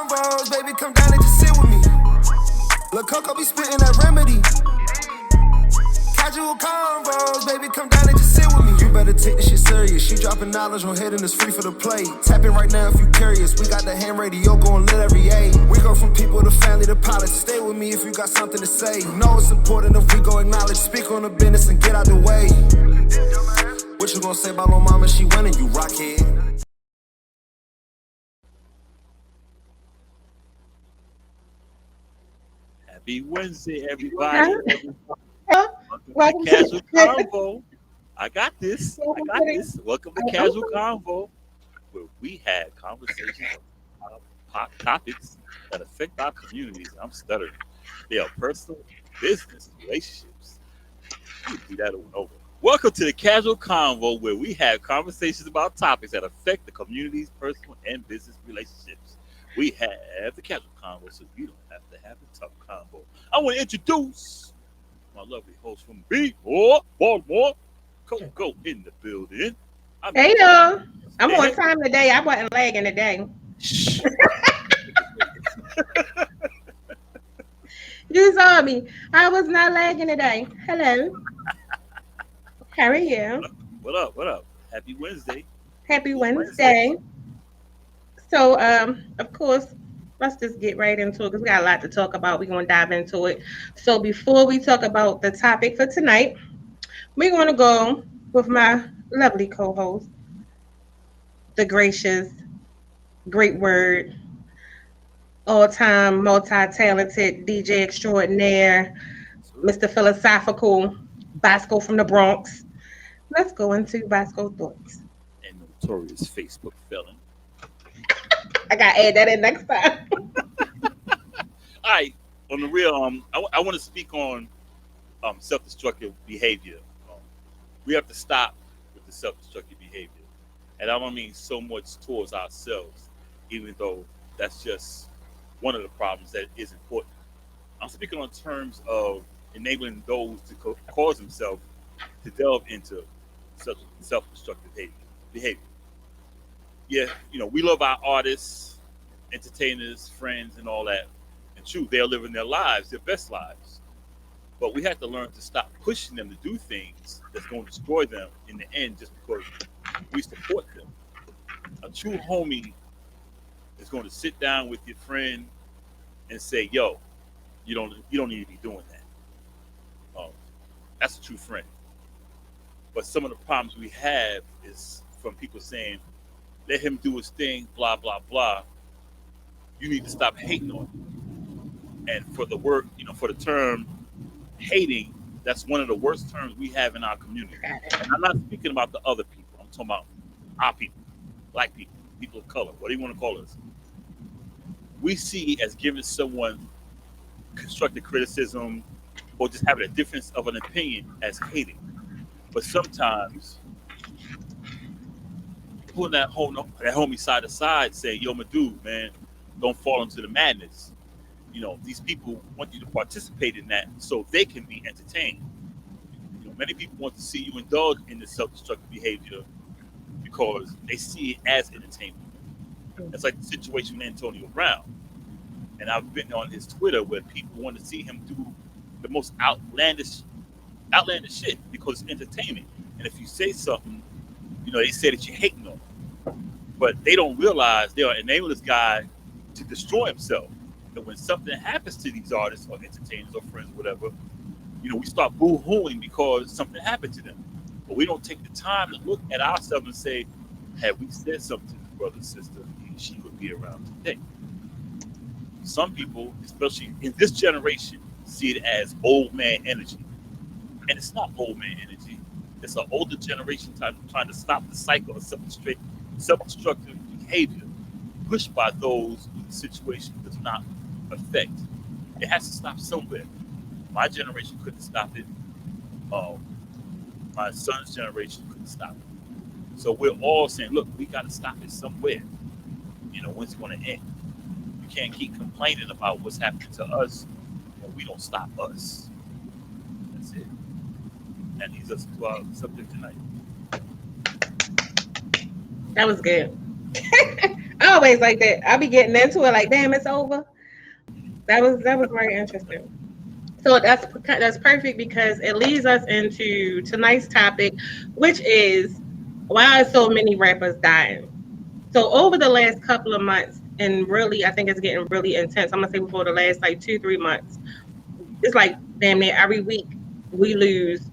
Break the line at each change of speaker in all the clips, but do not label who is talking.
convos, baby, come down and just sit with me. Lil' Coco be spitting that remedy. Casual convos, baby, come down and just sit with me. You better take this shit serious. She dropping knowledge on head and it's free for the play. Tap in right now if you curious. We got the ham radio going lit every age. We go from people to family to pilots. Stay with me if you got something to say. You know it's important if we go acknowledge. Speak on the business and get out the way. What you gonna say about my mama? She winning, you rockhead.
Happy Wednesday, everybody.
Welcome
to Casual
to
Convo. I got this. Welcome to Casual Convo, where we had conversations on hot topics that affect our communities. I'm stuttering. They are personal, business, relationships. You do that over and over. Welcome to the Casual Convo, where we have conversations about topics that affect the community's personal and business relationships. We have the Casual Convo, so you don't have to have the tough convo. I want to introduce my lovely host from Baltimore, Coco in the building.
Hey y'all, I'm on time today. I wasn't lagging today. You saw me. I was not lagging today. Hello. How are you?
What up? What up? Happy Wednesday.
Happy Wednesday. So, of course, let's just get right into it because we got a lot to talk about. We're going to dive into it. So before we talk about the topic for tonight, we're going to go with my lovely co-host, the gracious, great word, all-time multi-talented DJ extraordinaire, Mr. Philosophical, Boscoe from the Bronx. Let's go into Boscoe thoughts.
And notorious Facebook felon.
I gotta add that in next time.
All right, on the real, I want to speak on self-destructive behavior. We have to stop with the self-destructive behavior, and I don't mean so much towards ourselves, even though that's just one of the problems that is important. I'm speaking on terms of enabling those to cause themselves to delve into self-destructive behavior. Yeah, we love our artists, entertainers, friends, and all that. And true, they're living their lives, their best lives. But we have to learn to stop pushing them to do things that's going to destroy them in the end just because we support them. A true homie is going to sit down with your friend and say, yo, you don't need to be doing that. That's a true friend. But some of the problems we have is from people saying, let him do his thing, blah, blah, blah. You need to stop hating on him. And for the word, for the term hating, that's one of the worst terms we have in our community. And I'm not speaking about the other people. I'm talking about our people, black people, people of color, what do you want to call us? We see as giving someone constructive criticism or just having a difference of an opinion as hating. But sometimes pulling that homie side to side, saying, yo, my dude, man, don't fall into the madness. These people want you to participate in that so they can be entertained. Many people want to see you indulge in this self-destructive behavior because they see it as entertainment. It's like the situation with Antonio Brown. And I've been on his Twitter where people want to see him do the most outlandish shit because it's entertainment. And if you say something, they say that you're hating on him. But they don't realize they are enabling this guy to destroy himself. And when something happens to these artists or entertainers or friends or whatever, we start boo-hooing because something happened to them. But we don't take the time to look at ourselves and say, had we said something to this brother and sister, she would be around today. Some people, especially in this generation, see it as old man energy. And it's not old man energy. It's an older generation trying to stop the cycle of self-destructive behavior pushed by those who the situation does not affect. It has to stop somewhere. My generation couldn't stop it. My son's generation couldn't stop it. So we're all saying, look, we got to stop it somewhere. When's it going to end? We can't keep complaining about what's happening to us when we don't stop us. That's it. That leads us to our subject tonight.
That was good. always like that. I be getting into it like, damn, it's over. That was very interesting. So that's perfect because it leads us into tonight's topic, which is why are so many rappers dying? So over the last couple of months, and really, I think it's getting really intense. I'm gonna say before the last like 2-3 months, it's like damn near every week we lose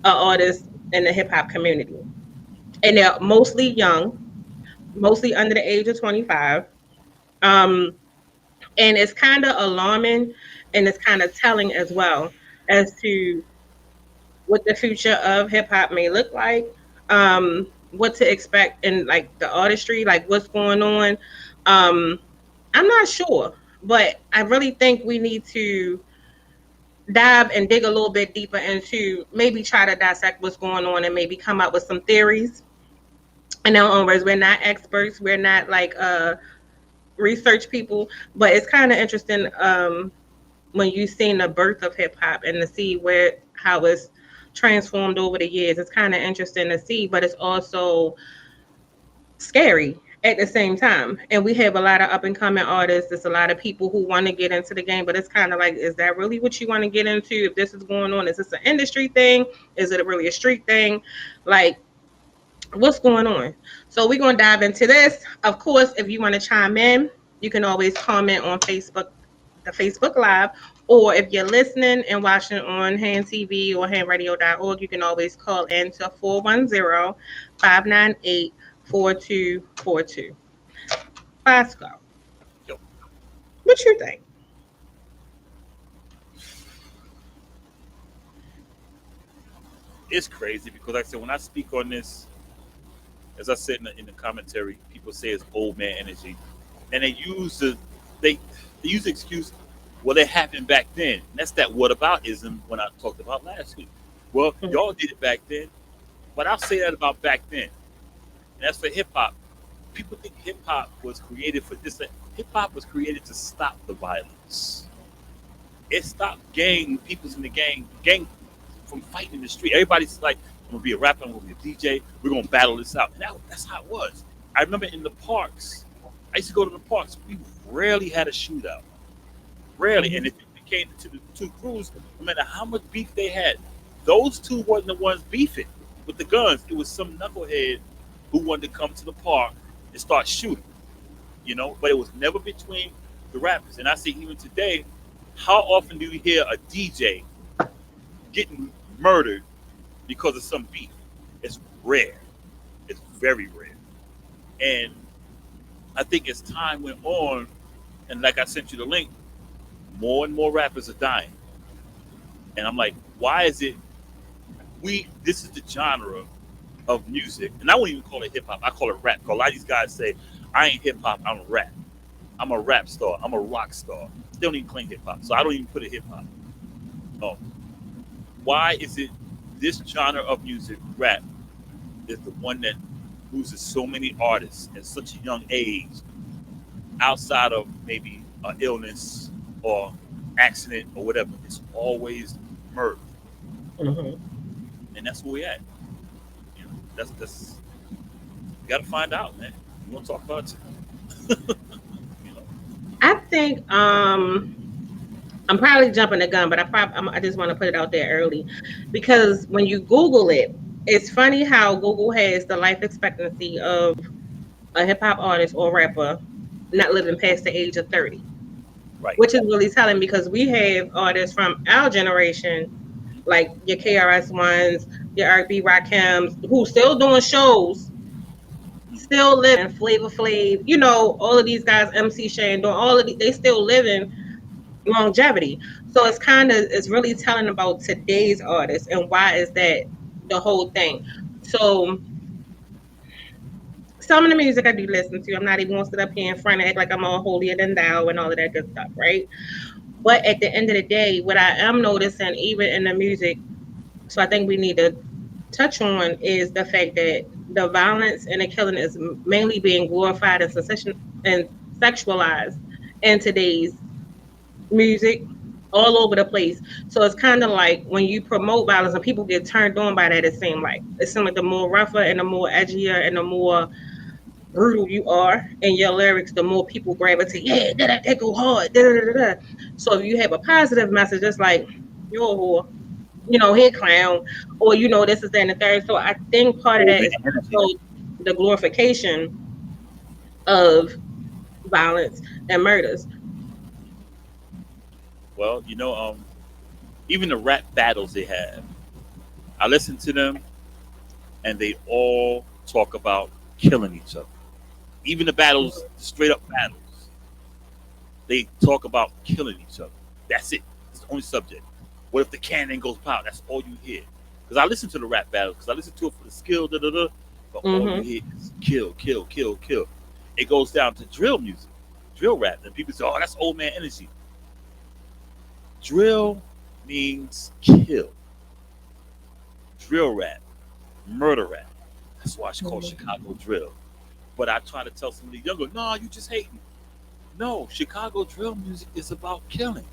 an artist in the hip hop community, and they're mostly young, mostly under the age of 25. Um, and it's kind of alarming, and it's kind of telling as well as to what the future of hip hop may look like, what to expect in like the artistry, like what's going on. Um, I'm not sure, but I really think we need to dive and dig a little bit deeper into maybe try to dissect what's going on and maybe come up with some theories. In our own words, we're not experts, we're not like research people, but it's kind of interesting when you've seen the birth of hip hop and to see where how it's transformed over the years. It's kind of interesting to see, but it's also scary at the same time. And we have a lot of up and coming artists. There's a lot of people who want to get into the game, but it's kind of like, is that really what you want to get into? If this is going on, is this an industry thing? Is it really a street thing? Like, what's going on? So we're going to dive into this. Of course, if you want to chime in, you can always comment on Facebook, the Facebook Live, or if you're listening and watching on Hand TV or handradio.org, you can always call in to 410-598-4242. Bosco,
Yo,
what you think?
it's crazy because, like I said, when I speak on this, as I said in the commentary, people say it's old man energy, and they they use the excuse, well, it happened back then. And that's that whataboutism when I talked about last week. Well, y'all did it back then, but I'll say that about back then. And that's for hip hop. People think hip hop was created for this. Hip hop was created to stop the violence. It stopped people's in the gang from fighting in the street. Everybody's like, I'm gonna be a rapper, I'm gonna be a DJ, we're gonna battle this out. And that's how it was. I remember in the parks, I used to go to the parks, we rarely had a shootout. Rarely. And if it came to the two crews, no matter how much beef they had, those two wasn't the ones beefing with the guns. It was some knucklehead who wanted to come to the park and start shooting, but it was never between the rappers. And I say even today, how often do you hear a DJ getting murdered because of some beef? It's rare. It's very rare. And I think as time went on, and like I sent you the link, more and more rappers are dying. And I'm like, why is it this is the genre of music, and I won't even call it hip hop, I call it rap. Because a lot of these guys say, I ain't hip hop, I'm rap. I'm a rap star, I'm a rock star. They don't even claim hip hop, so I don't even put it hip hop. No. Why is it this genre of music, rap, is the one that loses so many artists at such a young age, outside of maybe an illness or accident or whatever? It's always murder.
Mm-hmm.
And that's where we at. That's you gotta find out, man. You wanna talk about it?
I think I'm probably jumping the gun, but I just want to put it out there early because when you Google it, it's funny how Google has the life expectancy of a hip hop artist or rapper not living past the age of 30,
Right.
which is really telling because we have artists from our generation, like your KRS Ones, your R&B Rakims, who still doing shows, still living, Flavor Flav, all of these guys, MC Shane, doing all of they still living longevity. So it's really telling about today's artists and why is that the whole thing. So some of the music I do listen to, I'm not even gonna sit up here in front and act like I'm all holier than thou and all of that good stuff, right? But at the end of the day, what I am noticing, even in the music, so I think we need to touch on is the fact that the violence and the killing is mainly being glorified and sexualized in today's music all over the place. So it's kind of like when you promote violence and people get turned on by that, it seems like the more rougher and the more edgier and the more brutal you are in your lyrics, the more people gravitate. Yeah, that go hard. Da, da, da, da. So if you have a positive message, it's like you're a whore, head clown, or this is that and the third. So I think part of
Old
that
man
is
energy.
also the glorification of violence and murders.
Well, even the rap battles they have, I listen to them, and they all talk about killing each other. Even the battles, straight up battles, they talk about killing each other. That's it. It's the only subject. What if the cannon goes pow? That's all you hear. Because I listen to the rap battles, because I listen to it for the skill, da da da. But all you
Hmm.
hear is kill, kill, kill, kill. It goes down to drill music, drill rap, and people say, "Oh, that's old man energy." Drill means kill. Drill rap, murder rap. That's why it's called Chicago drill. But I try to tell some of the younger, no, you just hating. No, Chicago drill music is about killing.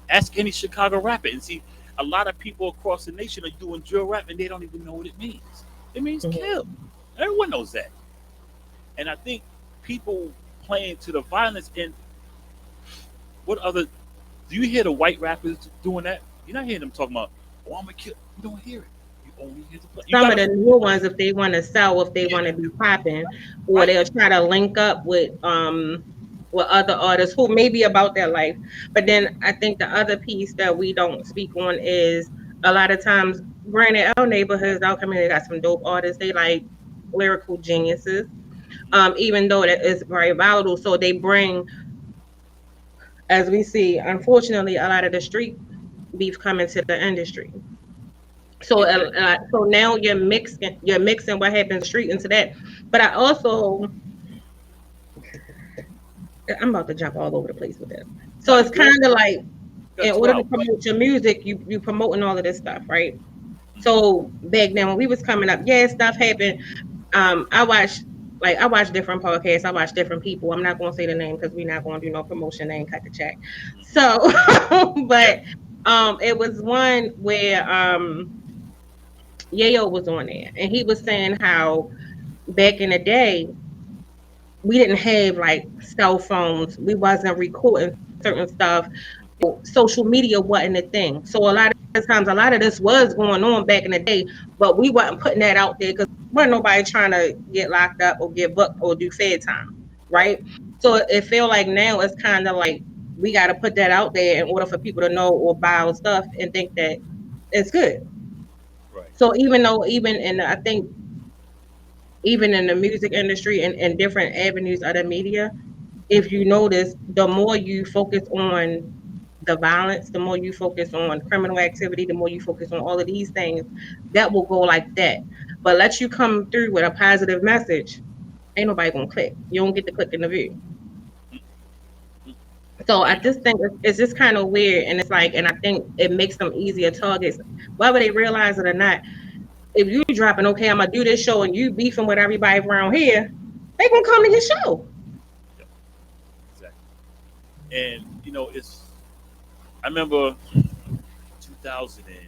Ask any Chicago rapper and see a lot of people across the nation are doing drill rap and they don't even know what it means. It means kill. Everyone knows that. And I think people playing to the violence and what other do you hear the white rappers doing that? You're not hearing them talking about, oh, I'm gonna kill. You don't hear it. You only hear the play. You
Some of
gotta,
the new ones, if they want to sell, if they want
yeah,
to be popping, or
right.
they'll try to link up with other artists who may be about their life. But then I think the other piece that we don't speak on is a lot of times, granted, our neighborhoods, our community got some dope artists. They like lyrical geniuses, even though that is very volatile. So they bring, as we see, unfortunately, a lot of the street beef coming to the industry. So,
Yeah,
so now you're mixing what happens street into that. But I'm about to jump all over the place with this.
no,
So
you
it's
good.
kind of like
You got
in
two
order to
hours, right?
promote your music, you promoting all of this stuff, right?
Mhm.
So back then when we was coming up, yeah, stuff happened. I watch different podcasts. I watch different people. I'm not gonna say the name because we're not gonna do no promotion name, cut the check. So,
Yeah,
but it was one where Yayo was on there, and he was saying how back in the day we didn't have like cell phones. We wasn't recording certain stuff. Social media wasn't a thing. So a lot of times, a lot of this was going on back in the day, but we wasn't putting that out there because wasn't nobody trying to get locked up or get booked or do fair time,
right,
right? So it feel like now it's kind of like we got to put that out there in order for people to know or buy our stuff and think that it's good.
right.
So even though even in I think even in the music industry and different avenues of the media, if you notice, the more you focus on the violence, the more you focus on criminal activity, the more you focus on all of these things, that will go like that. But let you come through with a positive message, ain't nobody gonna click. You don't get to click in the view. So
And
I just think it's just kind of weird, and it's like, and I think it makes them easier targets, whether they realize it or not. If you dropping, okay, I'm gonna do this show, and you beefing with everybody around here, they gonna come to your show.
yeah, exactly. And it's. I remember 2000 and it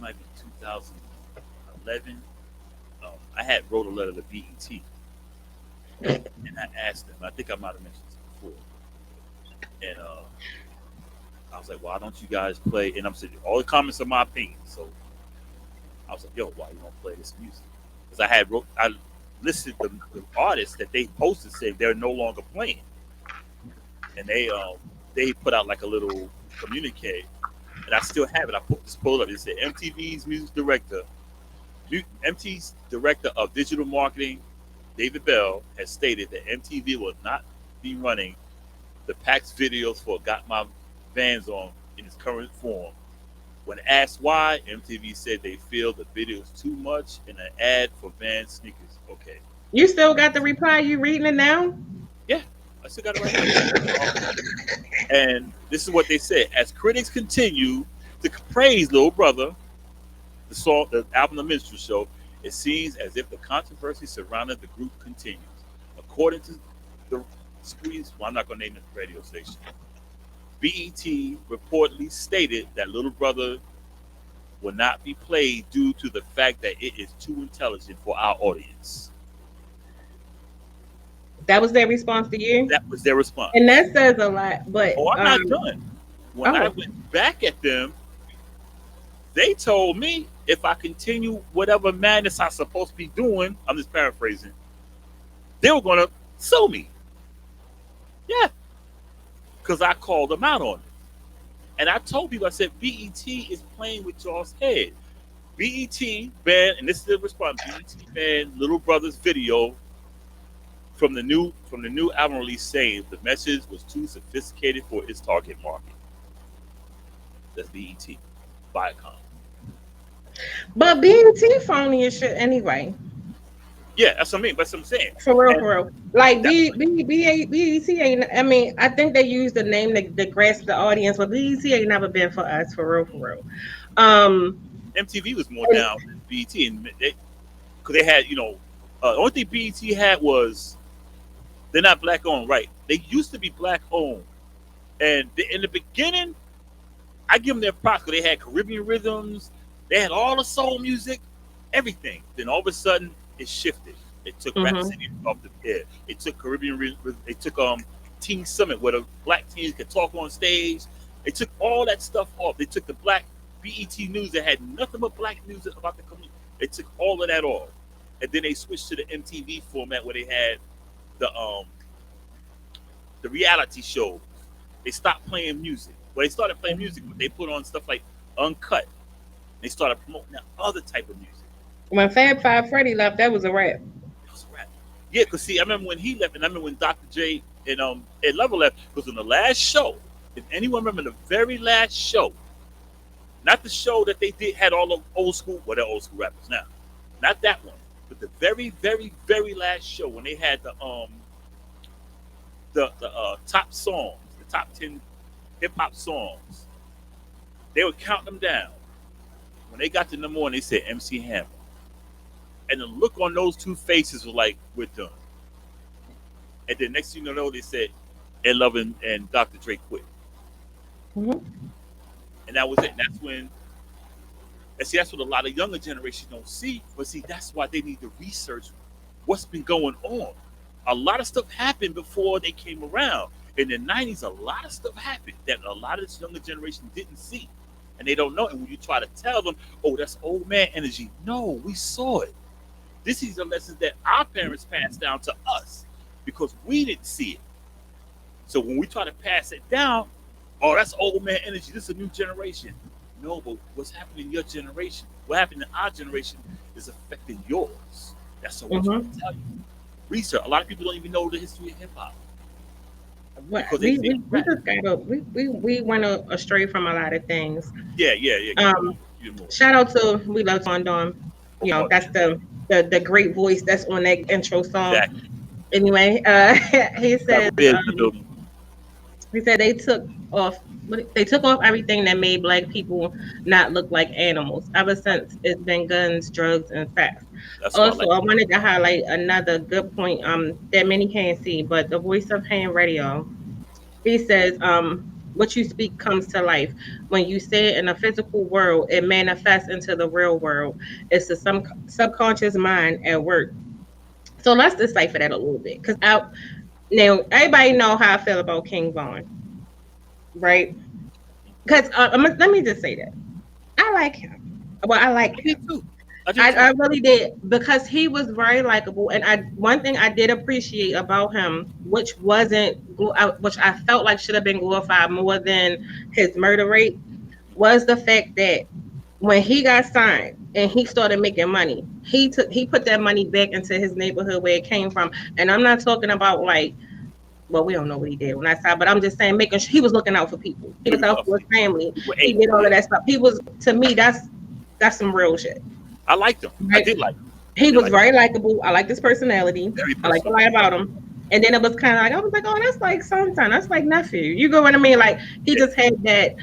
might be 2011. I had wrote a letter to BET, and I asked them. I think I might have mentioned this before, and I was like, "Why don't you guys play?" And I'm saying all the comments are my opinion. So I was like, "Yo, why you don't play this music?" Because I listed the artists that they posted saying they're no longer playing, and they put out like a little communique, and I still have it. I put this pulled up. It said MTV's music director, MTV's director of digital marketing, David Bell, has stated that MTV will not be running the PAX videos for "Got My Vans On" in its current form. When asked why, MTV said they feel the video is too much and an ad for Vans sneakers. Okay,
You still got the reply? You reading it now?
yeah, I still got it right here. And this is what they said: as critics continue to praise Little Brother, the album "The Minstrel Show," it seems as if the controversy surrounding the group continues. According to the screens, well, I'm not going to name the radio station. BET reportedly stated that Little Brother will not be played due to the fact that it is too intelligent for our audience.
That was their response to you,
That was their
and
response.
that says a lot. But
Oh, I'm not done. When I
oh,
went back at them, they told me if I continue whatever madness I'm supposed to be doing, I'm just paraphrasing, they were going to sue me. Yeah, because I called them out on it. And I told people, I said, BET is playing with y'all's head. BET banned, and this is the response. BET banned Little Brother's video from the new album release, saying the message was too sophisticated for its target market. That's BET, Viacom.
but BET phony as shit anyway.
Yeah, that's what I mean. That's what I'm saying.
For real,
And
for real. Like
that
BET ain't. I mean, I think they use the name to grasp the audience, but BET ain't never been for us, for real, for real. Um,
MTV was more
and,
down than BET, and because they had, the only thing BET had was they're not black owned, right? They used to be black owned, and in the beginning, I give them their props because they had Caribbean rhythms, they had all the soul music, everything. Then all of a sudden, it shifted. It took Rap
mhm,
City off the air. It took Caribbean rhythm. They took Teen Summit where the black teens could talk on stage. They took all that stuff off. They took the black BET news that had nothing but black news about the community. They took all of that off, and then they switched to the MTV format where they had the reality shows. They stopped playing music. Well, they started playing music, but they put on stuff like Uncut. They started promoting that other type of music.
when Fab Five Freddy left, that was a wrap.
It was a rap. Yeah, because see, I remember when he left, and I remember when Dr. J and Level left. Because in the last show, if anyone remember the very last show, not the show that they did had all the old school, well, they're old school rappers now, not that one, but the very, very, very last show when they had the top songs, the top 10 hip hop songs, they would count them down. When they got to number one, they said MC Hammer, and the look on those two faces was like, "We're done." And then next thing you know, they said, "And Love and Dr. Dre quit,"
Mhm.
and that was it. And that's when, and see, that's what a lot of younger generations don't see. But see, that's why they need to research what's been going on. A lot of stuff happened before they came around. In the '90s, a lot of stuff happened that a lot of this younger generation didn't see, and they don't know. And when you try to tell them, "Oh, that's old man energy," no, we saw it. This is a lesson that our parents passed down to us because we didn't see it. So when we try to pass it down, oh, that's old man energy. This is a new generation. No, but what's happening in your generation, what happened in our generation, is affecting yours. That's what we're trying to
Mhm.
tell you. Research. A lot of people don't even know the history of hip hop
What
because they
we,
think
we we
rap.
just got up. We went astray from a lot of things.
Yeah, yeah, yeah. Keep it
Um,
moving. Keep it moving.
Shout out to We Love Don.
Oh,
That's the great voice that's on that intro song.
exactly.
Anyway, he
Got
says
Red in the building.
he said off they took off everything that made black people not look like animals. Ever since it's been guns, drugs, and sex.
That's what I
Also,
like
I
to hear.
wanted to highlight another good point that many can't see, but the voice of Ham Radio. He says, what you speak comes to life. When you say it in a physical world, it manifests into the real world. It's the subconscious mind at work. So let's decipher that a little bit. Because now everybody know how I feel about King Vaughn, right? Because let me just say that. I like him. Well, I like
I
him.
did too. I did
I
too.
really did because he was very likable, and I one thing I did appreciate about him, which wasn't which I felt like should have been glorified more than his murder rate, was the fact that when he got signed and he started making money, he put that money back into his neighborhood where it came from, and I'm not talking about like. Well, we don't know what he did when I saw, but I'm just saying, making sure he was looking out for people. He
He
was
was
out
tough.
for his family.
He was
He
able.
did all
Yeah.
of that stuff. He was, to me, that's some real shit.
I liked him. I
Right?
did like him. I
He
did
was
like him.
very likable. I liked his personality.
Very
I liked a
personal.
lot about him. And then it was kind of like I was like, oh, that's like son. That's like nephew. You go what I mean? Like he
Yeah.
just had that,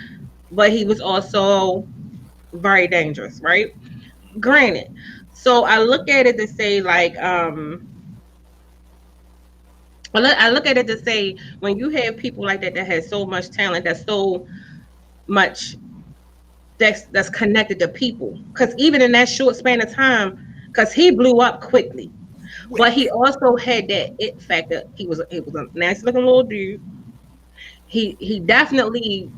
but he was also very dangerous, right? Granted. So I look at it to say like I look at it to say when you have people like that that has so much talent, that's so much that's connected to people. Because even in that short span of time, because he blew up quickly. But
Wick.
he also had that it factor. He was a nice looking little dude. He definitely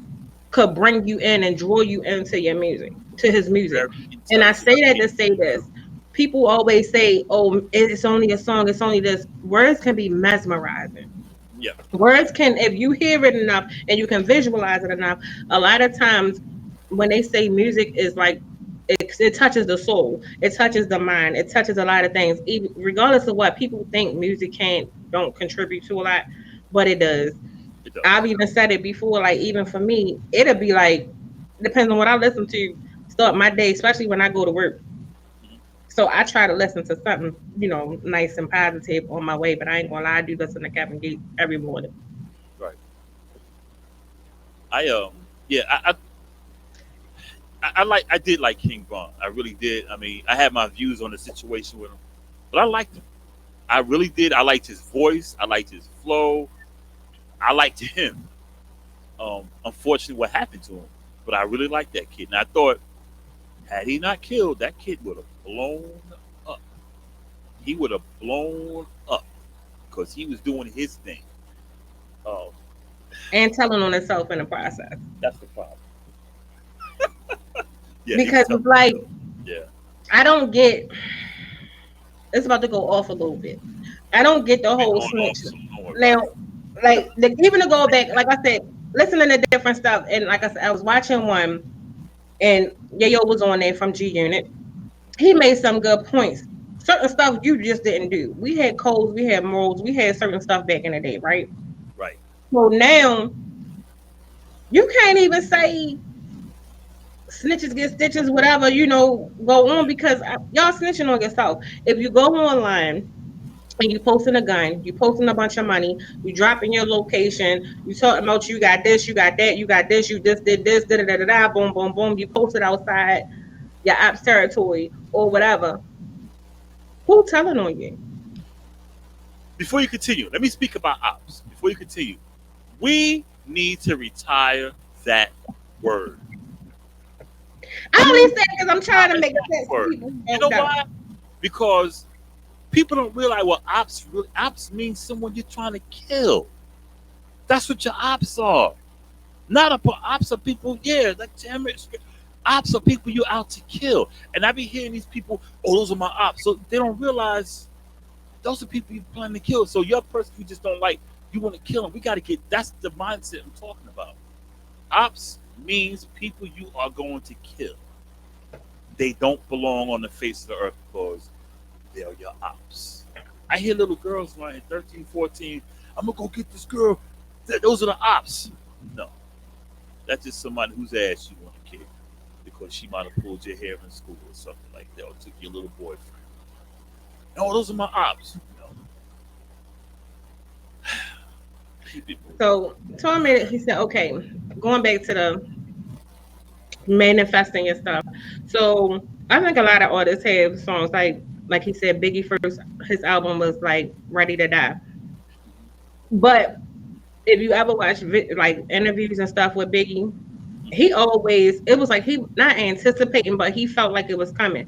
could bring you in and draw you into your music, to his music.
Very
And I
intelligent
say that
kid.
to say this. People always say, "Oh, it's only a song, it's only this." Words can be mesmerizing.
Yeah.
Words can, if you hear it enough and you can visualize it enough, a lot of times when they say music is like it touches the soul, it touches the mind, it touches a lot of things. Even regardless of what people think music can't don't contribute to a lot, but it does.
It does.
I've even said it before, like even for me, it'll be like depends on what I listen to, start my day, especially when I go to work.
Mhm.
So I try to listen to something, nice and positive on my way. But I ain't gonna lie, I do listen to Kevin Gates every morning.
Right. I yeah, I did like King Von. I really did. I mean, I had my views on the situation with him, but I liked him. I really did. I liked his voice. I liked his flow. I liked him. Unfortunately, what happened to him, but I really liked that kid, and I thought had he not killed, that kid would have blown up. He would have blown up because he was doing his thing. Um,
And telling on himself in the process.
that's the problem. Yeah, he was
Because
tough.
it's like
Yeah.
I don't get it's about to go off a little bit. I don't get the
Been
whole
going off
snitch.
soon. Don't worry about
Now,
it.
even to go back, like I said, listening to different stuff, and like I said, I was watching one, and Yayo was on there from G Unit. He made some good points. Certain stuff you just didn't do. We had codes, we had morals, we had certain stuff back in the day, right?
Right.
So now you can't even say snitches get stitches, whatever, go on because y'all snitching on yourself. If you go online and you posting a gun, you posting a bunch of money, you dropping your location, you talking about you got this, you got that, you got this, you just did this, da da da da da, boom, boom, boom, you posted outside your ops territory or whatever. Who telling on you?
Before you continue, let me speak about ops. Before you continue, we need to retire that word.
I only say because I'm trying to
Retire
make
that
sense to
word.
people who
You
don't
know
know.
why? Because people don't realize what ops means someone you're trying to kill. That's what your ops are. Not a ops are people, yeah, like terrorists. Ops are people you're out to kill. And I be hearing these people, oh, those are my ops. So they don't realize those are people you plan to kill. So your person you just don't like, you want to kill them. We got to get, that's the mindset I'm talking about. Ops means people you are going to kill. They don't belong on the face of the earth because they're your ops. I hear little girls lying 13, 14. I'm going to go get this girl. Those are the ops. No, that's just somebody whose ass you want to kick because she might have pulled your hair in school or something like that, or took your little boyfriend. No, those are my ops. No. Keep it moving.
So Tormented, he said, okay, going back to the manifesting your stuff. So I think a lot of artists have songs like he said, Biggie first, his album was like Ready to Die. But if you ever watch like interviews and stuff with Biggie, he always it was like he not anticipating, but he felt like it was coming.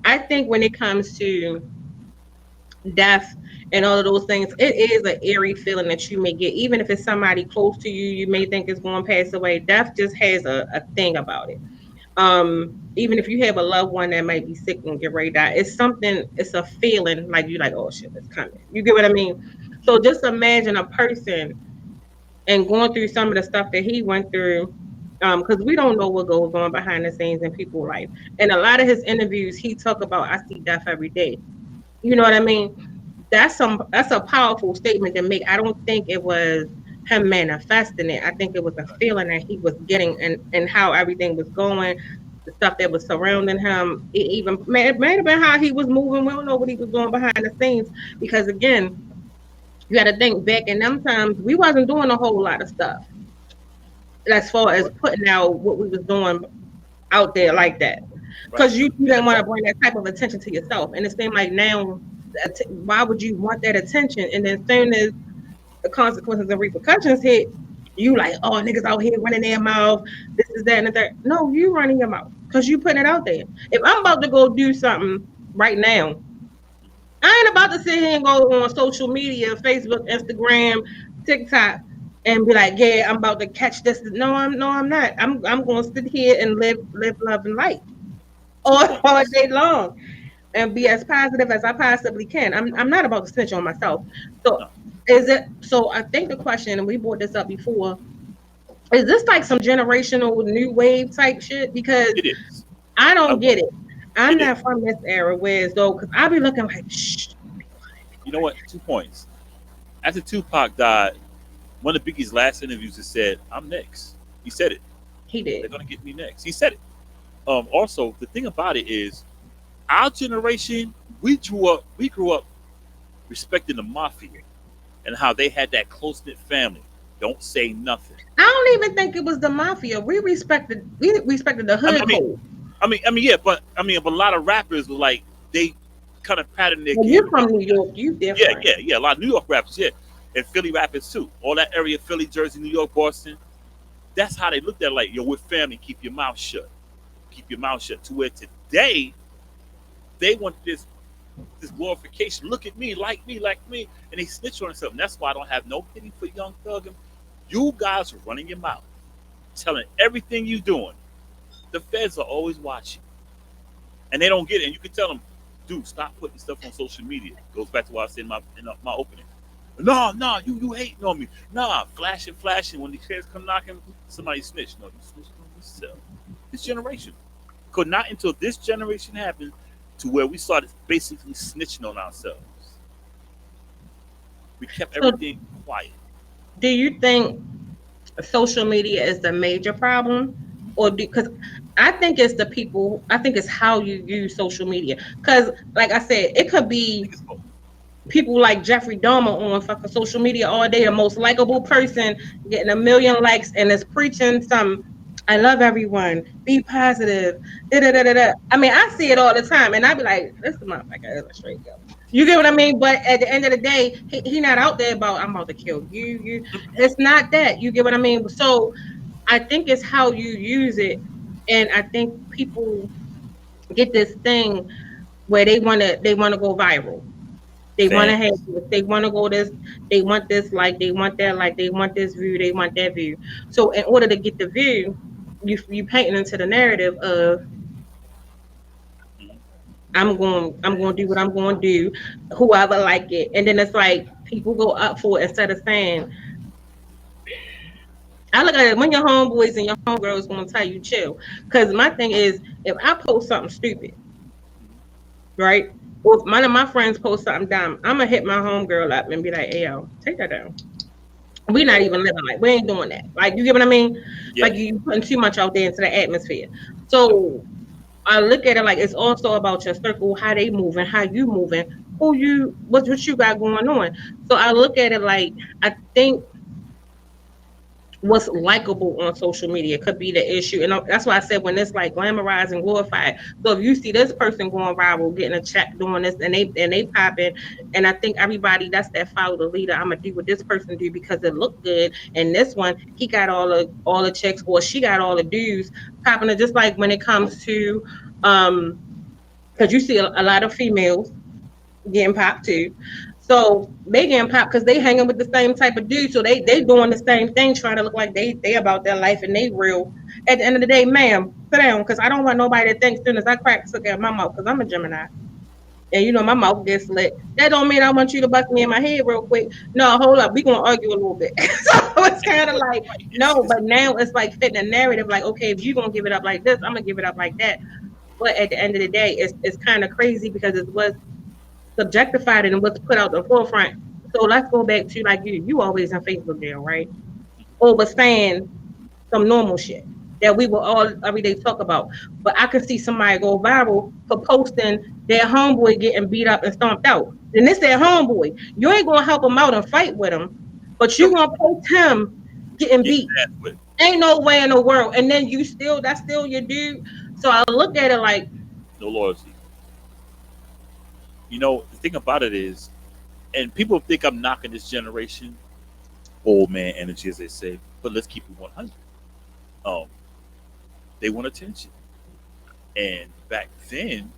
I think when it comes to death and all of those things, it is an eerie feeling that you may get, even if it's somebody close to you. You may think it's going to pass away. Death just has a thing about it. Even if you have a loved one that might be sick and get ready to die, it's something, it's a feeling like you like, oh shit, it's coming. You get what I mean? So just imagine a person and going through some of the stuff that he went through, because we don't know what goes on behind the scenes in people's life. And a lot of his interviews, he talk about I see death every day. You know what I mean? That's a powerful statement to make. I don't think it was him manifesting it. I think it was a feeling that he was getting and how everything was going, the stuff that was surrounding him. It even may have been how he was moving. We don't know what he was doing behind the scenes because again, you got to think back in them times, we wasn't doing a whole lot of stuff as far as putting out what we was doing out there like that.
Right.
Because you
And
didn't want to bring that type of attention to yourself. And it seemed like now, why would you want that attention? And then soon as the consequences and repercussions hit, you like, oh, niggas out here running their mouth, this is that and the third. No, you running your mouth because you putting it out there. If I'm about to go do something right now, I ain't about to sit here and go on social media, Facebook, Instagram, TikTok, and be like, yeah, I'm about to catch this. No, I'm not. I'm gonna sit here and live, love, and light
Two
all
points.
day long and be
Yeah.
as positive as I possibly can. I'm not about to snitch on myself. So
No,
is it so I think the question, and we brought this up before, is this like some generational new wave type shit? Because
it is.
I
I
don't
will.
get it. I'm
It is.
not from this era, whereas though, because I be looking like, shh, be
You know
quiet.
what? 2 points. After Tupac died, one of Biggie's last interviews he said, "I'm next." He said it.
He
They're
did.
gonna get me next. He said it. Also, the thing about it is, our generation, we grew up respecting the mafia and how they had that close knit family. Don't say nothing.
I don't even think it was the mafia. We respected the
I mean, I
hood
mean,
code.
yeah, but a lot of rappers were like they kind of patterned their
When you're
game
from
after
New
that.
York, you
Yeah,
different.
yeah, yeah. A lot of New York rappers, yeah, and Philly rappers too. All that area, Philly, Jersey, New York, Boston. That's how they looked at it, like, yo, we're family. Keep your mouth shut. Keep your mouth shut. To where today they want this glorification. Look at me, like me, and they snitch on themselves. And that's why I don't have no pity for Young Thug. And you guys are running your mouth, telling everything you doing. The feds are always watching, and they don't get it. And you can tell them, dude, stop putting stuff on social media. Goes back to what I said in my opening. No, you hating on me. Nah, flashing. When the kids come knocking, somebody snitch. No, you snitched on yourself. This generation. Could not until this generation happened to where we started basically snitching on ourselves. We kept
So
everything quiet.
do you think social media is the major problem? Or because I think it's the people, I think it's how you use social media. Because like I said, it could
I
be
think it's both.
people like Jeffrey Dahmer on fucking social media all day, the most likable person, getting a million likes and is preaching some I love everyone, be positive. Da, da, da, da, da. I mean, I see it all the time, and I be like, this motherfucker is a straight go. You get what I mean? But at the end of the day, he not out there about I'm about to kill you. It's not that. You get what I mean? So I think it's how you use it, and I think people get this thing where they wanna go viral. They want to have
Fans.
this. They want to go this. They want this like. They want that like. They want this view. They want that view. So in order to get the view, you painting into the narrative of
Mhm.
I'm going to do what I'm going to do, whoever like it, and then it's like people go up for it instead of saying. I look at it when your homeboys and your homegirls going to tell you chill. Because my thing is, if I post something stupid, right? Or if one of my friends post something dumb, I'm gonna hit my homegirl up and be like, "Hey, yo, take that down." We not even living like we ain't doing that. Like you get what I mean?
Yeah.
Like you putting too much out there into the atmosphere.
Yep.
So I look at it like it's also about your circle, how they moving, how you moving, what you got going on. So I look at it like I think what's likable on social media could be the issue. And that's why I said when it's like glamorized and glorified. So if you see this person going viral, getting a check, doing this, and they popping, and I think everybody that's that follow the leader. I'm gonna do what this person do because it looked good. And this one, he got all the checks, or she got all the dues popping. It just like when it comes to because you see a lot of females getting popped too. So they getting popped because they hanging with the same type of dude. So they doing the same thing, trying to look like they about their life and they real. At the end of the day, ma'am, sit down because I don't want nobody to think as soon as I crack took out my mouth because I'm a Gemini. And you know my mouth gets lit. That don't mean I want you to bust me in my head real quick. No, hold up, we gonna argue a little bit. So it's
And you
kind
know
of
what?
like
Right.
no, but now it's like fitting a narrative. Like okay, if you gonna give it up like this, I'm gonna give it up like that. But at the end of the day, it's kind of crazy because it was subjectified and what's put out the forefront. So let's go back to like you always in Facebook jail, right? Over saying some normal shit that we will all every day talk about. But I can see somebody go viral for posting their homeboy getting beat up and stomped out. And this their homeboy. You ain't gonna help him out and fight with him, but you
No.
gonna post him getting
Get
beat.
that with
Ain't no way in the world. And then you still that's still your dude. So I look at it like
no loyalty. The thing about it is, and people think I'm knocking this generation, old man energy, as they say. But let's keep it 100. Um, they want attention, and back then,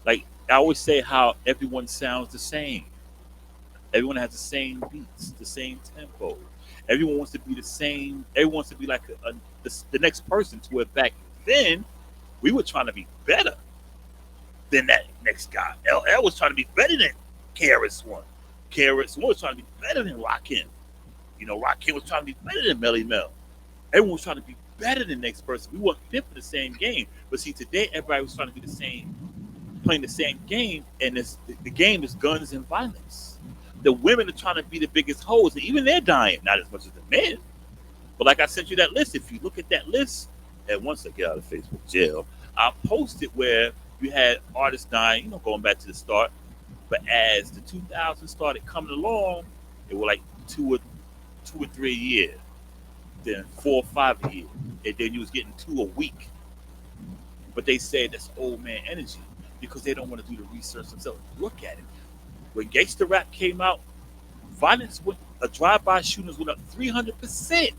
like I always say how everyone sounds the same. Everyone has the same beats, the same tempo. Everyone wants to be the same. Everyone wants to be like the next person. To it back then, we were trying to be better than that next guy. LL was trying to be better than KRS One. KRS One was trying to be better than Rakim. Rakim was trying to be better than Melly Mel. Everyone was trying to be better than the next person. We weren't fit for the same game. But see, today everybody was trying to be the same, playing the same game, and the game is guns and violence. The women are trying to be the biggest hoes, and even they're dying, not as much as the men. But like I sent you that list. If you look at that list, and once I get out of Facebook jail, I'll post it where you had artists dying, going back to the start. But as the 2000s started coming along, it was like two or three a year, then 4 or 5 a year, and then you was getting 2 a week. But they said that's old man energy because they don't want to do the research themselves. Look at it. When gangster rap came out, drive-by shootings went up 300%.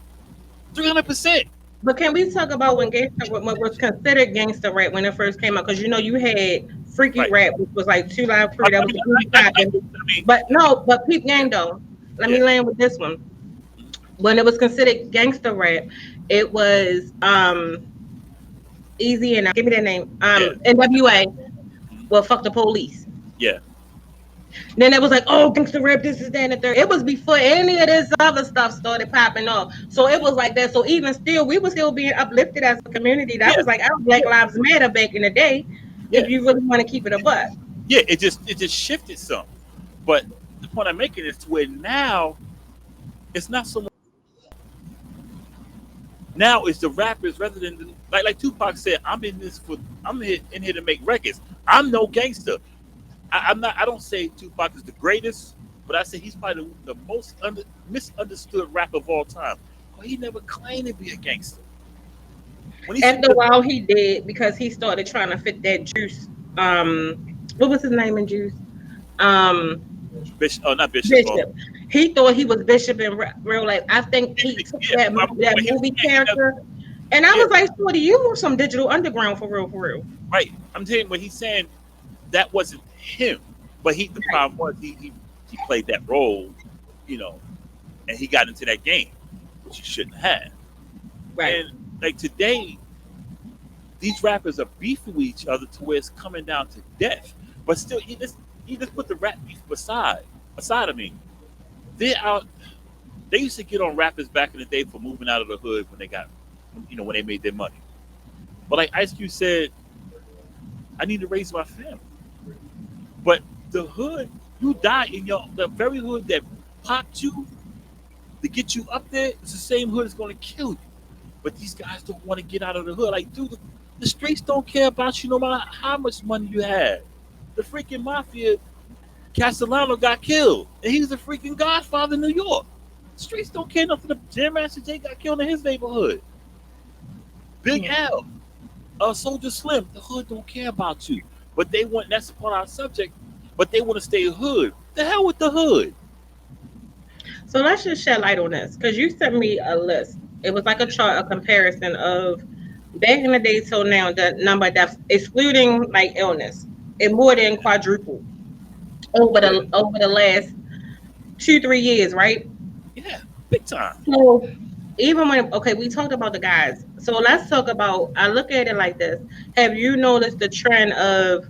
300%.
But can we talk about what was considered gangster rap when it first came out? Because you had freaky
Right.
rap, which was like 2 Live Crew. That was a good popping. But peep gang though. Let me land with this one. When it was considered gangster rap, it was Easy and give me that name. NWA. Well, fuck the police.
Yeah.
Then it was like, oh, gangster rap, this is that and the third. It was before any of this other stuff started popping off. So it was like that. So even still, we were still being uplifted as a community. That was like our Black Lives Matter back in the day. If you really want to keep it a buck.
Yeah, it just shifted some. But the point I'm making is to where now it's not so much. Now it's the rappers rather than like Tupac said, I'm in here to make records. I'm no gangster. I'm not. I don't say Tupac is the greatest, but I say he's probably the most misunderstood rapper of all time. But he never claimed to be a gangster.
After a while, he did because he started trying to fit that Juice. What was his name in Juice?
Bishop. Oh, not Bishop.
Bishop. He thought he was Bishop in real life. I think he took that movie character, and I was like, "Shorty, you were some Digital Underground for real."
Right. I'm saying, but he's saying that wasn't him. But the problem was he played that role, and he got into that game, which he shouldn't have.
Right.
And like today, these rappers are beefing with each other to where it's coming down to death. But still, you just put the rap beef aside of me. They used to get on rappers back in the day for moving out of the hood when they made their money. But like Ice Cube said, I need to raise my family. But the hood, you die in the very hood that popped you to get you up there, it's the same hood that's going to kill you. But these guys don't want to get out of the hood. Like, dude, the streets don't care about you no matter how much money you have. The freaking mafia, Castellano got killed, and he's the freaking godfather in New York. The streets don't care nothing. The Jam Master Jay got killed in his neighborhood. Big L, Soldier Slim, the hood don't care about you. But they want, that's part of our subject, but they want to stay hood. The hell with the hood.
So let's just shed light on this, because you sent me a list. It was like a chart, a comparison of back in the day till now, the number of deaths, excluding like illness, it more than quadrupled over the last 2-3 years, right?
Yeah, big time.
So even we talked about the guys. So let's talk about, I look at it like this. Have you noticed the trend of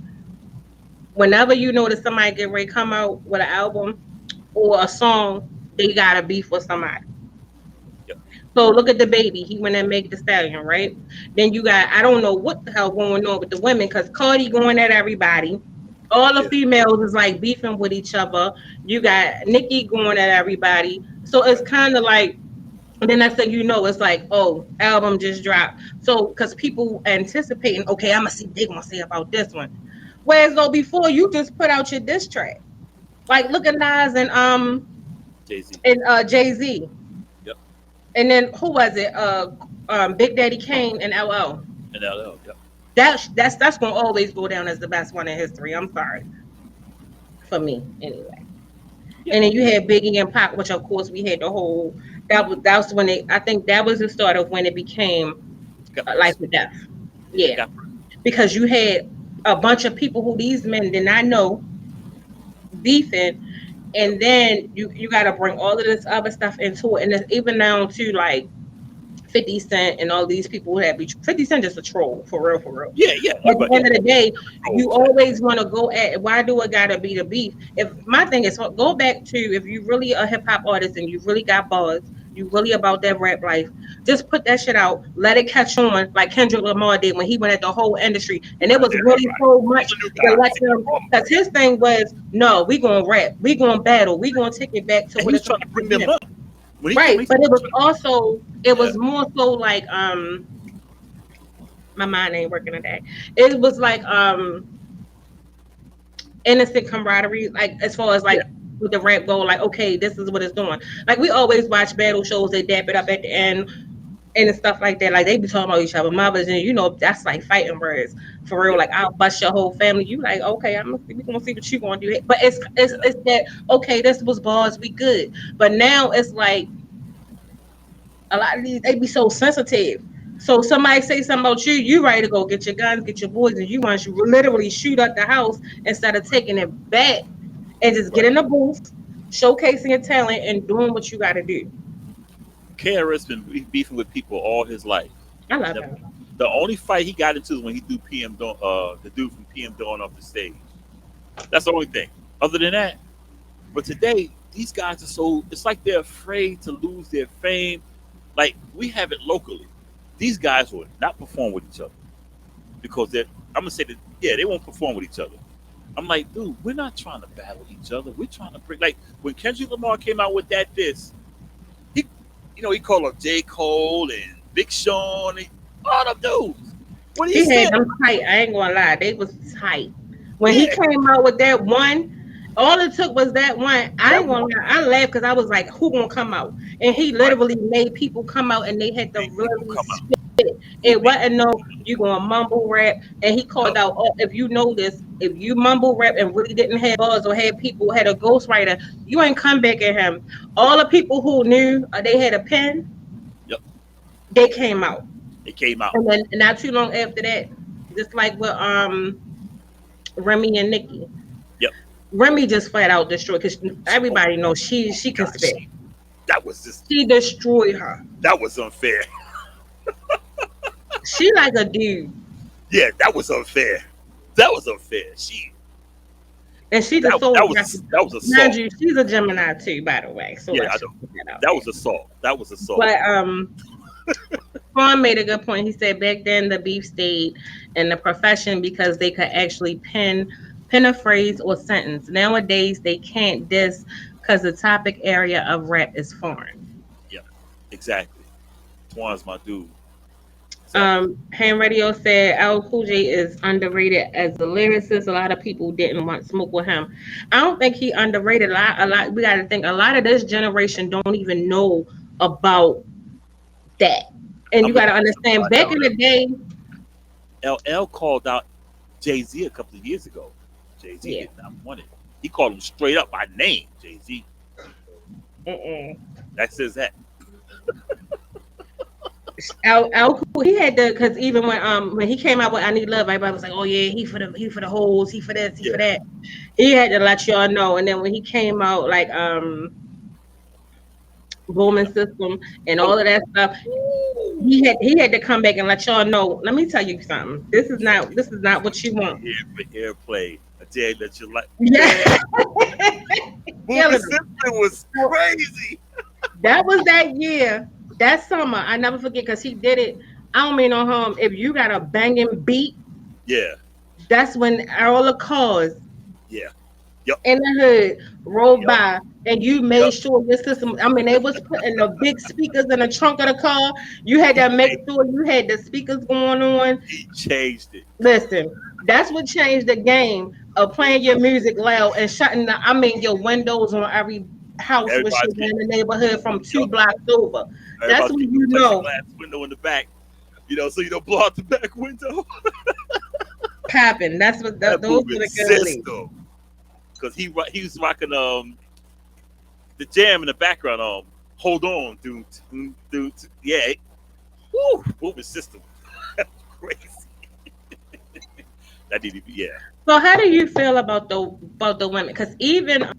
whenever you notice somebody get ready to come out with an album or a song, they got a beef with somebody?
Yep.
So look at the baby. He went and made the stallion, right? Then you got, I don't know what the hell going on with the women, because Cardi going at everybody. All the females is like beefing with each other. You got Nicki going at everybody. So it's kind of like, and then next thing you know, it's like, oh, album just dropped. So because people anticipating, okay, I'm gonna see what they gonna say about this one. Whereas though before you just put out your diss track, like look at Nas and
Jay-Z.
And Jay-Z.
Yep.
And then who was it? Big Daddy Kane and LL.
And LL. Yep.
That's gonna always go down as the best one in history. I'm sorry. For me, anyway. Yeah. And then you had Biggie and Pac, which of course we had the whole. That was when I think that was the start of when it became life or death. Yeah, because you had a bunch of people who these men did not know beefing,
Yep.
and then you got to bring all of this other stuff into it, and it's even down to like 50 Cent and all these people that be 50 Cent just a troll for real, for real.
Yeah, yeah.
At the
Everybody,
end of the day, you
trolls, man.
always want to go at why do it gotta be the beef? If my thing is go back to if you really a hip hop artist and you really got bars, you really about that rap life, just put that shit out, let it catch on like Kendrick Lamar did when he went at the whole industry. And it was really
Everybody.
so
He's
much
a new
to
guy.
let
See,
them because his thing was no, we gonna rap, we gonna battle, we gonna take it back to
and he
what
was
it's
trying
supposed
to
to
bring
be.
them up when he came.
Right.
He
But it was
trying
also it
to, yeah,
was more so like my mind ain't working today. It was like innocent camaraderie, like as far as
yeah,
like with the rap go, like okay, this is what it's doing. Like we always watch battle shows, they dap it up at the end and stuff like that. Like they be talking about each other, mothers, and that's like fighting words for real.
yeah,
Like I'll bust your whole family. You like okay, we gonna see what you gonna do. But it's it's
yeah.
it's that okay, this was bars, we good. But now it's like a lot of these they be so sensitive. So somebody say something about you, you ready to go get your guns, get your boys, and you want to literally shoot up the house instead of taking it back and just get
Right.
in the booth, showcasing your talent and doing what you got to do.
KRS been beefing with people all his life.
I love
The,
him.
the only fight he got into is when he threw the dude from PM Dawn off the stage. That's the only thing. Other than that, but today these guys are so. It's like they're afraid to lose their fame. Like we have it locally. These guys will not perform with each other because they're. I'm gonna say that. Yeah, they won't perform with each other. I'm like, dude, we're not trying to battle each other. We're trying to bring. Like when Kendrick Lamar came out with that this, he, he called up J Cole and Big Sean, and all them dudes. What he
He had
said,
them tight. I ain't gonna lie, they was tight. When he
yeah,
came out with that one, all it took was that one. I
that
ain't gonna
one,
lie, I laughed because I was like, "Who gonna come out?" And he
right?
literally made people come out, and they had to
Make people
really
come out.
spit.
He
It
made
wasn't no you gonna mumble rap. And he called
up.
out, oh, if you know this, if you mumble rap and really didn't have buzz or had people had a ghostwriter, you ain't come back at him. All the people who knew they had a pen,
Yep,
they came out.
it came out.
And then not too long after that, just like with Remy and Nikki.
Yep.
Remy just flat out destroyed because
Oh,
everybody knows
oh
she can
God,
spit.
that was just
She destroyed her.
that was unfair.
She like a dude.
Yeah, that was unfair. That was unfair.
And she's a
That
soul
that
dresser.
was that was
Mind
assault.
you, she's a Gemini too, by the way. So
Yeah,
let's
I
just
know.
put that out
That
there.
was assault. That was assault.
But Quan made a good point. He said back then the beef stayed in the profession because they could actually pen a phrase or sentence. Nowadays they can't diss because the topic area of rap is foreign.
Yeah, exactly. Twan's my dude. Exactly.
Ham Radio said Al Cool J is underrated as a lyricist. A lot of people didn't want smoke with him. I don't think he underrated a lot. We got to think a lot of this generation don't even know about that. And
I'm
you got
gonna
to
tell you something
understand
about
back in the day,
LL called out Jay Z a couple of years ago. Jay Z
yeah.
did not want it. He called him straight up by name. Jay Z.
Mm-mm.
That says that.
Al Cool, he had to because even when he came out with I Need Love, everybody was like, oh yeah, he for the hoes, he for this, he for
Yeah.
that. He had to let y'all know. And then when he came out like booming system and
Oh,
all of that stuff, he had to come back and let y'all know. Let me tell you something. This is not what you want.
here for airplay. I tell you that you like.
Yeah,
Man, Movie
killing him.
Simpson was
So
crazy.
that was that year, that summer. I never forget because he did it. I don't mean no harm. If you got a banging beat,
Yeah.
that's when all the cars
Yeah. Yup.
in the hood rolled
Yup.
by and you made
Yup.
sure your system, I mean, they was putting the big speakers in the trunk of the car. You had
He
to make
changed,
sure you had the speakers going on.
he changed it.
Listen, that's what changed the game of playing your music loud and shutting your windows on every house with shit
Everybody's
in
getting
the neighborhood from two
yup.
blocks over. That's
Everybody's
when
getting
you
a
know
plexiglass window in the back. So you don't blow out the back window.
popping. That's what
That
those were
moving
the good days.
system. Because he was rocking the jam in the background. Hold on, dude. Dude. Yeah. Woo, moving system. That's crazy. That need to be, yeah.
So how do you feel about the women? Because even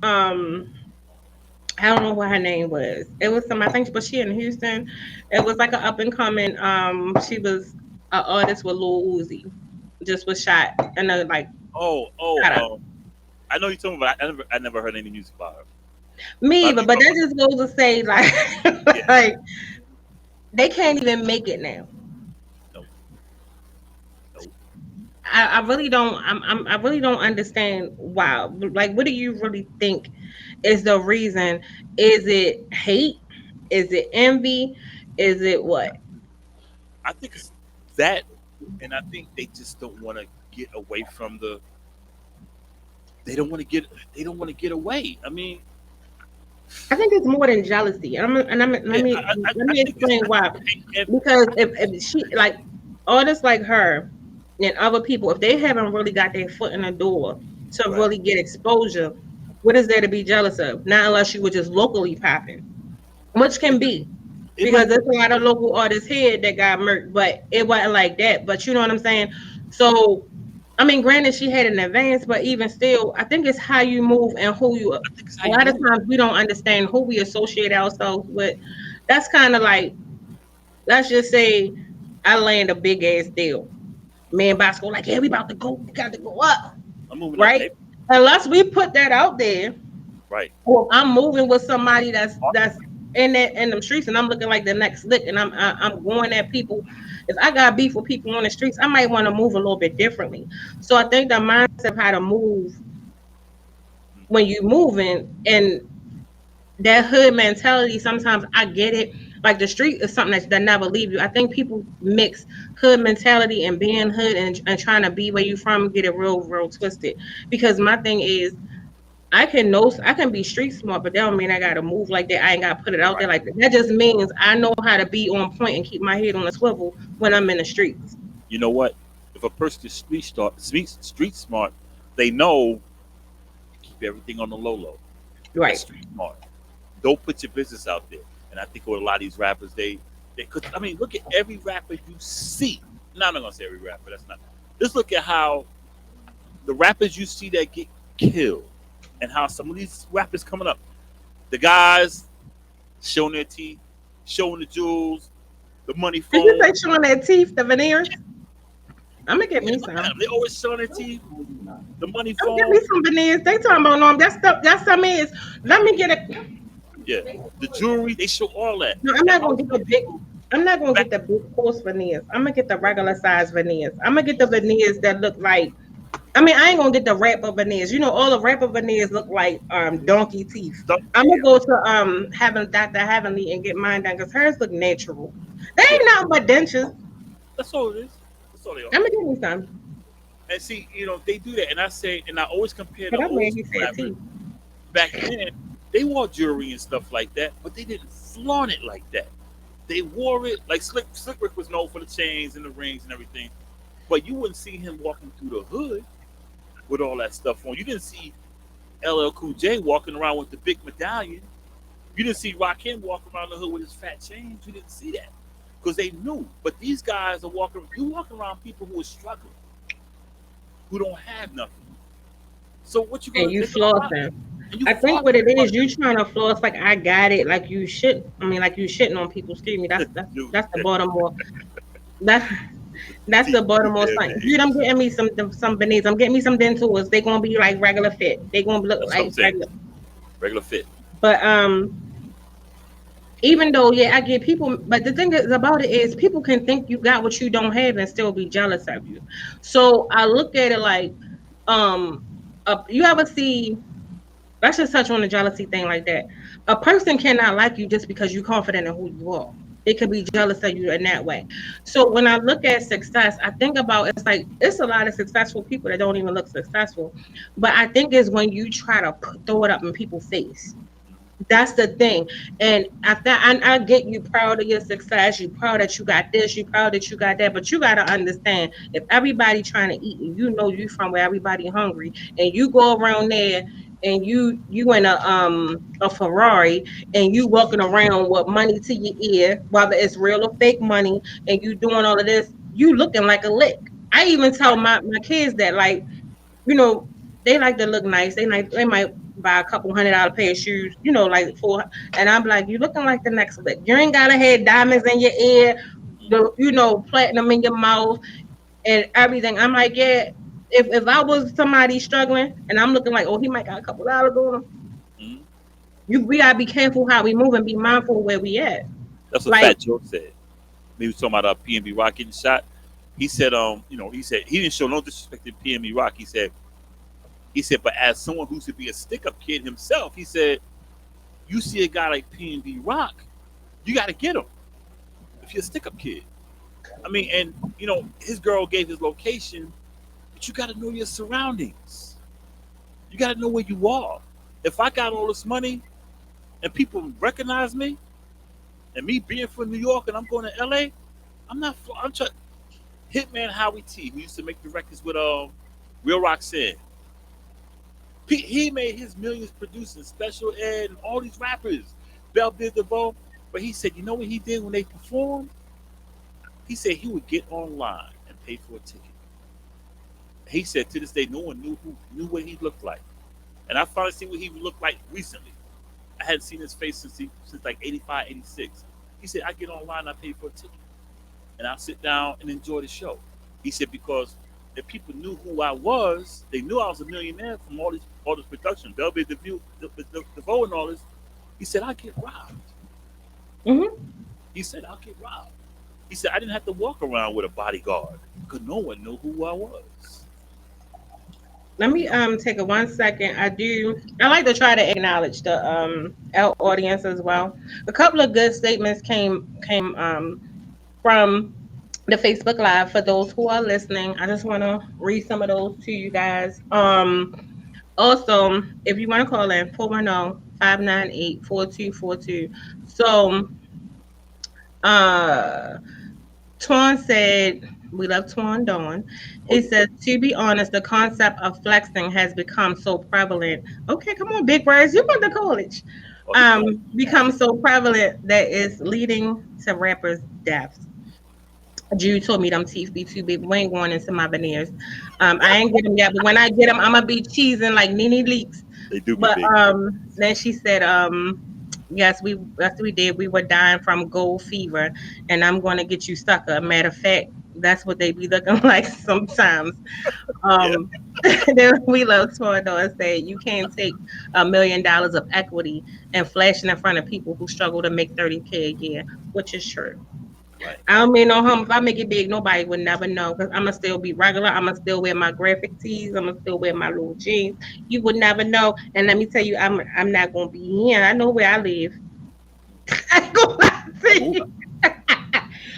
I don't know what her name was. It was some, I think, was she in Houston? It was like an up and coming. She was an artist with Lil Uzi. Just was shot and then like
Oh,
shot up.
I know you're talking about. I never heard any music about her.
Me,
But I know
but
you're
but
talking
that
about.
just goes to say like
Yeah.
like they can't even make it now.
No, no.
I really don't. I really don't understand why. Like, what do you really think is the reason? Is it hate? Is it envy? Is it what?
I think it's that, and I think they just don't want to get away from the. They don't want to get. They don't want to get away. I mean,
I think it's more than jealousy.
yeah,
Let
I
me
think it's.
explain why.
If,
Because if she like artists like her and other people, if they haven't really got their foot in the door to
right.
really get exposure, what is there to be jealous of? Not unless you were just locally popping, which can be.
It
Because
might be.
there's a lot of local artists here that got murked, but it wasn't like that. But you know what I'm saying? So, I mean, granted, she had an advance, but even still, I think it's how you move and who you.
I think it's how
A
you
lot of
move.
times we don't understand who we associate ourselves with. That's kind of like, let's just say I land a big ass deal. Me and Bosco, like, yeah, we about to go, we got to go up,
I'm moving up,
right?
baby.
Unless we put that out there,
Right.
well, I'm moving with somebody that's in them streets, and I'm looking like the next lick, and I'm going at people. If I got beef with people on the streets, I might want to move a little bit differently. So I think the mindset of how to move when you moving and that hood mentality. Sometimes I get it. Like the street is something that never leave you. I think people mix hood mentality and being hood and trying to be where you from, get it real twisted. Because my thing is I can be street smart, but that don't mean I gotta move like that. I ain't gotta put it out there
Right.
like that. That just means I know how to be on point and keep my head on a swivel when I'm in the streets.
You know what? If a person is street smart, they know keep everything on the low low. That's
Right.
street smart. Don't put your business out there. And I think with a lot of these rappers, they could. I mean, look at every rapper you see. No, I'm not gonna say every rapper. That's not. Just look at how the rappers you see that get killed, and how some of these rappers coming up, the guys showing their teeth, showing the jewels, the money
Did you
phone.
say showing that teeth, the veneers? I'm gonna get
Yeah,
me
look
some.
at them. They always showing their teeth, the money
I'm get me
phone.
some veneers. They talking about no, that's stuff. That's some is. Let me get it.
Yeah, the jewelry. They show all that.
No, I'm
And
not
how
gonna get
some
the big.
people
I'm not gonna
back.
get the big horse veneers. I'm gonna get the regular size veneers. I'm gonna get the veneers that look like. I mean, I ain't gonna get the rapper veneers. You know, all the rapper veneers look like donkey teeth. I'm gonna
Yeah,
go to having Dr. Heavenly and get mine done because hers look natural. They
yeah.
ain't nothing but dentures.
That's all it is. That's all they are.
I'm gonna get me some.
And see, they do that. And I say, and I always compare
But
the
I'm
old
mad he
school
said
rappers.
teeth.
Back then, they wore jewelry and stuff like that, but they didn't flaunt it like that. They wore it like Slick Rick was known for the chains and the rings and everything, but you wouldn't see him walking through the hood with all that stuff on. You didn't see LL Cool J walking around with the big medallion. You didn't see Rakim walking around the hood with his fat chains. You didn't see that because they knew. But these guys are walking. You walking around people who are struggling, who don't have nothing. So what you
And
gonna?
you
They're gonna lie.
flossing.
And you
I think
floss
what it
it.
is, you trying to floss like I got it, like you should. I mean, like you shitting on people. Excuse me.
You,
That's the Baltimore. That that's the Baltimore
yeah,
sign.
man.
Dude, I'm getting me some veneers. I'm getting me some dentals. They gonna be like regular fit. They gonna look
That's what I'm
like
saying.
regular.
Regular fit.
But even though yeah, I get people. But the thing is about it is people can think you got what you don't have and still be jealous of you. So I look at it like um, you ever see? Let's just touch on the jealousy thing like that. A person cannot like you just because you're confident in who you are. They could be jealous of you in that way. So when I look at success, I think about it's like it's a lot of successful people that don't even look successful. But I think it's when you try to throw it up in people's face. That's the thing. And I get you proud of your success. You proud that you got this. You proud that you got that. But you got to understand if everybody trying to eat and you know you from where everybody hungry and you go around there and you in a Ferrari and you walking around with money to your ear, whether it's real or fake money, and you doing all of this, you looking like a lick. I even tell my kids that, like, you know, they like to look nice. They might buy a couple $100 pair of shoes, you know, like for, and I'm like, you looking like the next lick. You ain't gotta have diamonds in your ear, the, you know, platinum in your mouth and everything. I'm like, yeah. If I was somebody struggling and I'm looking like, oh, he might got a couple dollars on him,
Mhm.
we gotta be careful how we move and be mindful of where we at.
That's what
Like,
Fat Joe said. He was talking about PNB Rock getting shot. He said, he said he didn't show no disrespect to PNB Rock. He said, but as someone who used to be a stick-up kid himself, he said, you see a guy like PNB Rock, you got to get him if you're a stick-up kid. I mean, and his girl gave his location, but you got to know your surroundings. You got to know where you are. If I got all this money and people recognize me, and me being from New York and I'm going to LA, I'm not. I'm trying. Hitman Howie T, who used to make the records with Real Roxanne. He made his millions producing Special Ed and all these rappers, Bell Biv DeVoe. But he said, you know what he did when they performed? He said he would get online and pay for a ticket. He said to this day, no one knew what he looked like. And I finally see what he looked like recently. I hadn't seen his face since like 85, 86. He said, I get online, I pay for a ticket. And I'll sit down and enjoy the show. He said, because if people knew who I was, they knew I was a millionaire from all this production, Bell Biv DeVoe and all this. He said, I get robbed.
mm-hmm.
He said, I'll get robbed. He said, I didn't have to walk around with a bodyguard because no one knew who I was.
Let me take a 1 second. I like to try to acknowledge the our audience as well. A couple of good statements came from the Facebook Live for those who are listening. I just want to read some of those to you guys. Also, if you want to call in, 410-598-4242. So uh Twan said, we love Twan Dawn.
Oh,
He says, to be honest, the concept of flexing has become so prevalent. Okay, come on, big words. You went to college.
oh, he called.
Become so prevalent that it's leading to rappers' deaths. Jude told me them teeth be too big. We ain't going into my veneers. I ain't get them yet, but when I get them, I'm gonna be cheesing like Nene Leaks.
They do be
But
big.
then she said, yes, we did. We were dying from gold fever, and I'm going to get you sucker. Matter of fact, that's what they be looking like sometimes.
Yeah.
Um, then we love Tordo and say you can't take $1 million of equity and flash it in front of people who struggle to make 30K a year, which is true.
Right.
I don't mean no harm. If I make it big, nobody would never know because I'm gonna still be regular. I'm gonna still wear my graphic tees. I'm gonna still wear my little jeans. You would never know. And let me tell you, I'm not gonna be here. I know where I live. I ain't gonna lie
I'm
to you.
moving. I'm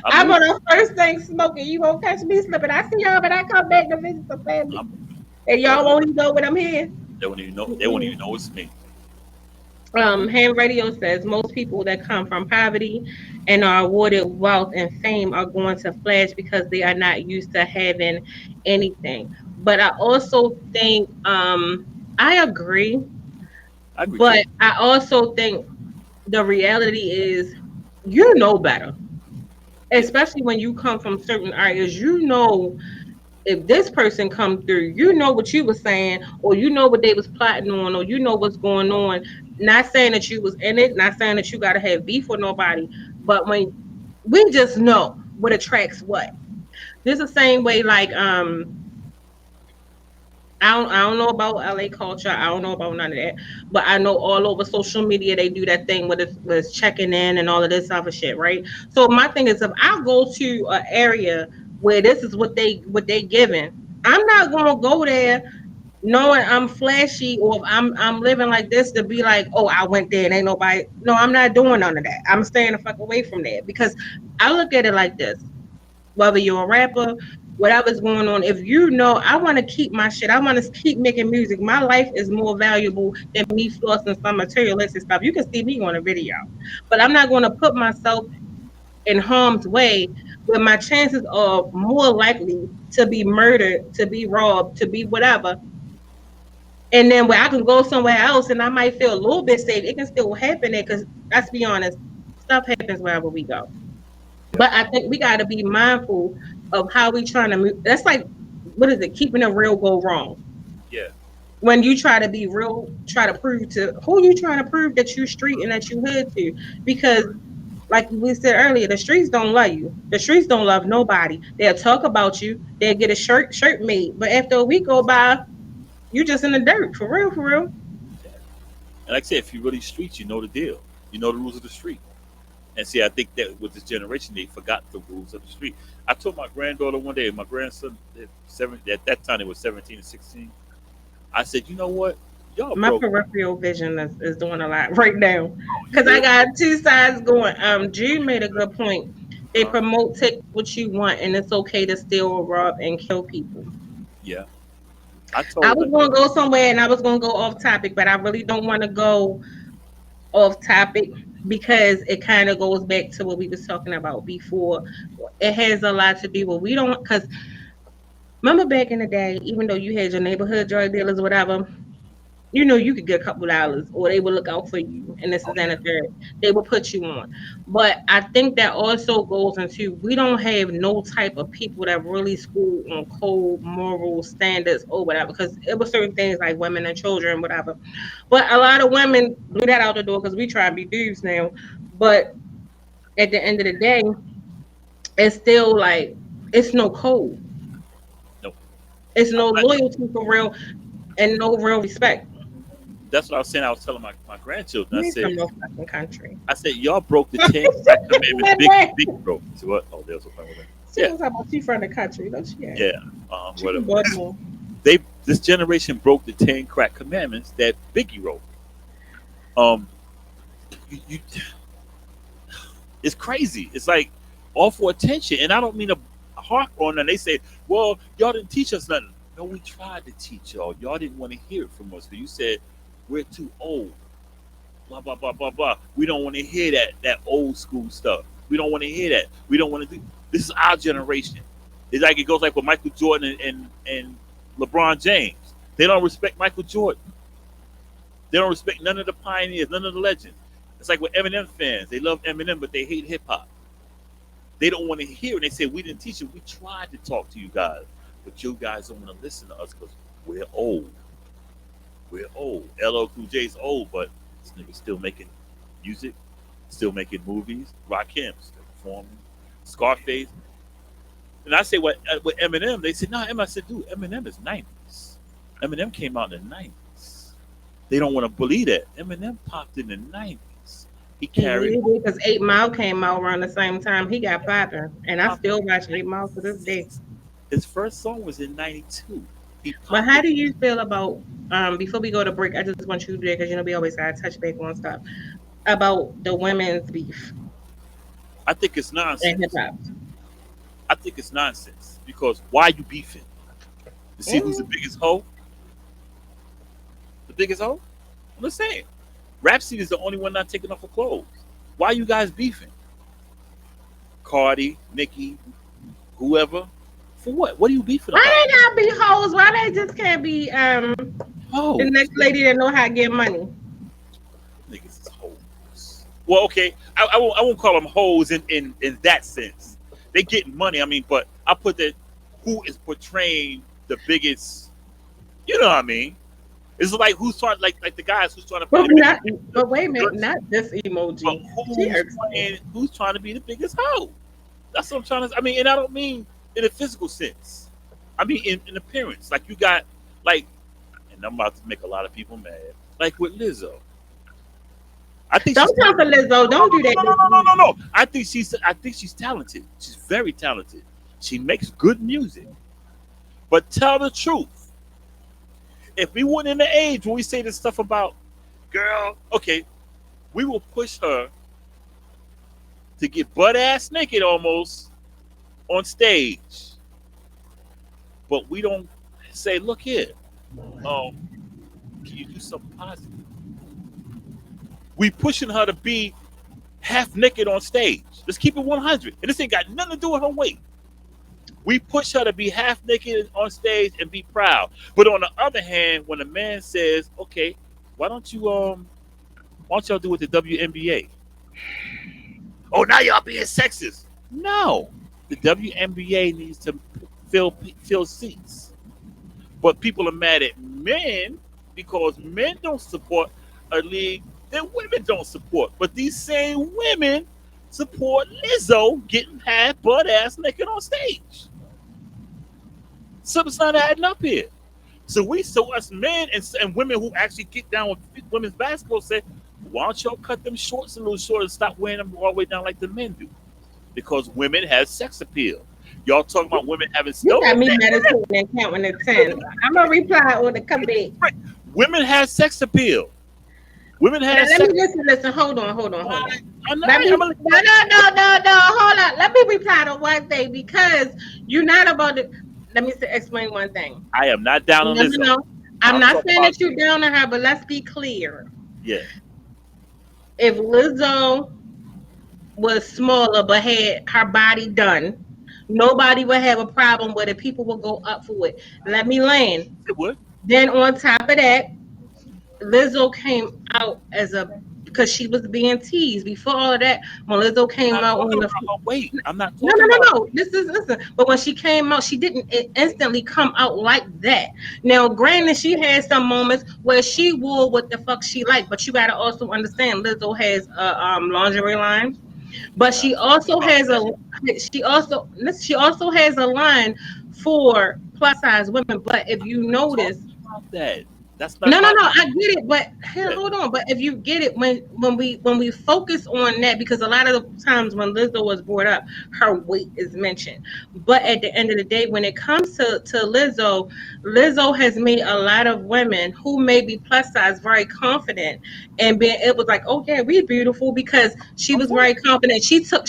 I'm on
moving.
the first thing smoking. You won't catch me slipping. I see y'all, but I come back to visit the family, and y'all
I'm,
won't even know when I'm here.
they won't even know. They won't even know it's me.
Ham Radio says most people that come from poverty and are awarded wealth and fame are going to flash because they are not used to having anything. But I also think I agree,
I agree too.
but I also think the reality is you know better,
Yeah.
especially when you come from certain areas. You know if this person come through, you know what you were saying, or you know what they was plotting on, or you know what's going on. Not saying that you was in it, not saying that you gotta have beef with nobody, but when we just know what attracts what. This is the same way like I don't know about LA culture. I don't know about none of that. But I know all over social media they do that thing with it's checking in and all of this other shit, right? So my thing is if I go to an area where this is what they giving, I'm not gonna go there knowing I'm flashy or if I'm living like this to be like, oh, I went there and ain't nobody. No, I'm not doing none of that. I'm staying the fuck away from that because I look at it like this whether you're a rapper, whatever's going on, if you know I want to keep my shit, I want to keep making music. My life is more valuable than me flossing some materialistic stuff. You can see me on a video, but I'm not going to put myself in harm's way where my chances are more likely to be murdered, to be robbed, to be whatever. And then where I can go somewhere else and I might feel a little bit safe, it can still happen there because let's be honest, stuff happens wherever we go.
Yeah.
But I think we got to be mindful of how we trying to move. That's like, what is it? Keeping it real go wrong.
Yeah.
When you try to be real, try to prove to who you trying to prove that you street and that you hood to, because like we said earlier, the streets don't love you. The streets don't love nobody. They'll talk about you. They'll get a shirt made, but after a week go by, you just in the dirt for real, for real.
Yeah. And like I said, if you really street, you know the deal. You know the rules of the street. And see, I think that with this generation, they forgot the rules of the street. I told my granddaughter one day, my grandson, at that time, it was 17 and 16. I said, you know what? Y'all
My
broke.
peripheral vision is doing a lot right now
You
because I
good?
got two sides going. Jude made a good point. They
Uh,
promote take what you want, and it's okay to steal, rob, and kill people.
yeah. I
I
told
was
her,
going to go somewhere, and I was going to go off topic, but I really don't want to go off topic because it kind of goes back to what we was talking about before. It has a lot to do with we don't because remember back in the day, even though you had your neighborhood drug dealers or whatever, you know you could get a couple dollars or they would look out for you and this is
oh,
and
yeah.
a third. They will put you on. But I think that also goes into we don't have no type of people that really school on code moral standards or whatever because it was certain things like women and children whatever, but a lot of women blew that out the door because we try to be dudes now. But at the end of the day, it's still like it's no code,
No.
it's
I'm
no
glad-
loyalty for real, and no real respect.
That's what I was saying. I was telling my grandchildren.
We from no fucking country.
I said, y'all broke the 10 crack commandments. Big broke. So what? Oh, there's a problem with that.
She
Yeah.
was talking about she from the country, don't she?
Yeah.
She from
Whatever.
Baltimore.
This generation broke the 10 crack commandments that Biggie wrote. Um, you it's crazy. It's like all for attention, and I don't mean to harp on. And they say, "Well, y'all didn't teach us nothing." No, we tried to teach y'all. Y'all didn't want to hear it from us. So you said we're too old. Blah blah blah blah blah. We don't want to hear that old school stuff. We don't want to hear that. We don't want to do. This is our generation. It's like it goes like with Michael Jordan and LeBron James. They don't respect Michael Jordan. They don't respect none of the pioneers, none of the legends. It's like with Eminem fans. They love Eminem, but they hate hip hop. They don't want to hear it. They say, we didn't teach you. We tried to talk to you guys. But you guys don't want to listen to us because we're old. We're old. LL Cool J's old, but this nigga still making music, still making movies. Rakim still performing. Scarface. And I say, with Eminem, they said, no, Eminem. I said, dude, Eminem is 90s. Eminem came out in the 90s. They don't want to believe that. Eminem popped in the 90s. He carried.
Because 8 Mile came out around the same time he got popping, and I still watch 8 Mile to this day.
His first song was in '92.
But how do you feel about before we go to break? I just want you to do it because you know we always gotta touch back on stuff about the women's beef
I think it's
and
nonsense.
hip hop.
I think it's nonsense because why are you beefing? To see who's the biggest hoe? The biggest hoe? I'm just saying. Rhapsody is the only one not taking off her clothes. Why are you guys beefing? Cardi, Nicki, whoever. For what? What are you beefing about?
Why they not be hoes? Why they just can't be
Oh,
the next lady that know how to get money?
niggas is hoes. Well, okay, I won't call them hoes in that sense. They getting money. I mean, but I put that who is portraying the biggest. You know what I mean? It's like who's trying, like the guys who's trying to.
But
Play the
not.
biggest,
But wait a minute, not this
but
emoji. She hurts me.
who's trying to be the biggest hoe? That's what I'm trying to. I mean, and I don't mean in a physical sense. I mean in appearance. Like you got like, and I'm about to make a lot of people mad. Like with Lizzo. I think
Don't talk for Lizzo. Don't do that.
No. I think she's talented. She's very talented. She makes good music. But tell the truth. If we weren't in the age when we say this stuff about girl, okay, we will push her to get butt ass naked almost on stage. But we don't say, look here, can you do something positive? We pushing her to be half naked on stage. Let's keep it 100. And this ain't got nothing to do with her weight. We push her to be half naked on stage and be proud. But on the other hand, when a man says, okay, why don't y'all do with the WNBA? Oh, now y'all being sexist. No. The WNBA needs to fill seats, but people are mad at men because men don't support a league that women don't support. But these same women support Lizzo getting half butt ass naked on stage. Something's not adding up here. So us men and women who actually get down with women's basketball say, why don't y'all cut them shorts a little short and stop wearing them all the way down like the men do? Because women have sex appeal. Y'all talking about women having
You got
no.
me meditating and counting to 10. I'm gonna reply on the comeback.
Women have sex appeal. Women
Now,
have
let
sex.
me listen. Hold on.
I'm not.
Let me,
I'm
no. Hold on. Let me reply to one thing because you're not about to. Let me explain one thing.
I am not down on Lizzo.
No. I'm not
talking
saying
about
that you're down on her, but let's be clear.
yeah.
If Lizzo was smaller but had her body done, nobody would have a problem with it. People will go up for it. Let me land.
It would.
Then on top of that, Lizzo came out as a because she was being teased. Before all of that, when Lizzo came
I'm not
out
talking
on the
about her weight. I'm not talking about.
no. Listen. But when she came out, she didn't instantly come out like that. Now, granted, she had some moments where she wore what the fuck she liked, but you got to also understand Lizzo has a lingerie line, but
Not
she
talking
also
about
has
that.
she also has a line for plus size women. But if you notice.
Talking about that. That's not
No,
my.
I get it, but here,
Yeah.
hold on. But if you get it, when we focus on that, because a lot of the times when Lizzo was brought up, her weight is mentioned. But at the end of the day, when it comes to Lizzo, Lizzo has made a lot of women who may be plus size very confident and being able to like, oh yeah, we're beautiful because she
I'm
was
for
very
that.
confident. She took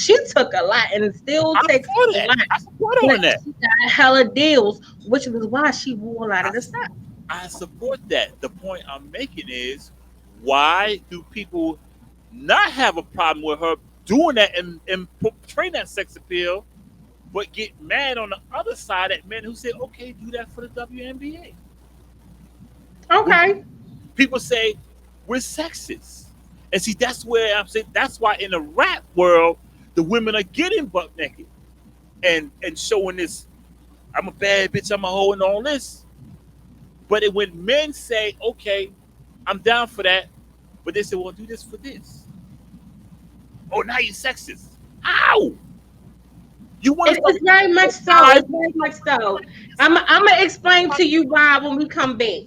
a lot and still
I'm
takes
for
a
that.
lot,
I support her
but
on that.
she got hella deals, which was why she wore a lot
I,
of the stuff.
I support that. The point I'm making is, why do people not have a problem with her doing that and portraying that sex appeal, but get mad on the other side at men who say, okay, do that for the WNBA? When
Okay.
people say we're sexist. And see, that's where I'm saying that's why in the rap world, the women are getting butt naked and showing this, I'm a bad bitch, I'm a hoe and all this. But when men say, okay, I'm down for that, but they say, well, do this for this. Oh, now you're sexist. How? You want to
It
start
is very much
with
so.
guys?
It's very much so. I'm gonna explain to you why when we come back.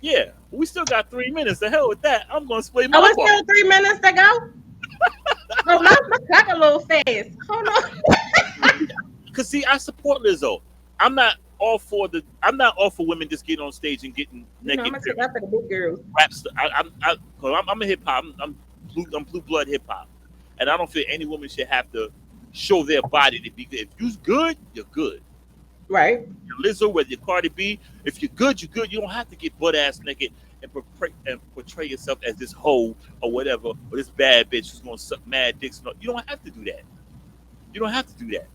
Yeah, we still got 3 minutes. The hell with that. I'm going to explain
Oh,
my
it's
part.
still 3 minutes to go. Oh, my clock a little fast. Hold on.
Because see, I support Lizzo. I'm not all for the. I'm not all for women just getting on stage and getting
You know, I'm
naked.
gonna take that for the big girls.
Raps. I'm a hip hop. I'm blue blood hip hop, and I don't feel any woman should have to show their body to be good. If you're good, you're good.
Right.
You're Lizzo, whether you're Cardi B, if you're good, you're good. You don't have to get butt ass naked and portray yourself as this hoe or whatever, or this bad bitch who's gonna suck mad dicks. No, you don't have to do that. You don't have to do that.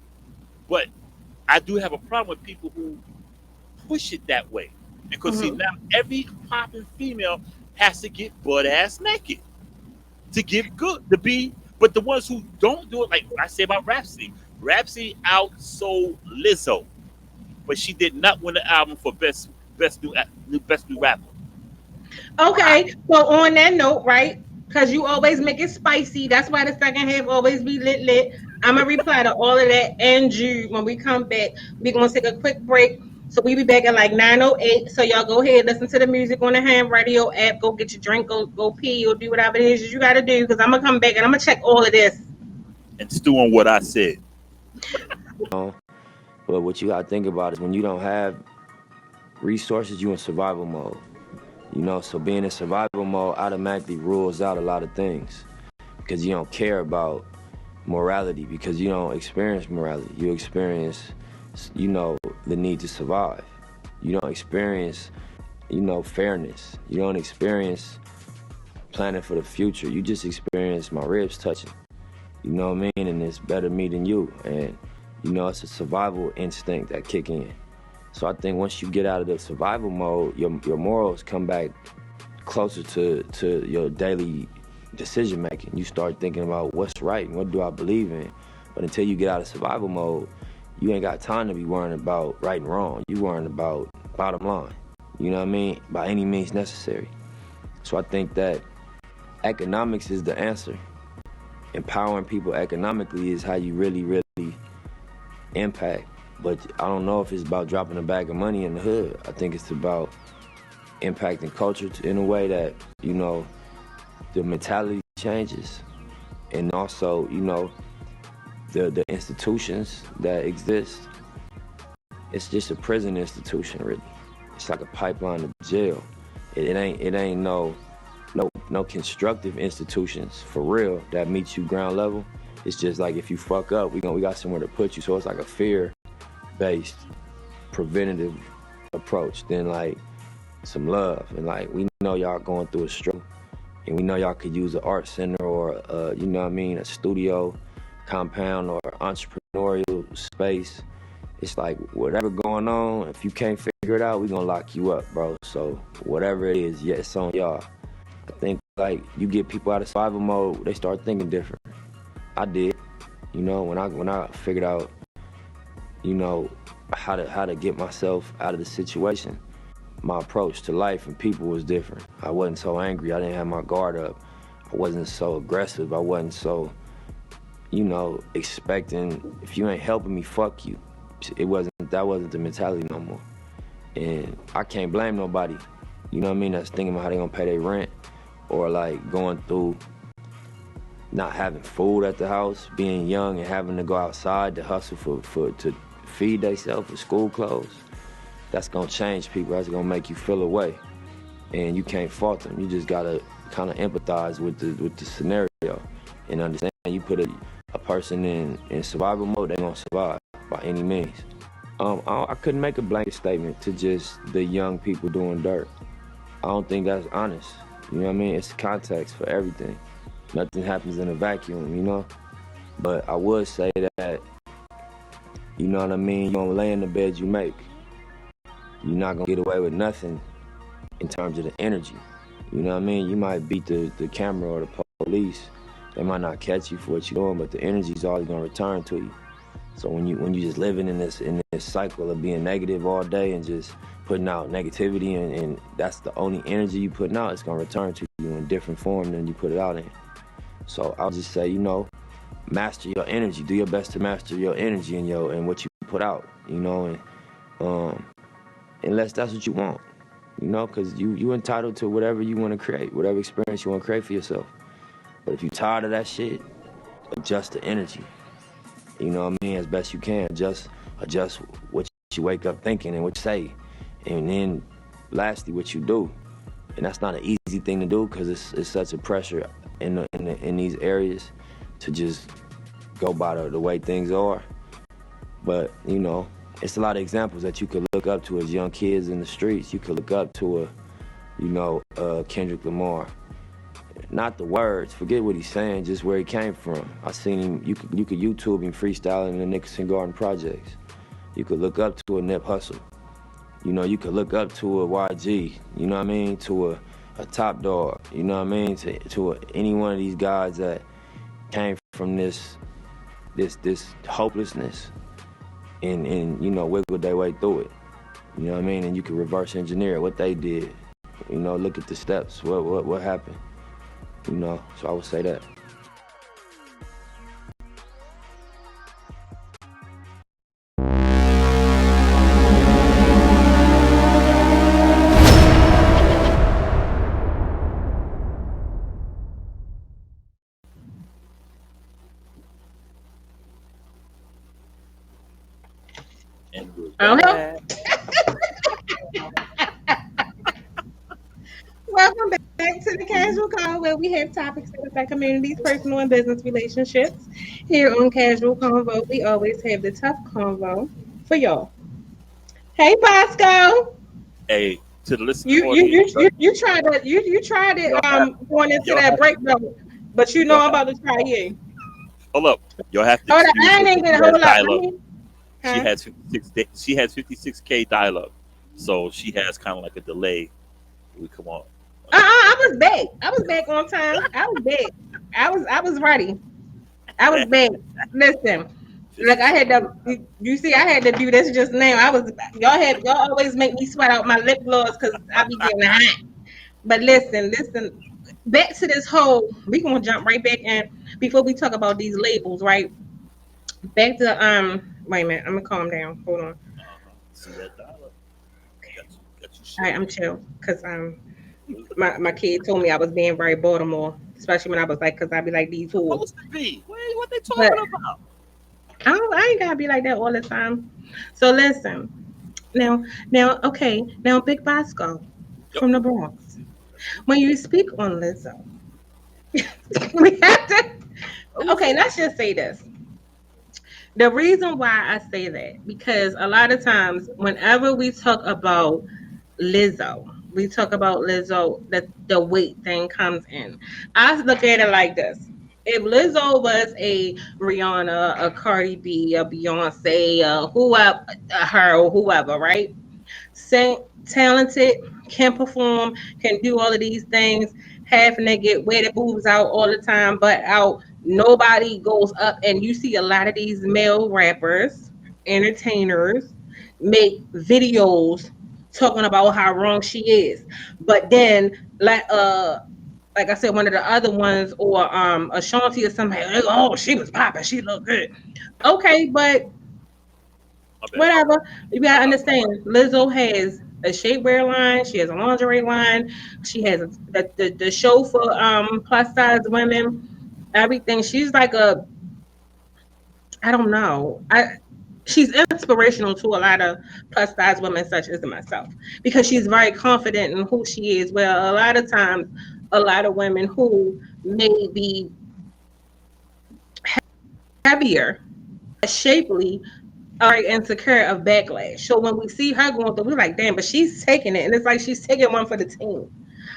But I do have a problem with people who push it that way. Because see,
Mm-hmm.
now every popping female has to get butt ass naked to get good, to be. But the ones who don't do it, like I say about Rhapsody outsold Lizzo, but she did not win the album for best new rapper. Why?
Okay. So on that note, right? Because you always make it spicy. That's why the second half always be lit. I'm gonna reply to all of that and you when we come back. We're gonna take a quick break. So we be back at like 9:08. So y'all go ahead, listen to the music on the ham radio app. Go get your drink. Go pee or do whatever it is that you gotta do. Because I'm gonna come back and I'm gonna check all of this.
And stew on what I said.
know. But what you gotta think about is when you don't have resources, you in survival mode. You know, so being in survival mode automatically rules out a lot of things because you don't care about morality because you don't experience morality. You experience, the need to survive. You don't experience, fairness. You don't experience planning for the future. You just experience my ribs touching. You know what I mean? And it's better me than you. And, it's a survival instinct that kick in. So I think once you get out of the survival mode, your morals come back closer to your daily decision making. You start thinking about what's right and what do I believe in. But until you get out of survival mode, you ain't got time to be worrying about right and wrong. You worrying about bottom line. You know what I mean? By any means necessary. So I think that economics is the answer. Empowering people economically is how you really, really impact. But I don't know if it's about dropping a bag of money in the hood. I think it's about impacting culture in a way that, you know, the mentality changes. And also, you know, the institutions that exist, it's just a prison institution, really. It's like a pipeline to jail. It ain't no constructive institutions for real that meets you ground level. It's just like if you fuck up, we got somewhere to put you. So it's like a fear-based preventative approach than like some love. And like we know y'all going through a struggle, and we know y'all could use an art center or you know what I mean, a studio compound or entrepreneurial space. It's like whatever going on, if you can't figure it out, we gonna lock you up, bro. So whatever it is, yeah, it's on y'all. I think like you get people out of survival mode, they start thinking different. I did, you know, when I figured out, you know, how to get myself out of the situation, my approach to life and people was different. I wasn't so angry. I didn't have my guard up. I wasn't so aggressive. I wasn't so, you know, expecting if you ain't helping me, fuck you. That wasn't the mentality no more. And I can't blame nobody, you know what I mean, that's thinking about how they gonna pay their rent or like going through not having food at the house, being young and having to go outside to hustle to feed themselves with school clothes. That's gonna change people. That's gonna make you feel away. And you can't fault them. You just gotta kind of empathize with the scenario and understand you put a person in survival mode, they gonna survive by any means. I couldn't make a blanket statement to just the young people doing dirt. I don't think that's honest. You know what I mean? It's context for everything. Nothing happens in a vacuum, you know? But I would say that, you know what I mean, you gonna lay in the bed you make. You're not gonna get away with nothing in terms of the energy. You know what I mean? You might beat the camera or the police. They might not catch you for what you're doing, but the energy's always gonna return to you. So when you just living in this cycle of being negative all day and just putting out negativity and that's the only energy you putting out, it's gonna return to you in different form than you put it out in. So I'll just say, you know, master your energy. Do your best to master your energy and what you put out, you know, and unless that's what you want, you know, because you entitled to whatever you want to create, whatever experience you want to create for yourself. But if you're tired of that shit, adjust the energy. You know what I mean? As best you can. Adjust what you wake up thinking and what you say. And then lastly, what you do. And that's not an easy thing to do because it's such a pressure in these areas to just go by the way things are. But, you know, it's a lot of examples that you could look up to as young kids in the streets. You could look up to Kendrick Lamar. Not the words, forget what he's saying, just where he came from. I seen him, you could YouTube him freestyling in the Nicholson Garden Projects. You could look up to a Nip Hustle. You know, you could look up to a YG, you know what I mean, to a Top Dog, you know what I mean, to any one of these guys that came from this hopelessness and you know, wiggled their way through it. You know what I mean? And you can reverse engineer what they did. You know, look at the steps, what happened. You know, so I would say that.
And we're
Welcome back to the Casual Call, where we have topics that affect communities, personal and business relationships. Here on Casual Convo, we always have the tough convo for y'all. Hey, Bosco.
Hey, to the listening
You
audience.
tried it going into that
have-
break though, but you know
y'all
I'm about to try you.
Hold up. Y'all have to
Hold up,
excuse
I
her
ain't
because
gonna
she has
hold up.
dial-up. She has 56K dial-up. So she has kind of like a delay. We come on.
I was back. I was back on time. I was back. I was ready. I was bad. Listen, like I had to. You see, I had to do this just now. Y'all always make me sweat out my lip gloss because I be getting hot. But listen. Back to this whole. We gonna jump right back in before we talk about these labels, right? Back to Wait a minute. I'm gonna calm down. Hold on.
See that dollar? Got you
All right,
shaking.
I'm chill because my kid told me I was being very Baltimore, especially when I was like, because I be like these whores.
Supposed to be. What they
But
talking about?
I ain't gotta be like that all the time. So listen, okay, now Big Bosco
Yep.
from the Bronx. When you speak on Lizzo, we have to. Okay, let's just say this. The reason why I say that because a lot of times, whenever we talk about Lizzo, the weight thing comes in. I look at it like this. If Lizzo was a Rihanna, a Cardi B, a Beyonce, whoever, her or whoever, right? Sing, talented, can perform, can do all of these things, half naked, wear the boobs out all the time, but out. Nobody goes up, and you see a lot of these male rappers, entertainers, make videos talking about how wrong she is. But then, like I said, one of the other ones, or Ashanti or somebody, like, oh, she was popping, she looked good. Okay, but
My bad.
whatever. You gotta understand, Lizzo has a shapewear line, she has a lingerie line, she has the show for plus size women, everything. She's like I don't know. She's inspirational to a lot of plus size women such as myself because she's very confident in who she is. Well, a lot of times, a lot of women who may be heavier, shapely, are insecure of backlash. So when we see her going through, we're like, damn, but she's taking it. And it's like she's taking one for the team.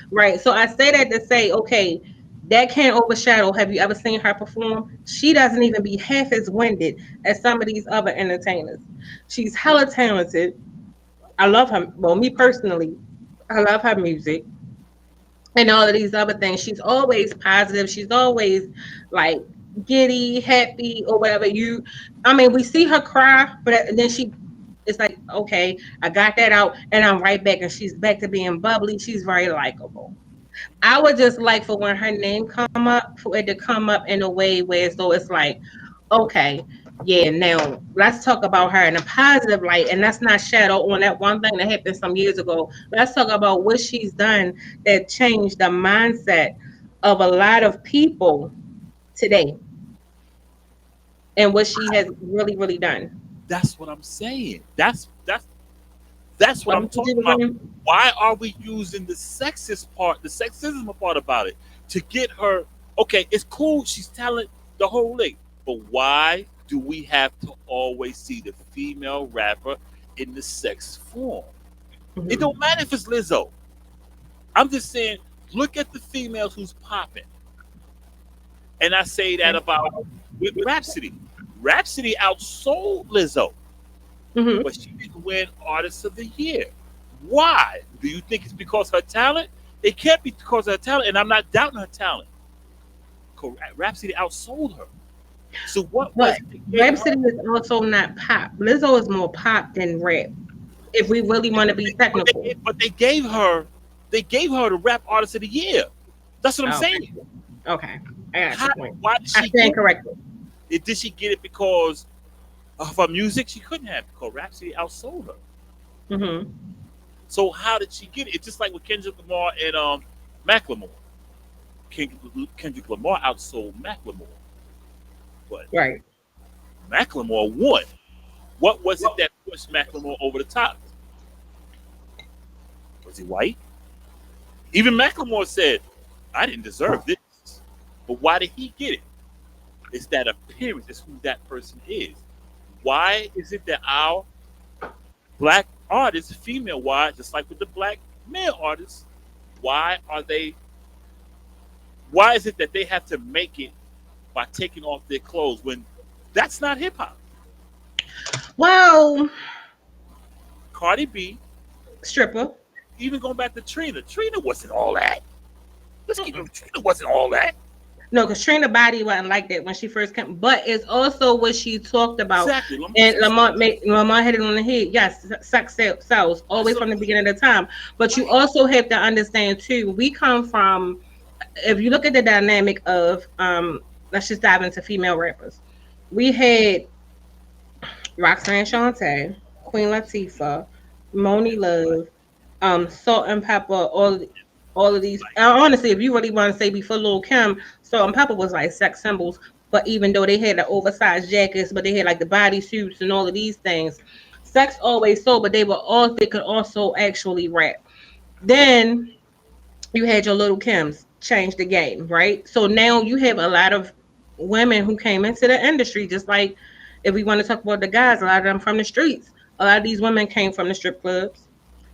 Right. So I say that to say, okay, that can't overshadow. Have you ever seen her perform? She doesn't even be half as winded as some of these other entertainers. She's hella talented. I love her. Well, me personally, I love her music and all of these other things. She's always positive. She's always like giddy, happy, or whatever. I mean, we see her cry, but then it's like, okay, I got that out, and I'm right back, and she's back to being bubbly. She's very likable. I would just like for when her name come up, for it to come up in a way where so it's like, okay, yeah, now let's talk about her in a positive light, and let's not shadow on that one thing that happened some years ago. Let's talk about what she's done that changed the mindset of a lot of people today, and what she has really, really done.
That's what I'm saying. That's what
What
I'm
did
talking
you
about.
say?
Why are we using the sexist part, the sexism part about it, to get her? Okay, it's cool. She's talented, the whole thing. But why do we have to always see the female rapper in the sex form? It
Mhm.
don't matter if it's Lizzo. I'm just saying, look at the females who's popping. And I say that
Okay.
about with Rhapsody. Rhapsody outsold Lizzo,
Mhm.
but she didn't win Artist of the Year. Why? Do you think it's because of her talent? It can't be because of her talent, and I'm not doubting her talent. Rhapsody outsold her. So what was
But
it that gave her?
Rhapsody is also not pop. Lizzo is more pop than rap. If we really want to be technical.
But they gave her the Rap Artist of the Year. That's what I'm
Okay.
saying.
Okay. I got
How,
your point.
why did
I
she
stand
get
corrected.
it? Did she get it because of her music? She couldn't have because Rhapsody outsold her.
Mm-hmm.
So how did she get it? It's just like with Kendrick Lamar and Macklemore. Kendrick Lamar outsold Macklemore, but
Right.
Macklemore won. What was it that pushed Macklemore over the top? Was he white? Even Macklemore said, "I didn't deserve this," but why did he get it? It's that appearance. It's who that person is. Why is it that our black artists, female wise, just like with the black male artists, why are they? Why is it that they have to make it by taking off their clothes when that's not hip hop?
Well,
Cardi B,
stripper.
even going back to Trina. Trina wasn't all that. Let's keep it. Trina wasn't all that.
No, because Trina Body wasn't like that when she first came, but it's also what she talked about.
Exactly.
And Lamont hit it on the head. Yes, sex sells all the way
That's
from
what,
the beginning of the time. But you
right.
also have to understand too. We come from, if you look at the dynamic of, let's just dive into female rappers. We had Roxanne Shante, Queen Latifah, Moni
That's right.
Love, Salt and Pepper, all of these.
Right.
Honestly, if you really want to say before Lil Kim, Salt and Pepper was like sex symbols. But even though they had the oversized jackets, but they had like the body suits and all of these things, sex always sold. But they could also actually rap. Then you had your little Kims change the game, right? So now you have a lot of women who came into the industry, just like if we want to talk about the guys, a lot of them from the streets. A lot of these women came from the strip clubs.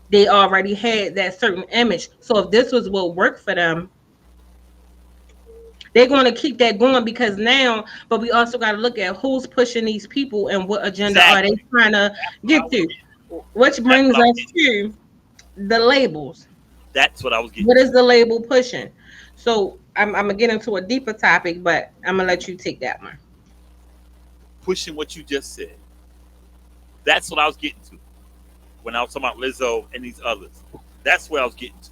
They already had that certain image. So if this was what worked for them, they're going to keep that going because now, but we also got to look at who's pushing these people and what agenda are they
Exactly.
trying to
That's what I
get
was
to,
getting.
which
That's
brings
what I was
us
getting.
to the labels.
That's what I was getting
What
to.
is the label pushing? So I'm gonna get into a deeper topic, but I'm gonna let you take that one.
Pushing what you just said. That's what I was getting to when I was talking about Lizzo and these others. That's where I was getting to.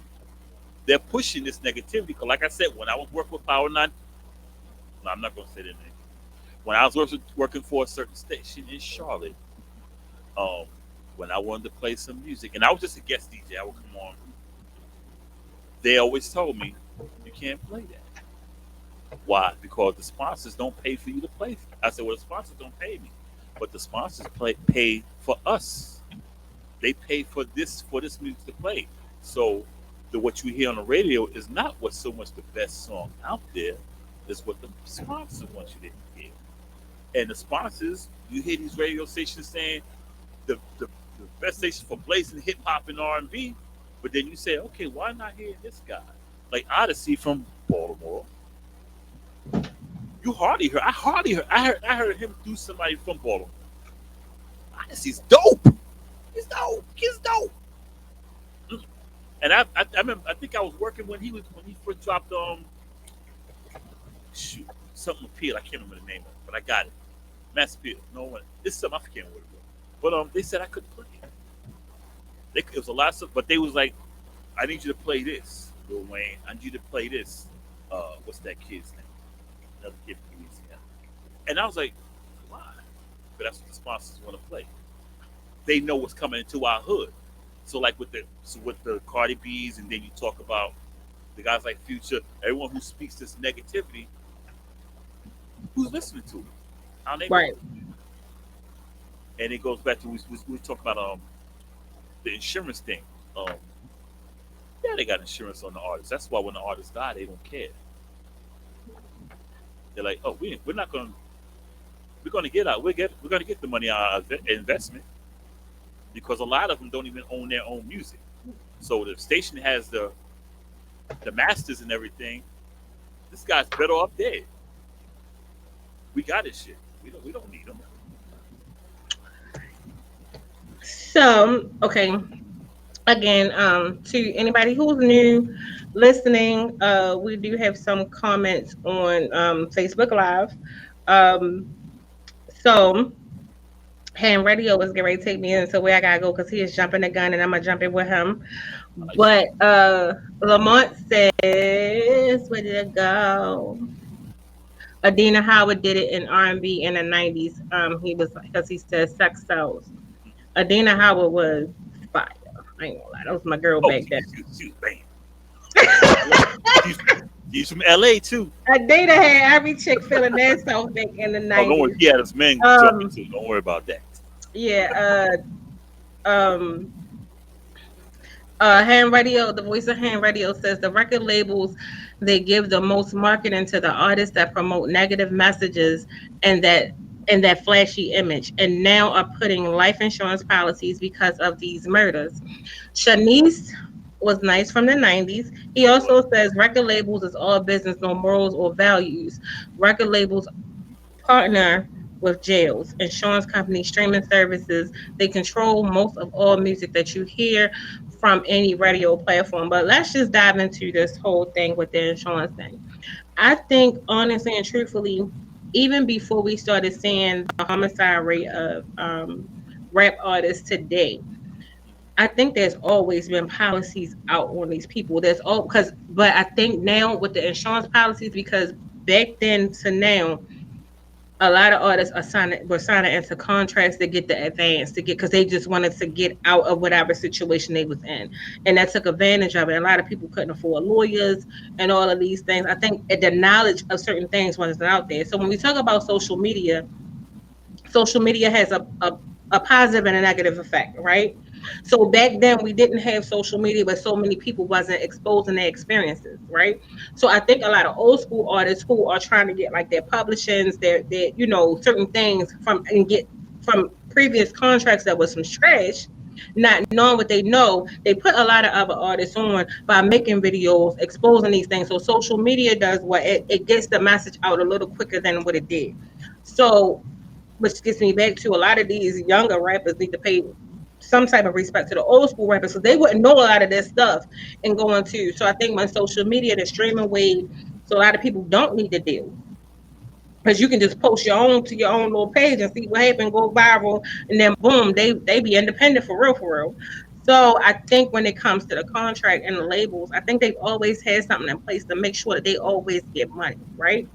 They're pushing this negativity because, like I said, when I was working with Power Nine, no, I'm not going to say that name. When I was working for a certain station in Charlotte, um, when I wanted to play some music, and I was just a guest DJ, I would come on. They always told me, "You can't play that." Why? Because the sponsors don't pay for you to play. I said, "Well, the sponsors don't pay me, but the sponsors pay for us. They pay for this music to play. So what you hear on the radio is not what's so much the best song out there, is what the sponsor wants you to hear. And the sponsors, you hear these radio stations saying the best station for blazing hip hop and R&B, but then you say, okay, why not hear this guy like Odyssey from Baltimore? You hardly heard. I hardly heard. I heard him do somebody from Baltimore. Odyssey's dope. He's dope. And I remember, I think I was working when he first dropped shoot, something appeal. I can't remember the name of it, but I got it. Mass Appeal. No one. It's something I can't remember what it was. But they said I couldn't play it. It was a lot of, but they was like, I need you to play this, Lil Wayne. I need you to play this. What's that kid's name? Another kid from Louisiana. And I was like, why? But that's what the sponsors want to play. They know what's coming into our hood. So like with the Cardi B's, and then you talk about the guys like Future, everyone who speaks this negativity, who's listening to it? Our
Right.
neighborhood. And it goes back to we talk about the insurance thing. Um, yeah, they got insurance on the artists. That's why when the artists die, they don't care. They're like, oh, we're gonna get out. We're gonna get the money out of investment because a lot of them don't even own their own music. So the station has the masters and everything. This guy's better off dead. We got his shit. We don't need him.
So okay, again, to anybody who's new listening, we do have some comments on Facebook Live. Um, so Ham Radio is getting ready to take me into where I gotta go because he is jumping the gun and I'm gonna jump in with him.
Nice.
But Lamont says, where did it go? Adina Howard did it in R&B in the 90s. He was because he said sex sells. Adina Howard was fire. I ain't gonna lie, that was my girl
Oh,
back then.
she was bam. She's, she's from LA too.
Adina had every chick feeling that self back in the
Oh, don't worry.
90s.
He had his men jumping
Um,
too. Don't worry about that.
yeah. Um, Hand Radio, the voice of Hand Radio says the record labels they give the most marketing to the artists that promote negative messages and that flashy image, and now are putting life insurance policies because of these murders. Shanice was nice from the 90s. He also says record labels is all business, no morals or values. Record labels partner with jails, insurance companies, streaming services. They control most of all music that you hear from any radio platform. But let's just dive into this whole thing with the insurance thing. I think honestly and truthfully, even before we started seeing the homicide rate of rap artists today, I think there's always been policies out on these people. There's all because, but I think now with the insurance policies, because back then to now, a lot of artists were signing into contracts to get the advance to get because they just wanted to get out of whatever situation they was in, and that took advantage of it. A lot of people couldn't afford lawyers and all of these things. I think the knowledge of certain things wasn't out there. So when we talk about social media has a positive and a negative effect, right? So back then we didn't have social media, but so many people wasn't exposing their experiences, right? So I think a lot of old school artists who are trying to get like their publishings, their certain things from and get from previous contracts that was some trash, not knowing what they know, they put a lot of other artists on by making videos, exposing these things. So social media does what it gets the message out a little quicker than what it did. So which gets me back to a lot of these younger rappers need to pay some type of respect to the old school rappers, so they wouldn't know a lot of this stuff and going to. So I think when social media, the streaming wave, so a lot of people don't need to deal because you can just post your own to your own little page and see what happened, go viral, and then boom, they be independent for real, for real. So I think when it comes to the contract and the labels, I think they've always had something in place to make sure that they always get money, right?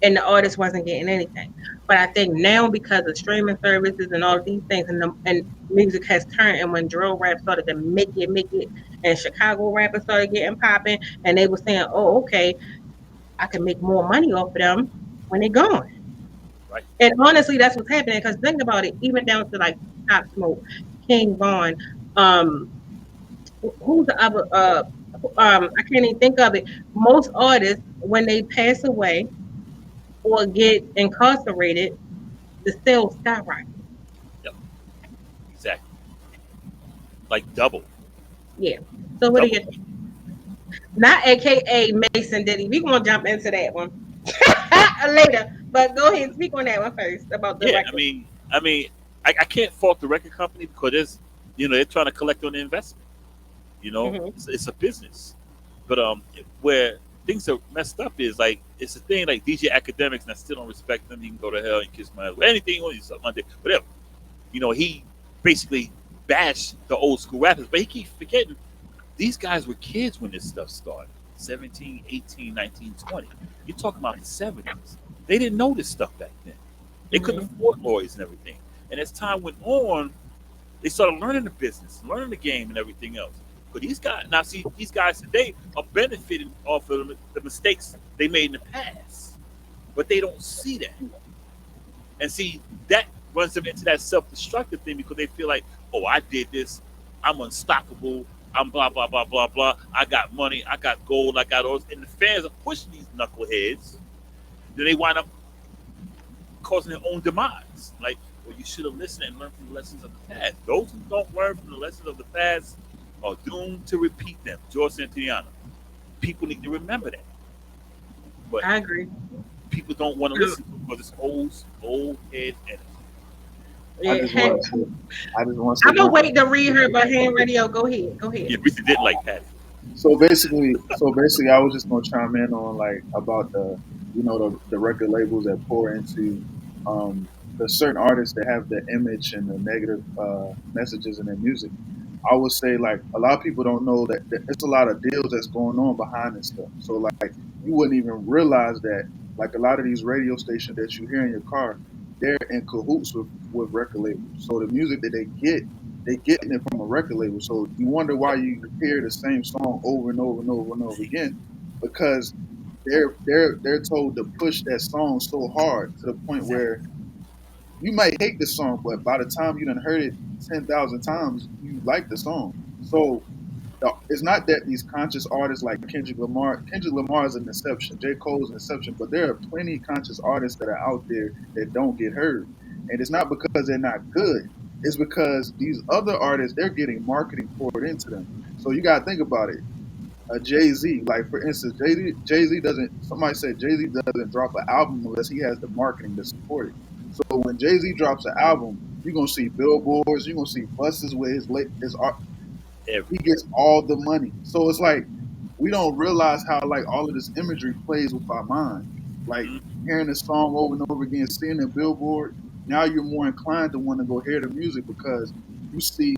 And the artist wasn't getting anything. But I think now because of streaming services and all of these things, and music has turned, and when drill rap started to make it, and Chicago rappers started getting popping, and they were saying, "Oh, okay, I can make more money off of them when they're gone."
Right.
And honestly, that's what's happening. Because think about it, even down to like Pop Smoke, King Von, um, who's the other? I can't even think of it. Most artists, when they pass away or get incarcerated, the sales skyrocket.
Yep. Exactly. Like double.
Yeah. So what do
Double.
you not AKA Mason Diddy? We gonna jump into that one later. But go ahead and speak on that one first about the
Yeah.
record.
I can't fault the record company because they're trying to collect on the investment.
Hmm.
It's a business. But where things are messed up is like it's a thing like DJ Academics, and I still don't respect them. He can go to hell and kiss my ass. Anything on you, Monday, whatever. He basically bashed the old school rappers, but he keeps forgetting these guys were kids when this stuff started. 17, 18, 19, 20. You're talking about the 70s. They didn't know this stuff back then. They couldn't
Hmm.
afford lawyers and everything. And as time went on, they started learning the business, learning the game, and everything else. But these guys today are benefiting off of the mistakes they made in the past, but they don't see that. And see, that runs them into that self-destructive thing because they feel like, oh, I did this, I'm unstoppable, I'm blah blah blah blah blah. I got money, I got gold, I got all this. And the fans are pushing these knuckleheads. Then they wind up causing their own demise. Like, well, you should have listened and learned from the lessons of the past. Those who don't learn from the lessons of the past are doomed to repeat them. George Santayana. People need to remember that. But
I agree.
people don't want to listen to it because it's old head energy.
I
Yeah.
just want to say, I just want to
I'm
say
gonna
one
wait
thing.
to read her, but hand radio. Go ahead. Go ahead.
Yeah, Rita didn't like Patty.
So basically, I was just gonna chime in on like about the record labels that pour into the certain artists that have the image and the negative messages in their music. I would say like a lot of people don't know that it's a lot of deals that's going on behind this stuff. So like you wouldn't even realize that like a lot of these radio stations that you hear in your car, they're in cahoots with record labels. So the music that they getting it from a record label. So you wonder why
Yep.
you hear the same song over and over and over and over again, because they're told to push that song so hard to the point
Exactly.
where you might hate the song, but by the time you done heard it 10,000 times, you like the song. So it's not that these conscious artists like Kendrick Lamar is an exception, J. Cole is an exception, but there are plenty of conscious artists that are out there that don't get heard. And it's not because they're not good. It's because these other artists, they're getting marketing poured into them. So you got to think about it. A Jay Z, like for instance, Jay Z doesn't. Somebody said Jay Z doesn't drop an album unless he has the marketing to support it. So when Jay Z drops an album, you're gonna see billboards, you're gonna see buses with his art. He
Everywhere.
gets all the money. So it's like we don't realize how like all of this imagery plays with our mind. Like hearing the song over and over again, seeing the billboard, now you're more inclined to want to go hear the music because you see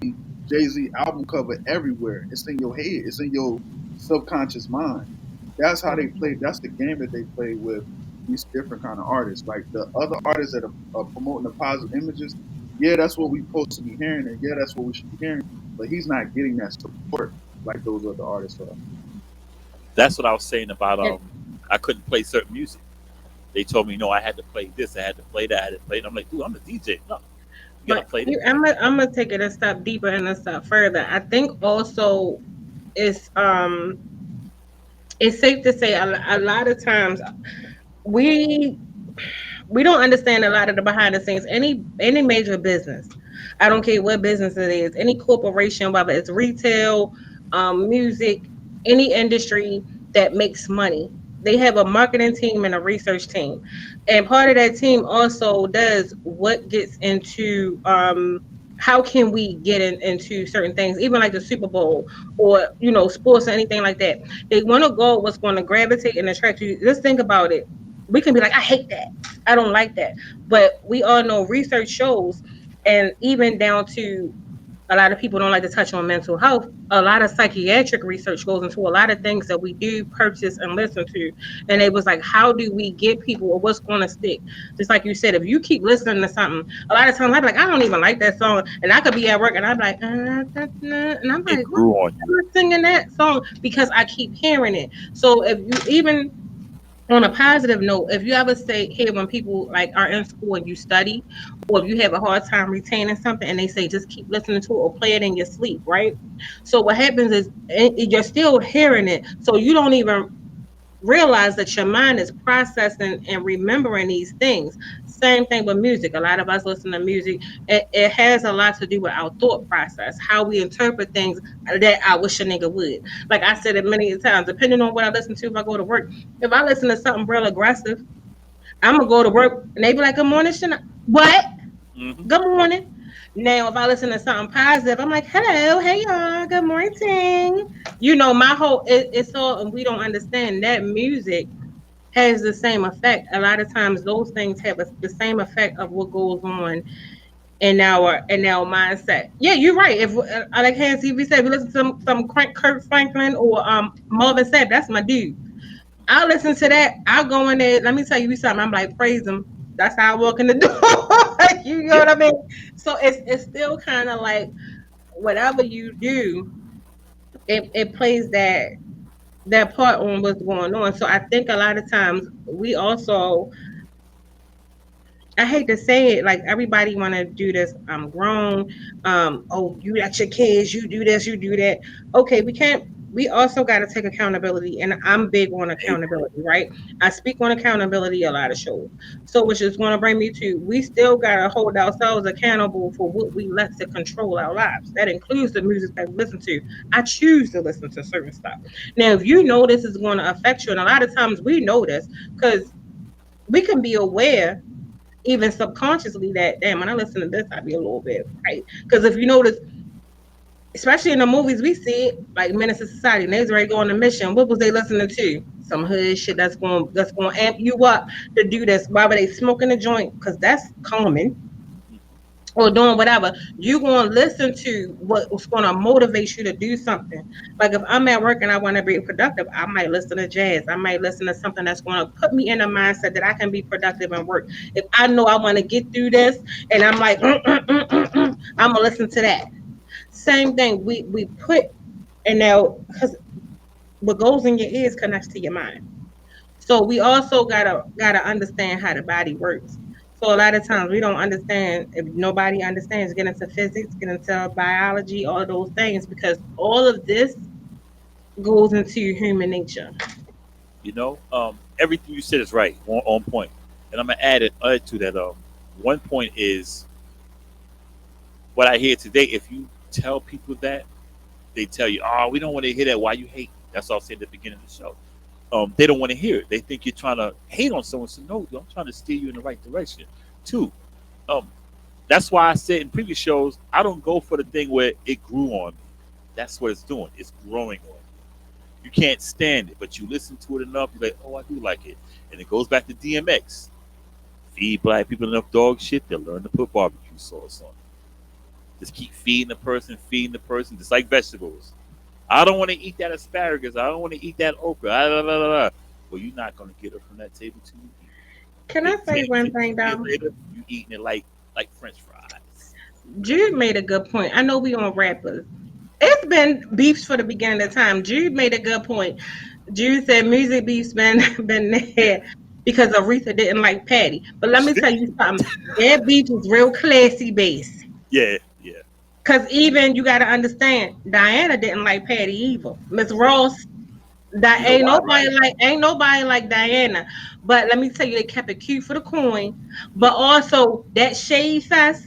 Jay-Z album cover everywhere. It's in your head. It's in your subconscious mind. That's how they play. That's the game that they play with these different kind of artists. Like the other artists that are promoting the positive images, yeah, that's what we're supposed to be hearing, and yeah, that's what we should be hearing. But he's not getting that support like those other artists are.
That's what I was saying about
And,
I couldn't play certain music. They told me no, I had to play this, I had to play that, I had to play it. I'm like, dude, I'm a DJ. No, you gotta
but
play that.
I'm gonna take it a step deeper and a step further. I think also it's it's safe to say a lot of times we we don't understand a lot of the behind the scenes. Any major business, I don't care what business it is, any corporation, whether it's retail, music, any industry that makes money, they have a marketing team and a research team, and part of that team also does what gets into how can we get into certain things, even like the Super Bowl or sports or anything like that. They want to go what's going to gravitate and attract you. Just think about it. We can be like, I hate that, I don't like that. But we all know research shows, and even down to a lot of people don't like to touch on mental health. A lot of psychiatric research goes into a lot of things that we do purchase and listen to. And it was like, how do we get people or what's going to stick? Just like you said, if you keep listening to something, a lot of times I'm like, I don't even like that song. And I could be at work and I'm like, and I'm
It
like, what?
grew on
I'm
you.
not singing that song because I keep hearing it. So if you even on a positive note, if you ever hear when people like are in school and you study, or if you have a hard time retaining something and they say just keep listening to it or play it in your sleep, right? So what happens is you're still hearing it, so you don't even realize that your mind is processing and remembering these things. Same thing with music. A lot of us listen to music. It has a lot to do with our thought process, how we interpret things that I wish a nigga would. Like I said it many times, depending on what I listen to, if I go to work, if I listen to something real aggressive, I'm gonna go to work and they be like, "Good morning, Shana." What?
Hmm.
Good morning. Now, if I listen to something positive, I'm like, hello, hey y'all, good morning. My whole it's all, and we don't understand that music has the same effect. A lot of times, those things have the same effect of what goes on in our mindset. Yeah, you're right. If like Hans TV said, we listen to some Kurt Franklin or Marvin Sapp, that's my dude. I'll listen to that. I'll go in there. Let me tell you something. I'm like, praise him. That's how I walk in the door. You know
Yeah,
what I mean? So it's still kind of like whatever you do, it plays that part on what's going on. So I think a lot of times we also, I hate to say it, like everybody want to do this. I'm grown. Oh, you got your kids. You do this. You do that. Okay, we can't. We also got to take accountability, and I'm big on
April.
accountability, right? I speak on accountability a lot of shows. So, which is going to bring me to, we still got to hold ourselves accountable for what we let to control our lives. That includes the music that we listen to. I choose to listen to certain stuff. Now, if you know this is going to affect you, and a lot of times we know this because we can be aware even subconsciously that damn, when I listen to this, I'd be a little bit right. Because if you notice, especially in the movies, we see it like Menace to Society. And they was ready to go on a mission. What was they listening to? Some hood shit that's going to amp you up to do this. Why were they smoking a joint? Because that's common. Or doing whatever, you gonna listen to what's gonna motivate you to do something. Like if I'm at work and I want to be productive, I might listen to jazz. I might listen to something that's gonna put me in a mindset that I can be productive and work. If I know I want to get through this and I'm like, I'm gonna listen to that. Same thing. We put and now because what goes in your ears connects to your mind. So we also gotta understand how the body works. So a lot of times we don't understand. If nobody understands, get into physics, get into biology, all of those things, because all of this goes into human nature.
Everything you said is right, on point. And I'm gonna add to that. One point is what I hear today. If you tell people that, they tell you, "Oh, we don't want to hear that. Why you hate?" That's all I said at the beginning of the show. They don't want to hear it. They think you're trying to hate on someone. So no, I'm trying to steer you in the right direction. Two, um, that's why I said in previous shows, I don't go for the thing where it grew on me. That's what it's doing. It's growing on me. You can't stand it, but you listen to it enough, you're like, oh, I do like it. And it goes back to DMX. Feed black people enough dog shit, they'll learn to put barbecue sauce on it. Just keep feeding the person, just like vegetables. I don't want to eat that asparagus. I don't want to eat that okra. Well, you're not going to get it from that table till you eat it.
Can I say
10,
one
15
thing,
years
though?
later, you eating it like French fries.
Jude made a good point. I know we on rappers. It's been beefs for the beginning of time. Jude made a good point. Jude said music beefs been there because Aretha didn't like Patty. But let me tell you something. Their beef is real classy based.
Yeah.
Cause even you gotta understand, Diana didn't like Patty either. Miss Ross, that
You know why, right?
ain't nobody like Diana. But let me tell you, they kept it cute for the coin. But also that shade fest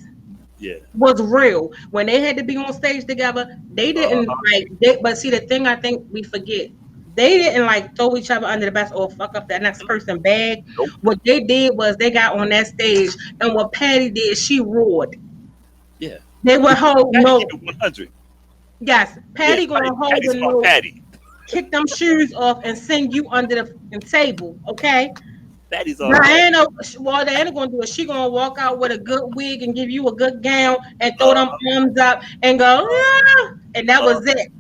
Yeah.
was real. When they had to be on stage together, they didn't
Uh-huh.
but see the thing I think we forget. They didn't like throw each other under the bus or fuck up that next person bag.
Nope.
What they did was they got on that stage and what Patty did, she roared.
Yeah.
They would hold
Patty
no.
keep it 100.
Yes,
Yeah,
Patty gonna hold
Patty's
the
called
note,
Patty.
kick them shoes off, and sing you under the fucking table. Okay.
Patty's all Patty.
Diana gonna do is she gonna walk out with a good wig and give you a good gown and throw them
Uh-huh.
arms up and go, ah, and that was
Uh-huh.
it.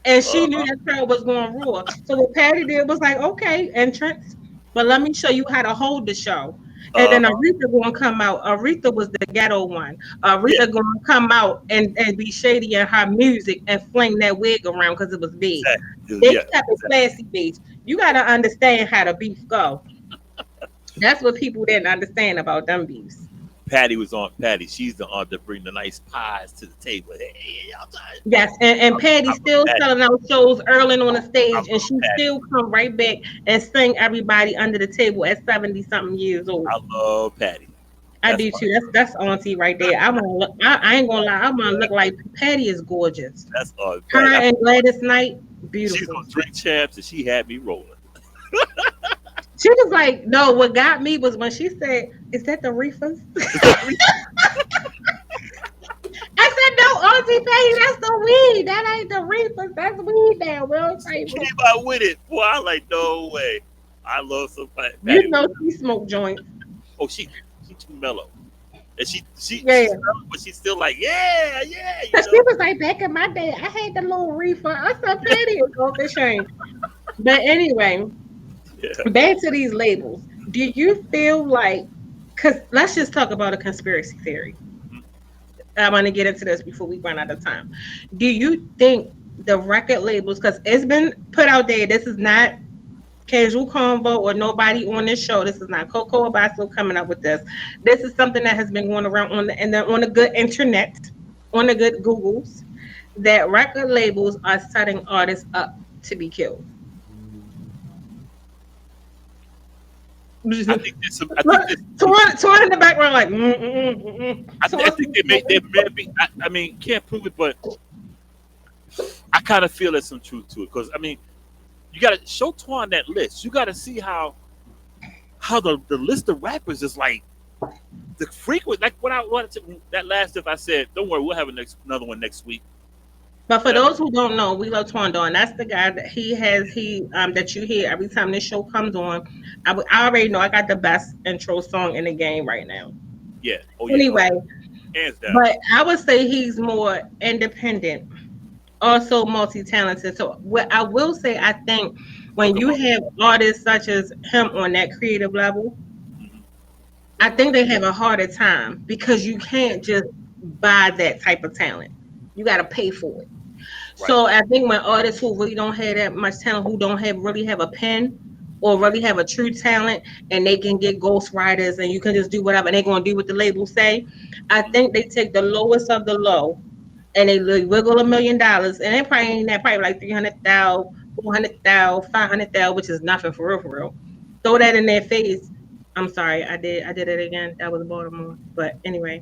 And she knew
Uh-huh.
that crowd was going to roar. So what Patty did was like, okay, entrance, but let me show you how to hold the show. And then
Uh-huh.
Aretha gonna come out. Aretha was the ghetto one.
Yeah,
Aretha gonna come out and be shady in her music and fling that wig around because it was big.
exactly.
They
Yeah,
kept it
exactly.
classy based. You gotta understand how the beef go. That's what people didn't understand about them beefs.
Patty was on Patty. She's the aunt that bring the nice pies to the table. Hey, y'all tired?
Yes, and Patty
I love
still
Patty.
selling out shows early on the
I
stage, and
love
she
Patty.
still come right back and sing everybody under the table at 70 something years old.
I love Patty.
I
That's
do
my
too. That's auntie right there. I want to look. I ain't gonna lie. I want to look like Patty is gorgeous.
that's Aunt
Her
Patty.
and Gladys Knight,
She's
beautiful.
on Drink Champs and she had me rolling.
She was like, no. What got me was when she said, "Is that the reefers?"
Is that me?
I said, "No, Auntie Patty, that's the weed. That ain't the reefers. That's weed now, real
She
table."
came out with it. Boy, I like no way. I love some
You
Patty.
know she smoke joints.
Oh, she too mellow. And she's
Yeah.
mellow, but she's still like, yeah, you
Cause she
know.
was like, back in my day, I had the little reefer. I said, Patty is off the chain. But anyway,
Yeah.
back to these labels. Do you feel like, because let's just talk about a conspiracy theory. I want to get into this before we run out of time. Do you think the record labels, because it's been put out there, this is not casual convo or nobody on this show. This is not Coco or Boscoe coming up with this. This is something that has been going around on the good internet, on the good Googles, that record labels are setting artists up to be killed.
I think there's some. I think there's.
Torn in the background, like,
I think they may be. I mean, can't prove it, but I kind of feel there's some truth to it. Because I mean, you got to show Twan that list. You got to see how the list of rappers is like the frequent. Like what that last if I said, don't worry, we'll have another one next week.
But for those who don't know, we love Twandon. That's the guy that he that you hear every time this show comes on. I already know I got the best intro song in the game right now.
Yeah. Oh yeah.
Anyway,
Hands down.
but I would say he's more independent, also multi-talented. So what I will say, I think when you have artists such as him on that creative level, I think they have a harder time because you can't just buy that type of talent. You got to pay for it.
Right.
So I think when artists who really don't have that much talent, who don't really have a pen or really have a true talent, and they can get ghostwriters and you can just do whatever, and they're going to do what the labels say, I think they take the lowest of the low and they wiggle $1 million, and they probably ain't that, probably like 300,000, 400,000, 500,000, which is nothing for real. Throw that in their face. I'm sorry, I did it again. That was Baltimore. But anyway,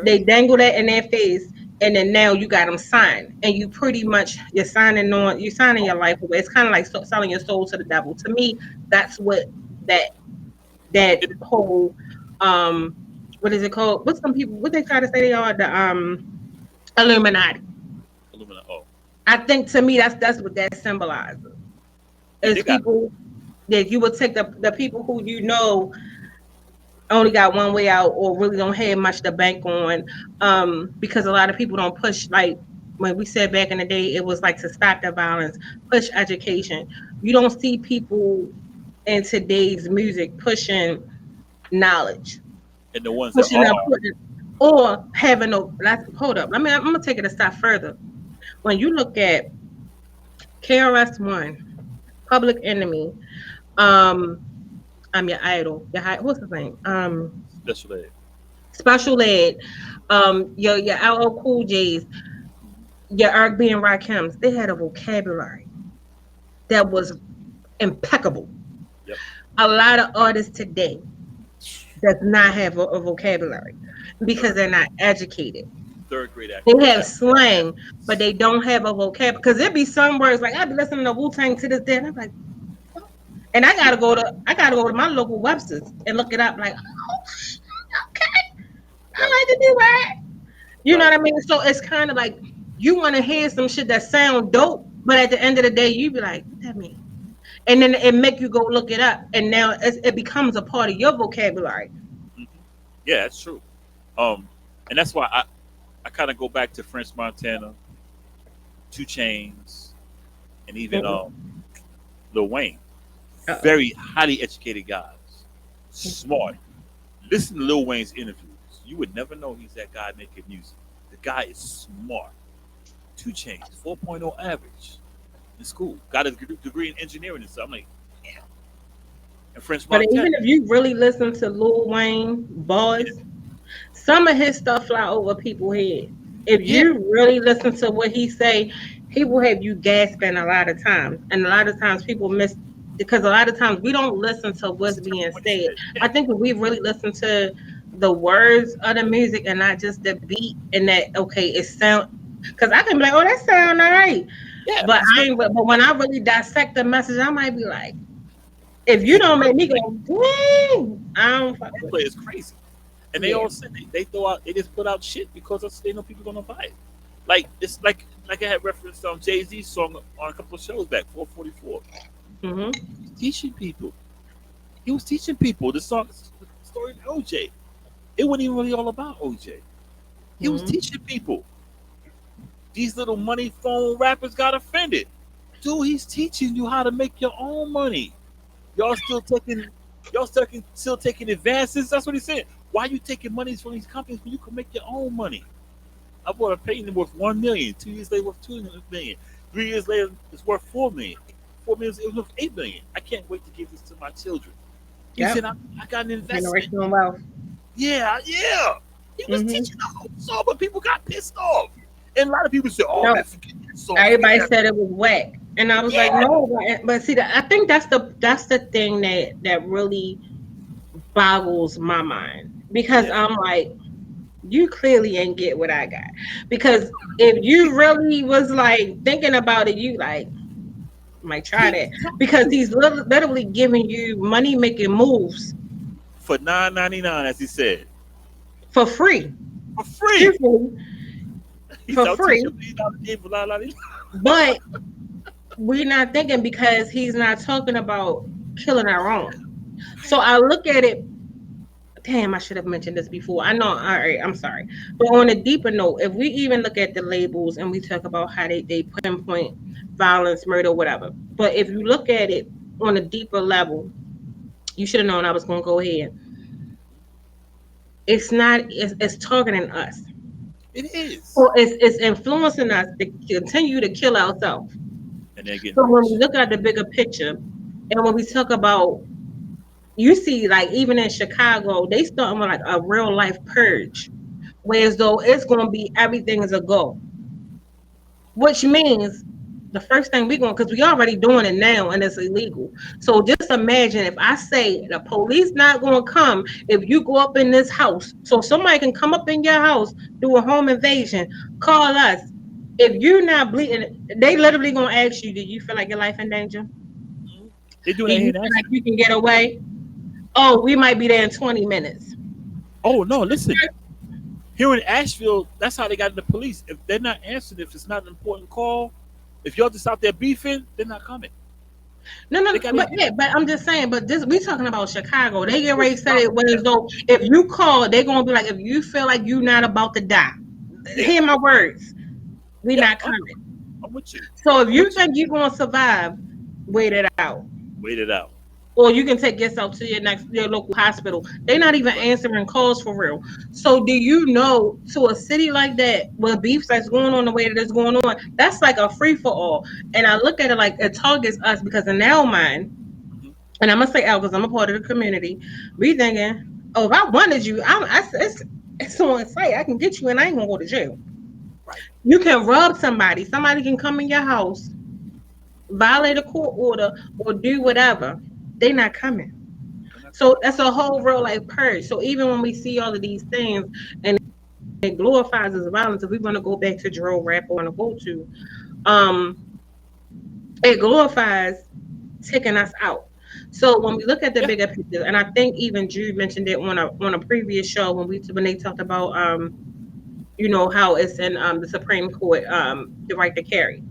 they dangle that in their face, and then now you got them signed, and you pretty much you're signing your life away. It's kind of like selling your soul to the devil. To me, that's what that whole what is it called? What they try to say they are, the Illuminati.
Oh.
I think to me that's what that symbolizes.
Yeah,
It's people that you would take the people who you know only got one way out or really don't have much to bank on, because a lot of people don't push, like when we said back in the day it was like to stop the violence, push education. You don't see people in today's music pushing knowledge,
and the ones that
pushing up,
are,
or having a, hold up, I'm gonna take it a step further. When you look at KRS-One, Public Enemy, um I'm your idol, what's his name,
special ed.
Special Ed, your LL Cool J's, your Eric B and Rakims, they had a vocabulary that was impeccable.
Yep.
A lot of artists today does not have a vocabulary because they're not educated.
Third grade
They
academic.
have slang, but they don't have a vocabulary. Because there'd be some words like I'd be listening to Wu Tang to this day, and I'm like, what? And I gotta go to my local Webster's and look it up. Like, oh, okay, I like to do that. You know what I mean? So it's kind of like you want to hear some shit that sound dope, but at the end of the day, you be like, what that mean? And then it make you go look it up, and now it becomes a part of your vocabulary.
Mhm. Yeah, that's true. And that's why I kind of go back to French Montana, Two Chains, and even Lil Wayne. Very highly educated guys, smart. Listen to Lil Wayne's interviews. You would never know he's that guy making music. The guy is smart. 2 Chainz, 4.0 average in school. Got a degree in engineering and stuff. I'm like, damn. And French
But
Montana.
even if you really listen to Lil Wayne bars, some of his stuff fly over people's head. If you really listen to what he say, he will have you gasping a lot of times. And a lot of times people miss, because a lot of times we don't listen to what's being said. I think if we really listen to the words of the music and not just the beat, and that, okay, it sound, because I can be like, oh, that sound all right.
Yeah,
But but when I really dissect the message, I might be like, if you don't make me go, dang, I don't fuck with
play
it.
is crazy. And they all said they throw out, they just put out shit because they know people gonna buy it. Like it's like I had referenced Jay-Z's song on a couple of shows back, 444.
Mm-hmm.
Teaching people. He was teaching people. The song, the story of OJ. It wasn't even really all about OJ. He was teaching people. These little money phone rappers got offended. Dude, he's teaching you how to make your own money. Y'all still taking advances. That's what he said. Why are you taking monies from these companies when you can make your own money? I bought a painting worth $1 million. 2 years later, worth $2 million. 3 years later, it's worth $4 million. 4 million, it was worth $8 million. I can't wait to give this to my children. He said, I got an investment.
Generational wealth.
Yeah. He was teaching the whole song, but people got pissed off. And a lot of people said, "Oh, man, forget that song."
Everybody said it was whack, and I was like, "No." But see, I think that's the thing that really boggles my mind, because I'm like, you clearly ain't get what I got. Because if you really was like thinking about it, you like might try that, because he's literally giving you money making moves
for $9.99, as he said,
for free.
For free.
For free. But we're not thinking, because he's not talking about killing our own. So I look at it, damn, I should have mentioned this before. I know, all right, I'm sorry. But on a deeper note, if we even look at the labels and we talk about how they pinpoint violence, murder, whatever. But if you look at it on a deeper level, you should have known I was going to go ahead. It's targeting us.
It is.
So it's influencing us to continue to kill ourselves.
And then
so when we look at the bigger picture, and when we talk about, you see, like even in Chicago, they starting with like a real life purge, whereas though it's going to be everything is a go, which means the first thing we're going, because we already doing it now and it's illegal. So just imagine if I say the police not going to come if you go up in this house. So somebody can come up in your house, do a home invasion, call us. If you're not bleeding, they literally going to ask you, do you feel like your life in danger?
They do
you feel like you can get away? Oh, we might be there in 20 minutes.
Oh, no, listen. Here in Asheville, that's how they got the police. If they're not answering, if it's not an important call, if y'all just out there beefing, they're not coming.
No, no,
They got
but
to
yeah, but I'm just saying, but this we talking about Chicago. They get ready to say it as though if you call, they're gonna be like, if you feel like you're not about to die,
yeah,
hear my words. We
yeah.
not coming.
I'm with you.
So if
I'm
you
with you.
think you're gonna survive, wait it out.
Wait it out.
Or you can take yourself to your local hospital. They're not even
Right.
answering calls for real. So do you know to a city like that where beef that's going on the way that it's going on, that's like a free for all. And I look at it like it targets us because in our mind,
Mhm.
and I'm gonna say out because I'm a part of the community, we thinking, oh, if I wanted you, it's on site. I can get you and I ain't gonna go to jail.
Right.
You can rob somebody. Somebody can come in your house, violate a court order, or do whatever. They not coming.
And I
So
come.
that's a whole real like purge. So even when we see all of these things and it glorifies as violence, if we want to go back to drill rap or want to go to, um, it glorifies taking us out. So when we look at the
Yeah.
bigger picture, and I think even Jude mentioned it on a previous show when they talked about how it's in the Supreme Court the right to carry,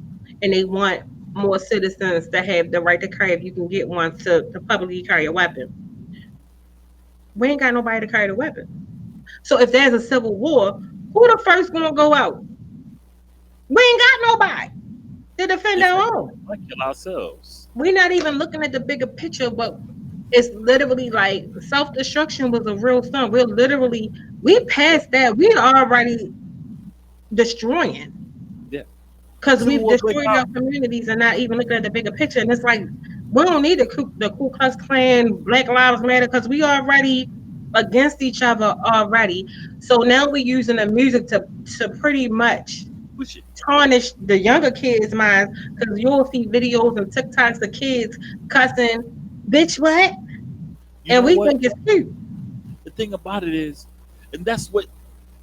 and they want more citizens to have the right to carry if you can get one to publicly carry a weapon. We ain't got nobody to carry the weapon. So if there's a civil war, who the first gonna go out? We ain't got nobody to defend
If
our own.
we kill ourselves.
We're not even looking at the bigger picture, but it's literally like self-destruction was a real thing. We
Yeah.
passed that. We already destroying
Yeah.
because
Civil
we've
War break
destroyed our
out.
communities and not even looking at the bigger picture. And it's like we don't need the Ku Klux Klan, Black Lives Matter because we already against each other already. So now we're using the music to pretty much
Push it.
tarnish the younger kids' minds because you'll see videos and TikToks of kids cussing, bitch, what?
You
And
know
we
what?
think it's cute.
The thing about it is, and that's what.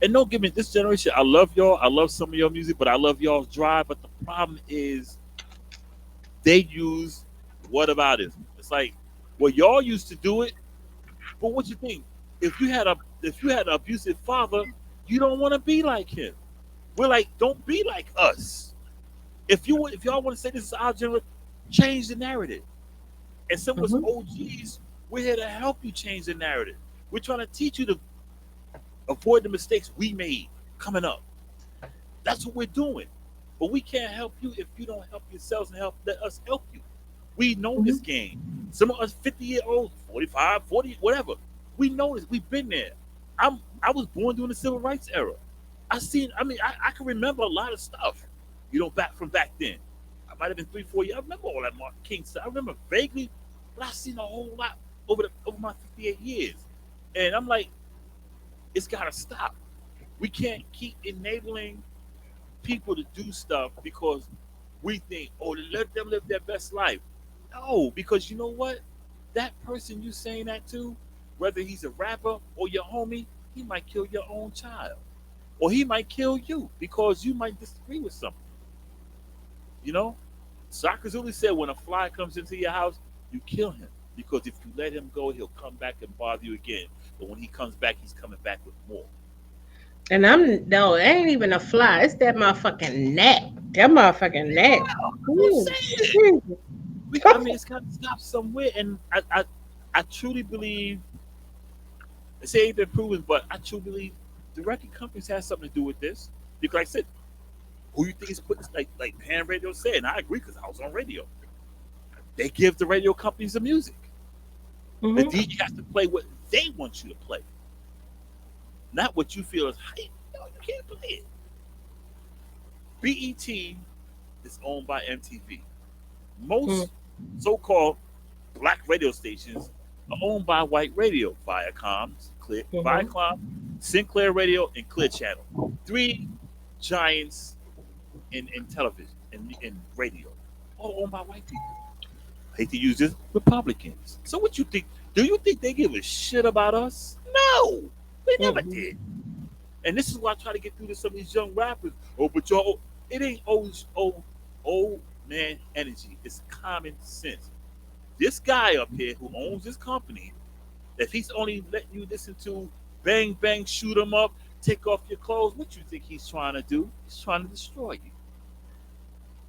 And don't give me this generation. I love y'all. I love some of your music, but I love y'all's drive. But the problem is, they use whataboutism. It's like, well, y'all used to do it, but what you think? If you had an abusive father, you don't want to be like him. We're like, don't be like us. If y'all want to say this is our generation, change the narrative. And some of us
Mhm.
OGs, we're here to help you change the narrative. We're trying to teach you to avoid the mistakes we made coming up. That's what we're doing. But we can't help you if you don't help yourselves and let us help you. We know this
Mhm.
game. Some of us 50-year-olds, 45, 40, whatever. We know this. We've been there. I was born during the civil rights era. I can remember a lot of stuff, back then. I might have been 3, 4 years. I remember all that Martin King stuff. I remember vaguely, but I've seen a whole lot over my 58 years. And I'm like, it's gotta stop. We can't keep enabling people to do stuff because we think, oh, let them live their best life. No, because you know what? That person you saying that to, whether he's a rapper or your homie, he might kill your own child. Or he might kill you because you might disagree with something. You know? Sakazuli said when a fly comes into your house, you kill him. Because if you let him go, he'll come back and bother you again. But when he comes back, he's coming back with more.
And no, it ain't even a fly. It's that motherfucking gnat. That motherfucking gnat.
I'm
Ooh,
saying.
Jesus.
It's got to stop somewhere. And I truly believe, they say it ain't been proven, but I truly believe the record companies have something to do with this. Because like I said, who you think is putting this, like Pan Radio said, and I agree because I was on radio. They give the radio companies the music. The
Mhm.
DJ has to play what they want you to play, not what you feel is hype. No, you can't play it. BET is owned by MTV.
Mhm.
Most so-called black radio stations are owned by white radio,
Mhm.
Viacom, Sinclair Radio, and Clear Channel. Three giants in television and in radio, all owned by white people. I hate to use this, Republicans. So what you think? Do you think they give a shit about us? No, they never
Mhm.
did. And this is why I try to get through to some of these young rappers. Oh, but y'all, it ain't old man energy. It's common sense. This guy up here who owns this company, if he's only letting you listen to bang bang, shoot 'em up, take off your clothes, what you think he's trying to do? He's trying to destroy you.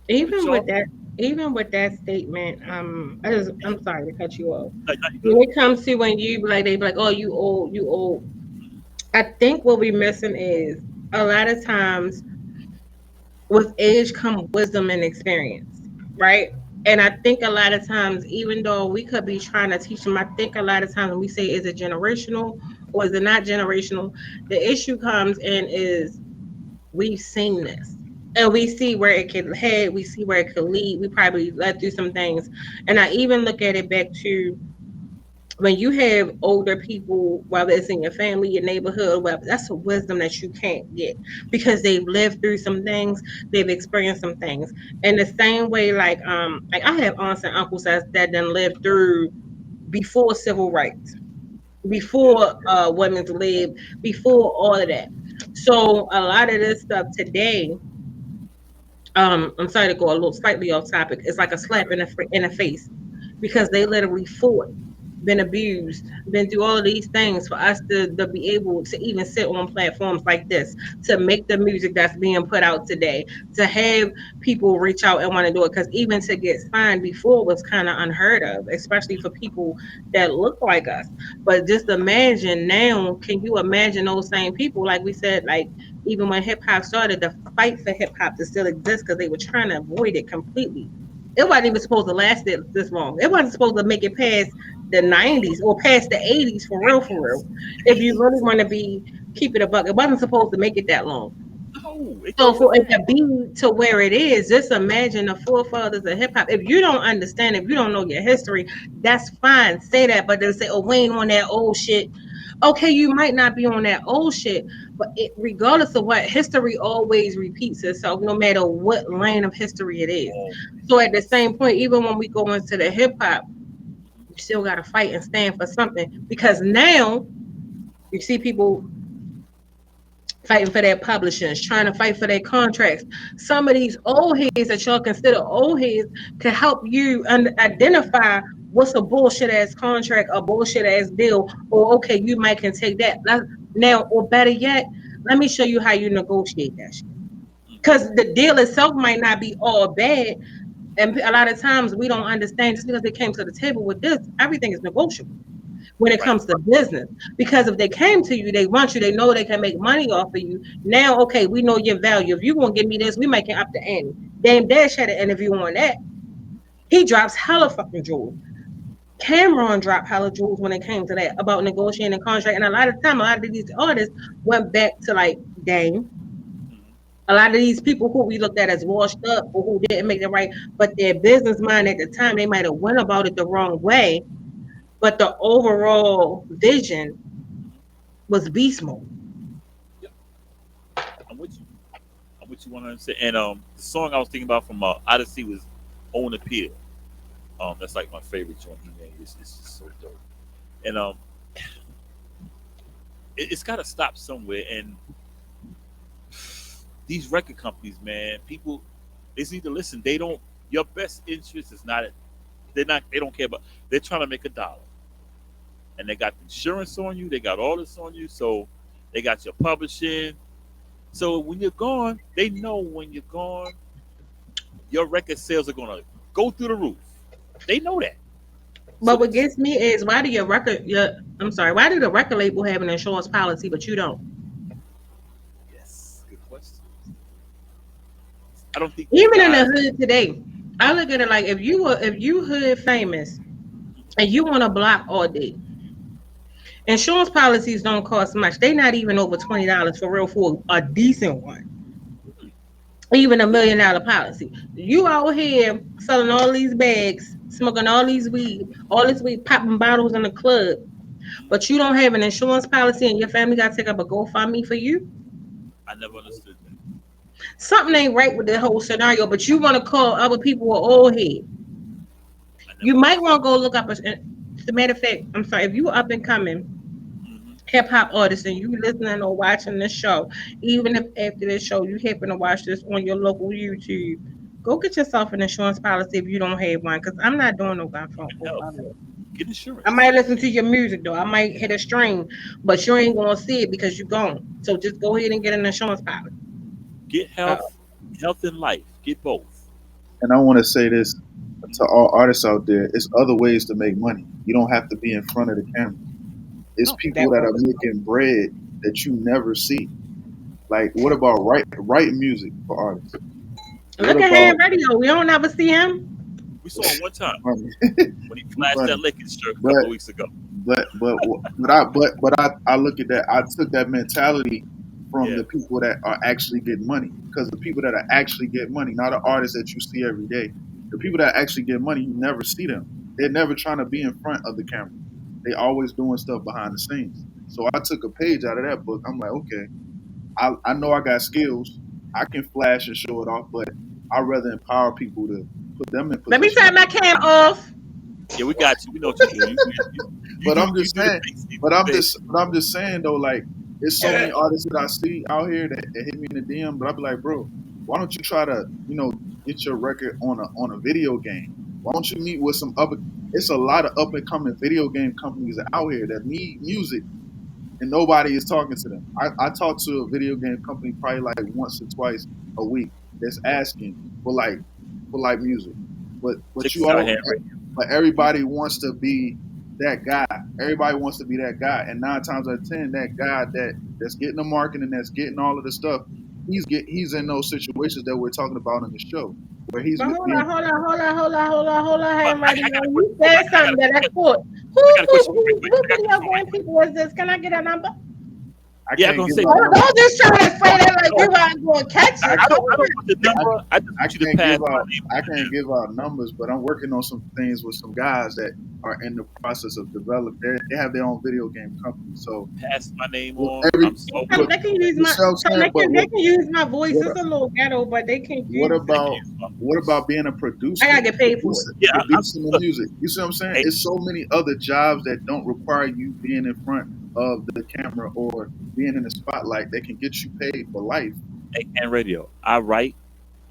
But
even with
y'all,
that, even with that statement, I'm sorry to cut you off.
not you
When
good.
it comes to when you like, they be like, oh, you old, you old. I think what we missing is a lot of times with age come wisdom and experience, right? And I think a lot of times, even though we could be trying to teach them, I think a lot of times when we say, is it generational or is it not generational? The issue comes in is we've seen this. And we see where it could head, we see where it could lead. We probably let through some things. And I even look at it back to when you have older people, whether it's in your family, your neighborhood, whatever, that's a wisdom that you can't get because they've lived through some things, they've experienced some things. In the same way, like I have aunts and uncles that done lived through before civil rights,
Yeah.
before women's lib, before all of that. So a lot of this stuff today, I'm sorry to go a little slightly off topic. It's like a slap in the face because they literally fought, been abused, been through all of these things for us to be able to even sit on platforms like this, to make the music that's being put out today, to have people reach out and want to do it. Because even to get signed before was kind of unheard of, especially for people that look like us. But just imagine now, can you imagine those same people? Like we said, like even when hip hop started, the fight for hip hop to still exist because they were trying to avoid it completely. It wasn't even supposed to last this long. It wasn't supposed to make it past the 90s or past the 80s for real, for real. If you really want to be keep it a buck, it wasn't supposed to make it that long.
No, it
So
came to
for it
pass.
to be to where it is, just imagine the forefathers of hip hop. If you don't understand, if you don't know your history, that's fine. Say that, but they'll say, "Oh, we ain't on that old shit." Okay, you might not be on that old shit, but regardless of what, history always repeats itself, no matter what lane of history it is.
Oh,
So at the same point, even when we go into the hip hop, you still got to fight and stand for something because now you see people fighting for their publishers, trying to fight for their contracts. Some of these old heads that y'all consider old heads can help you identify what's a bullshit ass contract, a bullshit ass deal, or okay, you might can take that. Now, or better yet, let me show you how you negotiate that shit. Because the deal itself might not be all bad. And a lot of times we don't understand just because they came to the table with this, everything is negotiable when it
right.
comes to business. Because if they came to you, they want you, they know they can make money off of you. Now, okay, we know your value. If you want to give me this, we making up the ante. Dame Dash had an interview on that. He drops hella fucking jewels. Cameron dropped hella jewels when it came to that about negotiating a contract. And a lot of time, a lot of these artists went back to like Dame. A lot of these people who we looked at as washed up or who didn't make it right, but their business mind at the time, they might have went about it the wrong way. But the overall vision was beast mode.
Yep. I'm with you. I'm with you 100%. And the song I was thinking about from Odyssey was "Own Appeal." That's like my favorite joint he made. It's just so dope. And it's got to stop somewhere. And these record companies, man, people, they need to listen. They don't. Your best interest is not. They're not. They don't care about. They're trying to make a dollar, and they got insurance on you. They got all this on you. So they got your publishing. So when you're gone, they know when you're gone, your record sales are gonna go through the roof. They know that. So
But
they
what
just
gets me is why do I'm sorry, why do the record label have an insurance policy but you don't?
yes, good question. I don't think these
Even in the
guys.
hood today, I look at it like if you hood famous and you want to block all day, insurance policies don't cost much. They not even over $20 for real for a decent one. Even $1 million policy. You out here selling all these bags, smoking all this weed, popping bottles in the club, but you don't have an insurance policy and your family got to take up a GoFundMe for you.
I never understood that.
Something ain't right with the whole scenario, but you want to call other people an old head.
I
You
never
might
understood.
want to go look up. As a matter of fact, I'm sorry, if you up and coming
Hmm.
hip hop artist and you listening or watching this show, even if after this show you happen to watch this on your local YouTube, go get yourself an insurance policy if you don't have one. Because I'm not doing no gun phone
Get help.
profile.
Get
I
insurance.
might listen to your music though. I might hit a stream, but you ain't gonna see it because you're gone. So just go ahead and get an insurance policy.
Get
Uh,
health and life. Get both.
and I want to say this to all artists out there: it's other ways to make money. You don't have to be in front of the camera. It's
No.
people that are making bread that you never see. Like, what about writing music for artists? What
Look at
about
Ham Radio. We don't ever see him.
We saw him one time
funny?
when he flashed
Funny.
that liquor shirt a
But
couple weeks ago.
but I look at that. I took that mentality from
Yeah.
the people that are actually getting money, because the people that are actually getting money, not the artists that you see every day. The people that actually get money, you never see them. They're never trying to be in front of the camera. They always doing stuff behind the scenes. So I took a page out of that book. I'm like, okay, I know I got skills. I can flash and show it off, but I'd rather empower people to put them in
Let me
position.
turn my cam off.
Yeah, we got you. We know what you're doing.
But I'm just
do the
saying.
thing.
But I'm just saying though, like, there's so many artists that I see out here that hit me in the DM, but I'll be like, bro, why don't you try to, get your record on a video game? Why don't you meet with some other? It's a lot of up and coming video game companies out here that need music, and nobody is talking to them. I talk to a video game company probably like once or twice a week that's asking for music, but
Check
you
this out,
all,
Ham.
but everybody wants to be that guy. Everybody wants to be that guy, and 9 times out of 10, that guy that's getting the marketing, that's getting all of the stuff, he's in those situations that we're talking about on the show, where he's
But
with
hold
being.
on, Ham
I
Radio.
got a
You
question.
said something that I caught.
I got a question.
What video game people was this? Can I get a number?
I
Yeah, I'm
can't
gonna
give
say.
out
Don't
numbers.
just try to say that like we weren't going to catch
I
it.
don't want the number. I just
I
want you to
can't
pass
give
my
out
name.
I can't give out numbers, but I'm working on some things with some guys that are in the process of developing. They have their own video game company. So
Pass my name
with
on.
every
I'm so.
with,
They can use
you
my.
see what I'm saying? But
They can use my voice.
what,
It's a little ghetto, but they can
what
use it.
about being a producer?
I gotta get paid for it.
Yeah,
Producing the music. You see what I'm saying?
Hey.
It's so many other jobs that don't require you being in front of the camera or being in the spotlight that can get you paid for life.
And radio. I write.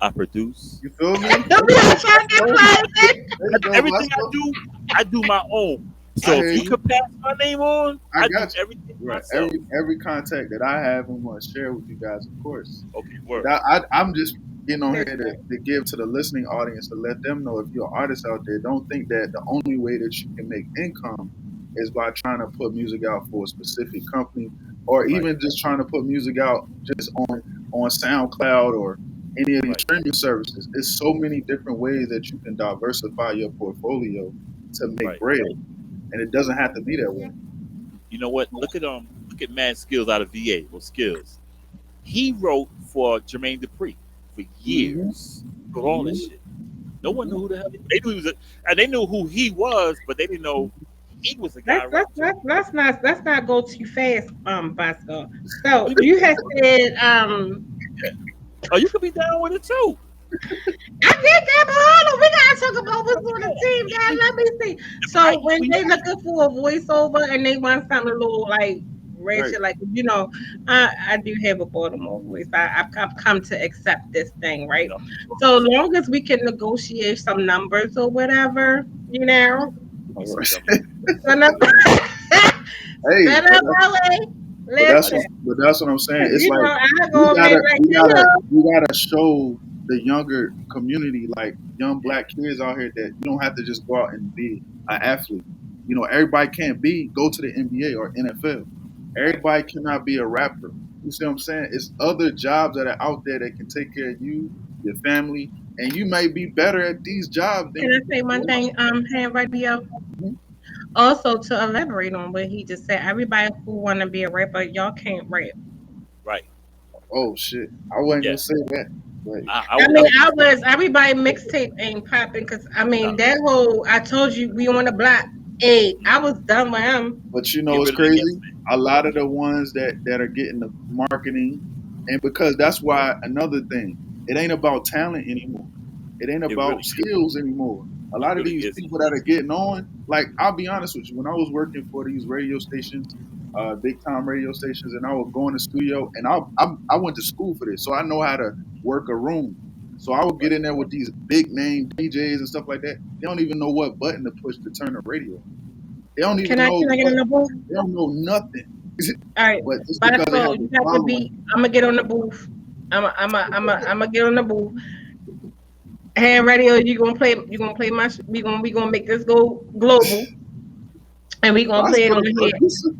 I produce.
You feel me?
Don't be trying to get quiet.
There you go,
Everything
Bosco.
I do my own. So
I
if
hear
you
you.
could pass my name on,
I
I do
got you.
everything
Right.
myself.
Every contact that I have, I'm going to share with you guys, of course.
Okay, word.
I'm just getting on here to give to the listening audience, to let them know, if you're an artist out there, don't think that the only way that you can make income is by trying to put music out for a specific company, or even just trying to put music out just on SoundCloud or any of these streaming services. There's so many different ways that you can diversify your portfolio to make bread, and it doesn't have to be that way.
You know what? Look at Mad Skills out of VA. Well, Skills. He wrote for Jermaine Dupri for years. For all this shit. No one knew who the hell they knew he was, and they knew who he was, but they didn't know he was the guy.
Let's not go too fast, Bosco. So you had said,
oh, you could be down with it too.
I get that, but hold on, we gotta talk about what's on the team, guys. Let me see. So when they looking for a voiceover and they want something a little like racial, like I do have a Baltimore voice. I've come to accept this thing, right? So long as we can negotiate some numbers or whatever,
Hey,
Listen.
but that's what I'm saying. It's
like
you gotta show the younger community, like young black kids out here, that you don't have to just go out and be an athlete. Everybody can't go to the NBA or NFL. Everybody cannot be a rapper. You see what I'm saying? It's other jobs that are out there that can take care of you, your family, and you may be better at these jobs than.
Can I say one thing, Hand Radio? Mm-hmm. Also, to elaborate on what he just said, everybody who want to be a rapper, y'all can't rap.
Right.
Oh shit! I wasn't gonna say that.
Everybody mixtape ain't popping because that whole I told you we on the block. Hey, I was done with him.
But it's crazy. A lot of the ones that are getting the marketing, and because that's why another thing, it ain't about talent anymore. It ain't about skills anymore. A lot of these people that are getting on, like, I'll be honest with you, when I was working for these radio stations, big time radio stations, and I was going to studio, and I went to school for this, so I know how to work a room. So I would get in there with these big name DJs and stuff like that. They don't even know what button to push to turn the radio. They don't even know.
Can I get on the booth?
They don't know nothing.
All right, but you have to be. I'm gonna get on the booth. I'm gonna get on the booth. Ham radio, we gonna make this go global, and we gonna play it
Bosco
on
the
here.
producer.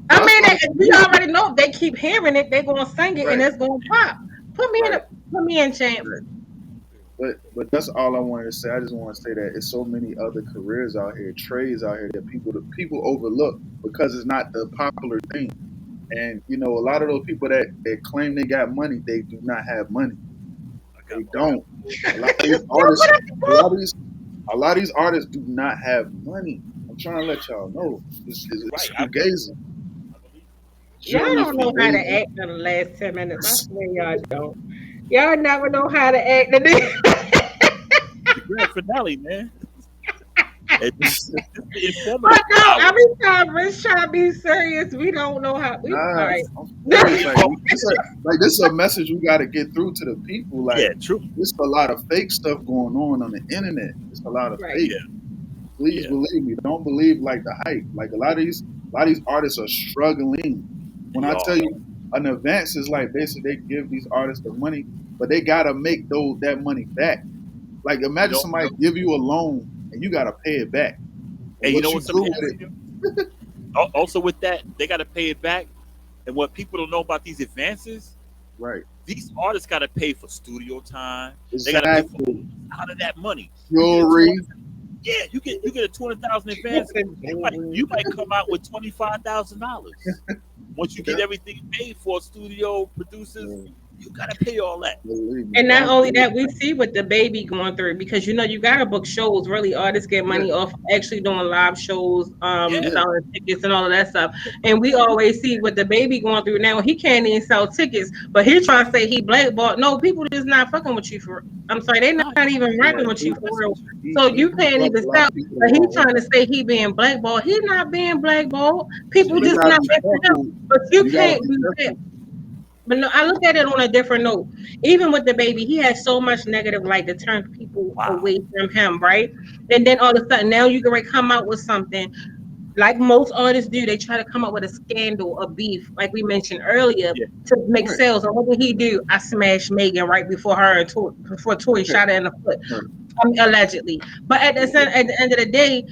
I mean,
Bosco the
we
producer.
already know they keep hearing it. They're gonna sing it, and
Right,
it's gonna pop.
right,
Put me in, champ.
right. But that's all I wanted to say. I just want to say that it's so many other careers out here, trades out here that people overlook because it's not the popular thing. And you know, a lot of those people that claim they got money, they do not have money. They
I got
don't. A lot of these artists, a lot of these artists do not have money. I'm trying to let y'all know. It's
right.
fugazi.
I believe
Y'all
Generally
don't know how to
fugazi.
act in the last 10 minutes. I swear y'all don't. Y'all never know how to act.
the grand finale, man. It's the
But
informative
no,
hour.
every time Rich try to be serious, we don't know how. All
Nah,
right.
I'm serious. This is a message we got to get through to the people. Like,
Yeah, true.
there's a lot of fake stuff going on the internet. It's a lot of
Right.
fake.
Yeah,
Please
yeah.
believe me. Don't believe like the hype. Like a lot of these artists are struggling. When I tell
Y'all.
you, an advance is like basically they give these artists the money, but they gotta make that money back. Like
You
imagine
know,
somebody give you a loan and you gotta pay it back. And
and you
what
know
you
what's
do with it,
amazing? Also, with that, they got to pay it back. And what people don't know about these advances,
right?
these artists got to pay for studio time. They got to pay for
Exactly.
out of that money. You get a
Jewelry.
200, yeah, you get a 200,000 advance. You might come out with $25,000. Once you get
Yeah.
everything paid for, studio producers,
Yeah.
you got to pay all that.
Believe me.
And not
Don't
only
do
that, we see what the baby going through because you gotta book shows. Really, artists get
it.
money off actually doing live shows,
Yeah,
Yeah.
selling tickets and all of that stuff. And we always see what the baby going through now. He can't even sell tickets, but he trying to say he blackballed. No, people just not fucking with you for. I'm sorry, they not
nah,
even
Yeah.
rocking with you for real. So
He
you can't
rubbed
even
a lot
sell.
of people the
But he
wrong
trying
way.
to say he being blackballed. He not being blackballed.
so
People
But
you
you
just
got
gotta
not
be
rocking with him.
careful.
But you
You gotta
can't
be
do that.
careful.
But no, I look at it on a different note. Even with the baby, he has so much negative light to turn people
wow.
away from him, right? And then all of a sudden, now you can come out with something like most artists do. They try to come up with a scandal, a beef, like we mentioned earlier,
Yeah,
to make
Right.
sales. And what did he do? I smashed Megan right before her and before Tory
Right.
shot her in the foot,
Right.
allegedly. But at the end of the day,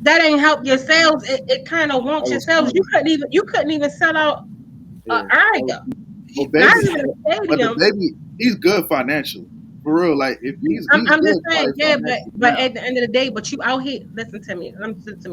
that ain't help your sales. It kind of
That
wants your
was
sales.
funny.
You couldn't even sell out an
Yeah. That was
area,
But
he
not
baby,
was
even a
but the
stadium.
baby, he's good financially. For real, like if he's
I'm just
good
saying,
probably
yeah,
financially
but
now.
at the end of the day, but you out here, listen to me,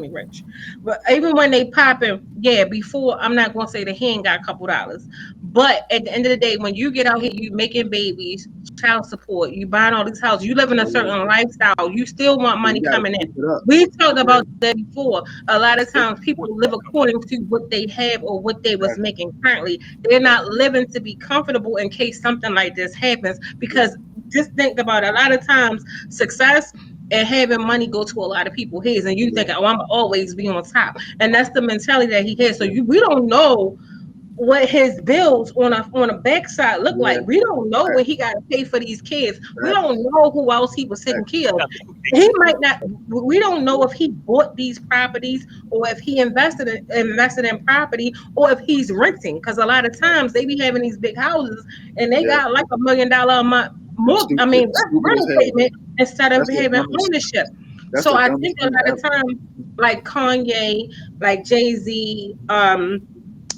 Rich. But even when they popping, yeah, before I'm not gonna say that he ain't got a couple dollars, but at the end of the day, when you get out here, you making babies, child support, you buying all these houses, you live in a
So
certain lifestyle, you still want
you
money
gotta
coming in.
keep it up.
We talked
Yeah,
about that before. A lot of
still
times people
support
live
somebody.
according to what they have or what they was
exactly.
making currently. They're
Right.
not living to be comfortable in case something like this happens.
Right.
Because just think about it. A lot of times success and having money go to a lot of people heads, and you
Yeah.
think, oh, I'm always be on top, and that's the mentality that he has. So
Yeah.
we don't know what his bills on a backside look
Yeah.
like. We don't know
Right.
what he got to pay for these kids. We
Right.
don't know who else he was
Right.
taking care
He
of.
got legal
He
cases
might
now.
not. We don't know if he bought these properties or if he invested in property or if he's renting. Because a lot of times they be having these big houses and they
Yeah.
got like $1 million a month
That's
more. I
stupid.
mean,
Stupid as
rental
hell.
payment instead of
That's the
having
dumbest.
ownership.
That's
So
the
I
dumbest
think a
thing
lot of
ever.
times, like Kanye, like Jay-Z,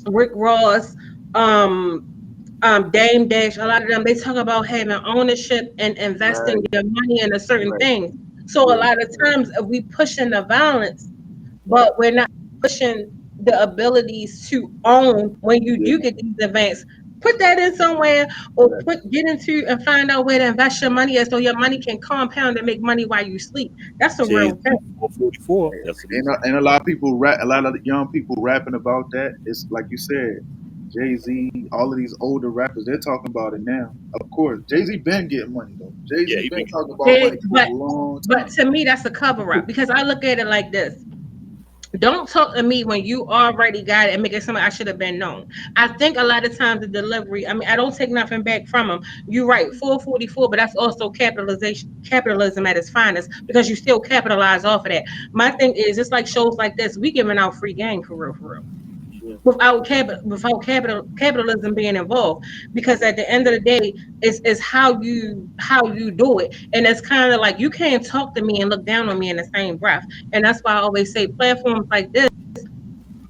Rick Ross, um, Dame Dash, a lot of them, they talk about having ownership and investing
Right.
your money into certain
Right.
things. So a
Yeah.
lot of times if we pushing the violence, but we're not pushing the abilities to own when you
Yeah.
do get these events. Put that in somewhere or
Right.
get into and find out where to invest your money at so your money can compound and make money while you sleep. That's a
Jay
real
Z
thing.
444. That's what he said.
And a lot of people a lot of the young people rapping about that. It's like you said, Jay Z, all of these older rappers, they're talking about it now. Of course, Jay Z been getting money though. Jay
Yeah,
Z
he
been
been getting
talking
money.
about
Yeah,
money for a long
but
time.
to me that's a cover up because I look at it like this. Don't talk to me when you already got it and make it something I should have been known. I think a lot of times the delivery, I mean, I don't take nothing back from them. You're right, 444, but that's also capitalism at its finest because you still capitalize off of that. My thing is, it's like shows like this, we giving out free game for real, for real.
Yeah.
capitalism being involved, because at the end of the day, it's how you do it. And it's kind of like you can't talk to me and look down on me in the same breath. And that's why I always say platforms like this,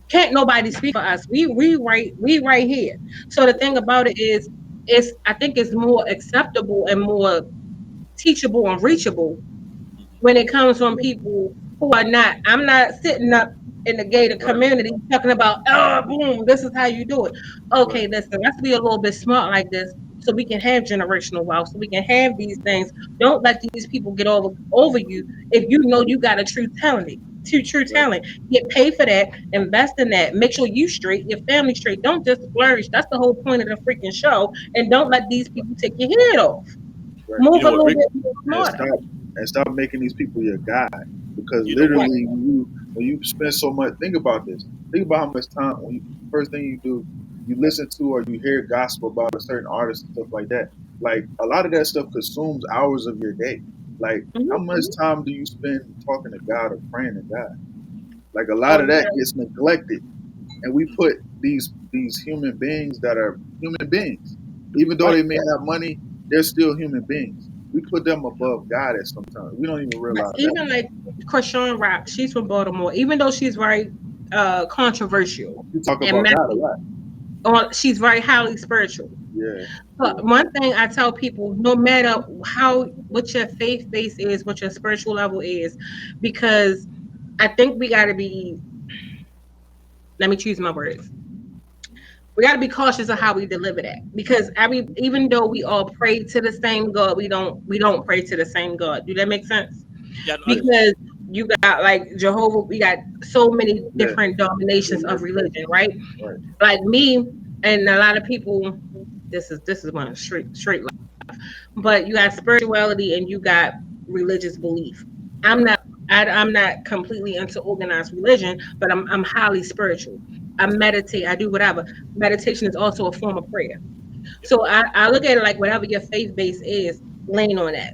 can't nobody speak for us. We right here. So the thing about it is, I think it's more acceptable and more teachable and reachable when it comes from people who are not. I'm not sitting up in the gated
Right.
community talking about, oh, boom, this is how you do it.
Right.
Okay, listen, let's be a little bit smart like this, so we can have generational wealth, so we can have these things. Don't let these people get over you. If you know you got a true
Right.
talent, get paid for that, invest in that, make sure you straight, your family straight. Don't just flourish. That's the whole point of the freaking show. And don't let these people take your head off.
Right.
You
Move
know
a
what,
little
Rick?
bit more
and
smarter.
stop making these people your guide. Because
You know what?
Right.
literally, when you spend so much, think about this. Think about how much time first thing you do, you listen to or you hear gospel about a certain artist and stuff like that. Like a lot of that stuff consumes hours of your day. Like how
Mhm.
much time do you spend talking to God or praying to God? Like a lot
Oh,
of
yeah.
that gets neglected, and we put these human beings that are human beings, even though
Right.
they may have money, they're still human beings. We put them above God at some time. We don't even
But
realize that.
even like Krishan Rock, she's from Baltimore. Even though she's very controversial
We talk
and
about God a
messy,
lot.
she's very highly spiritual.
Yeah,
But one thing I tell people, no matter what your faith base is, what your spiritual level is, because I think we got to be. Let me choose my words. We got to be cautious of how we deliver that, because even though we all pray to the same God, we don't pray to the same God. Do that make sense?
Yeah, I
yeah,
understand.
Because you got like Jehovah, we got so many
yeah,
different dominations of religion, right?
right,
Like me and a lot of people, this is one straight line. But you got spirituality and you got religious belief. I'm
right.
not I'm not completely into organized religion, but I'm highly spiritual. I meditate, I do whatever. Meditation is also a form of prayer.
Yeah,
So I look at it like whatever your faith base is, lean on that.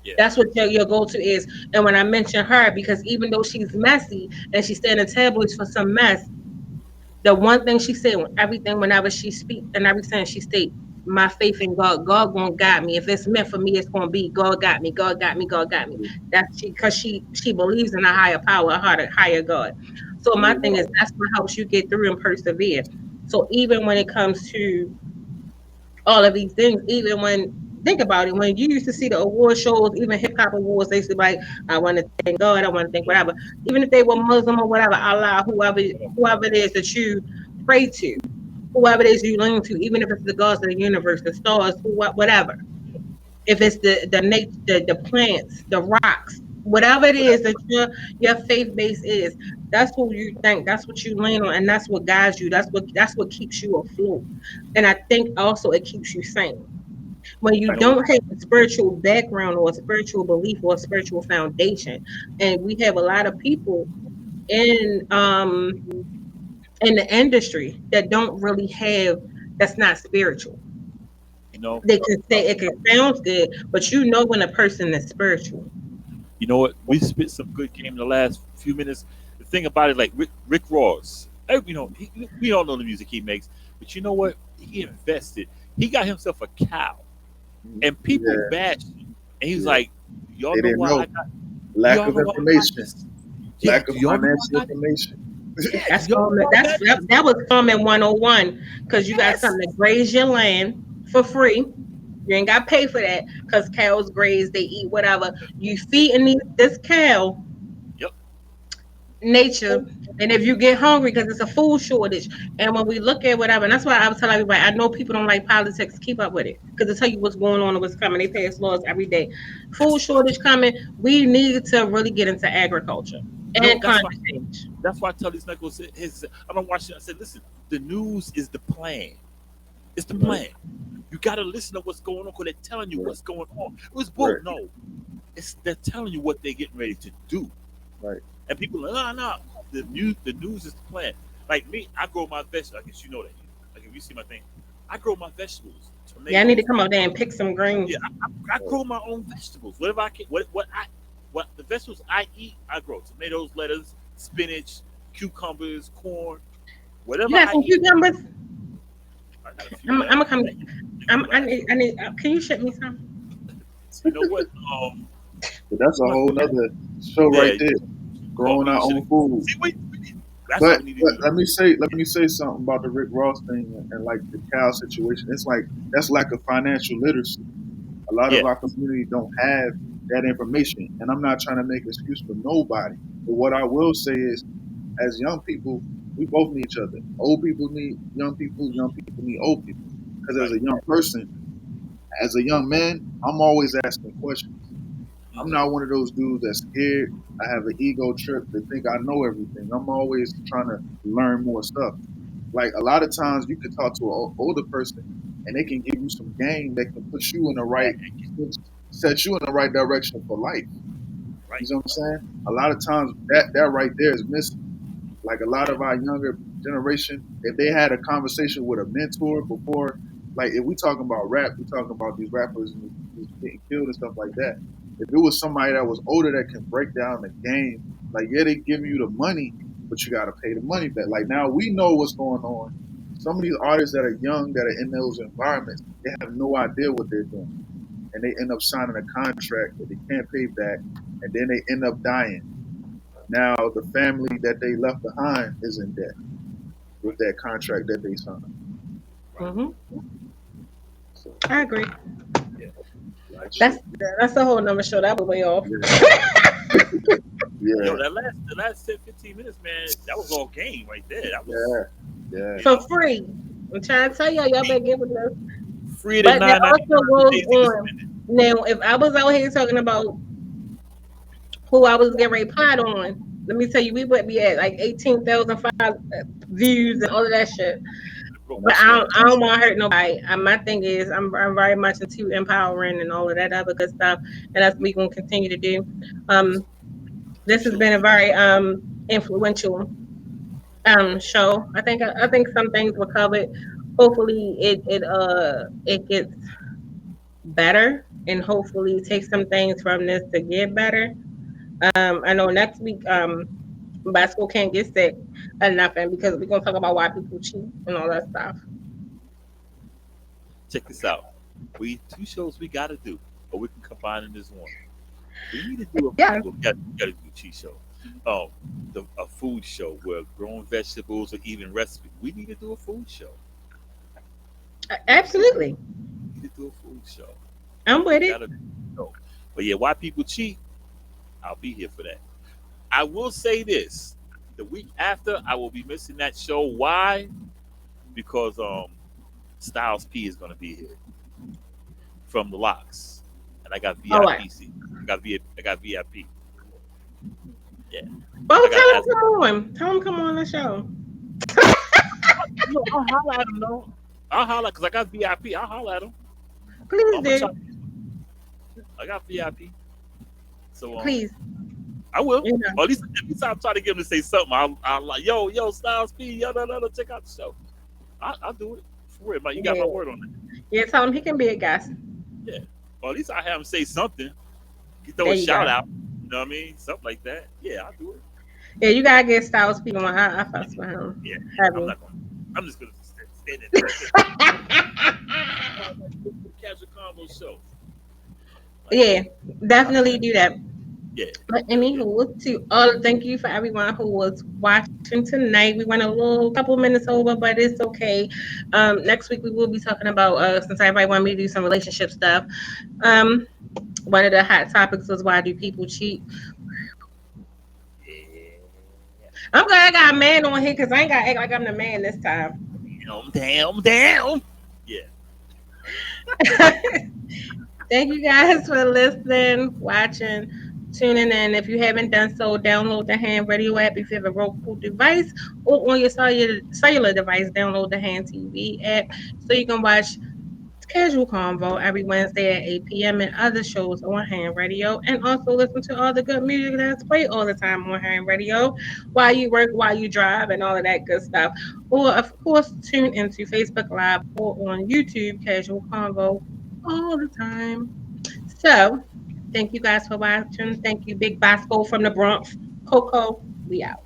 yeah.
That's what your go-to is. And when I mention her, because even though she's messy and she's standing tabloids for some mess, the one thing she said, everything whenever she speaks and everything she state, my faith in God, God gonna guide me. If it's meant for me, it's gonna be. God got me. God got me. God got me. That's because she believes in a higher power, a higher God. So my
You
thing is
know,
that's what helps you get through and persevere. So even when it comes to all of these things, even when think about it, when you used to see the award shows, even hip hop awards, they used to be like, I want to thank God, I want to thank whatever. Even if they were Muslim or whatever, Allah, whoever it is that you pray to, whoever it is you lean to, even if it's the gods of the universe, the stars, whatever. If it's the nature, the plants, the rocks, whatever it is that your faith base is, that's what you think, that's what you lean on, and that's what guides you. That's what keeps you afloat. And I think also it keeps you sane when you
You know what?
don't have a spiritual background or a spiritual belief or a spiritual foundation. And we have a lot of people in the industry that don't really have, that's not spiritual.
You know,
They can
uh,
say it can sound good, but you know when a person is spiritual.
you know what? We spit some good game in the last few minutes. The thing about it, like Rick Ross, you know, we all know the music he makes, but you know what? He invested. He got himself a cow, and people
yeah,
bashed him. And he's
yeah.
like, "Y'all
They
know
didn't
why I
know.
got? Do
Lack
y'all
of
know why I got
information.
this? Yeah,
Lack
do
of
y'all know why
financial
I got?
information.
Yeah, do
That's
y'all know
farming.
why I got this?
That was farming 101, because you got
Yes,
something to graze your land for free. You ain't got to pay for that because cows graze, they eat whatever. You feeding this cow
yep.
nature. And if you get hungry, because it's a food shortage, and when we look at whatever, and that's why I was telling everybody, I know people don't like politics, keep up with it, because they tell you what's going on and what's coming. They pass laws every day. Food
That's
shortage coming. We need to really get into agriculture
no.
and climate change.
That's why I tell these knuckles. I don't watch it. I said, listen, the news is the plan. It's the
Right,
plan. You got to listen to what's going on because they're telling you
right,
what's going on. It was bull.
right,
No, they're telling you what they're getting ready to do.
right.
And people are like, no, no. The news is the plan. Like me, I grow my vegetables. I guess you know that. Like if you see my thing, I grow my vegetables,
Yeah, I need to
tomatoes.
come out there and pick some
Yeah,
greens.
I grow my own vegetables. Whatever I can, what the vegetables I eat, I grow tomatoes, lettuce, spinach, cucumbers, corn. Whatever
You got
I
some
eat,
cucumbers?
I got a few
I'm
left.
gonna come.
Take a glass.
I need. Can you ship me some?
You know what?
But that's a
Once
whole nother show right
yeah,
there.
well,
Growing
we
our
should.
own food.
See, that's what
But
we need to
but
do.
let me say something about the Rick Ross thing and like the cow situation. It's like that's lack of financial literacy. A lot of
Yeah,
our community don't have that information, and I'm not trying to make excuse for nobody. But what I will say is, as young people, we both need each other. Old people need young people need old people. Because as
right.
a young person, as a young man, I'm always asking questions. I'm
Hmm.
not one of those dudes that's scared. I have an ego trip to think I know everything. I'm always trying to learn more stuff. Like a lot of times, you can talk to an older person, and they can give you some game that can put you in the right, set you in the right direction for life. You
Right.
know what I'm saying? A lot of times, that right there is missing. Like a lot
Yeah.
of our younger generation, if they had a conversation with a mentor before, like if we talking about rap, we talking about these rappers and these getting killed and stuff like that. If it was somebody that was older that can break down the game, like yeah, they give you the money, but you got to pay the money back. Like now we know what's going on. Some of these artists that are young, that are in those environments, they have no idea what they're doing, and they end up signing a contract that they can't pay back, and then they end up dying. Now the family that they left behind is in debt with
Right.
that contract that they signed.
Right.
Hmm.
So
I agree.
Yeah.
like
That's
shit.
that's a whole number show. That was way off.
Yeah,
Yo,
yeah,
the last 10, 15 minutes, man, that was all game right there. That was,
yeah, yeah.
you
For
know,
free. I'm trying to tell y'all, y'all better get with us.
free at
But that
9.99.
also goes
Days to get
on.
spending.
Now, if I was out here talking about who I was getting ready to pot on, let me tell you, we would be at like 18,005 views and all of that shit.
Broke my
But
That's
stomach.
I don't want to hurt nobody. My thing is, I'm very much into empowering and all of that other good stuff, and that's what we're gonna continue to do. Um,
Two
this has
shows
been a
we
very influential show. I think some things were covered. Hopefully, it gets better, and hopefully, take some things from this to get better. I know next week, Boscoe can't get sick or nothing because we're gonna talk about why people cheat and all that stuff.
check this out. We two shows we gotta do, or we can combine in this one. We need to do a
Yeah,
we gotta do a cheat show. Um, a food show where growing vegetables or even recipes. We need to do a food show.
absolutely.
We need to do a food show.
I'm with it.
That'll be dope. But yeah, why people cheat? I'll be here for that. I will say this: the week after, I will be missing that show. Why? Because Styles P is gonna be here from the Locks, and I got
All right.
VIP seat. I got VIP. Yeah,
Well,
I got
tell
to
him
ask.
come on. Tell him come on the show.
No, I'll holler at him though. I'll holler because I got VIP. I'll holler at him.
Please
I'm gonna try.
do.
I got VIP, so
Please.
I will.
You know.
Or at least every time I try to get him to say something, I'll like, yo, Styles P, yo, no, check out the show. I'll do it for real. Man, you got my
Yeah.
word on that.
Yeah, tell him he can be a guest.
Yeah. Or at least I have him say something. You throw
There
a
you go.
shout out. You know what I mean? Something like that. Yeah, I'll do it.
Yeah, you gotta get Styles P on. I fuss with him.
Yeah. I'm
Heavy.
not gonna. I'm just gonna stand there. Casual combo show. Like,
Yeah, definitely do that.
yeah,
But
yeah.
anywho, to all, thank you for everyone who was watching tonight. We went a little couple minutes over, but it's okay. Next week we will be talking about since everybody wanted me to do some relationship stuff. Um, one of the hot topics was why do people cheat?
Yeah.
I'm glad I got a man on here because I ain't gotta act like I'm the man this time.
Damn. Yeah.
Thank you guys for listening, watching, tuning in. If you haven't done so, download the Hand Radio app if you have a Roku device or on your cellular device, download the Hand TV app so you can watch Casual Convo every Wednesday at 8 p.m. and other shows on Hand Radio. And also listen to all the good music that's played all the time on Hand Radio while you work, while you drive, and all of that good stuff. Or, of course, tune into Facebook Live or on YouTube, Casual Convo, all the time. So, thank you guys for watching. Thank you, Big Bosco from the Bronx. Coco, we out.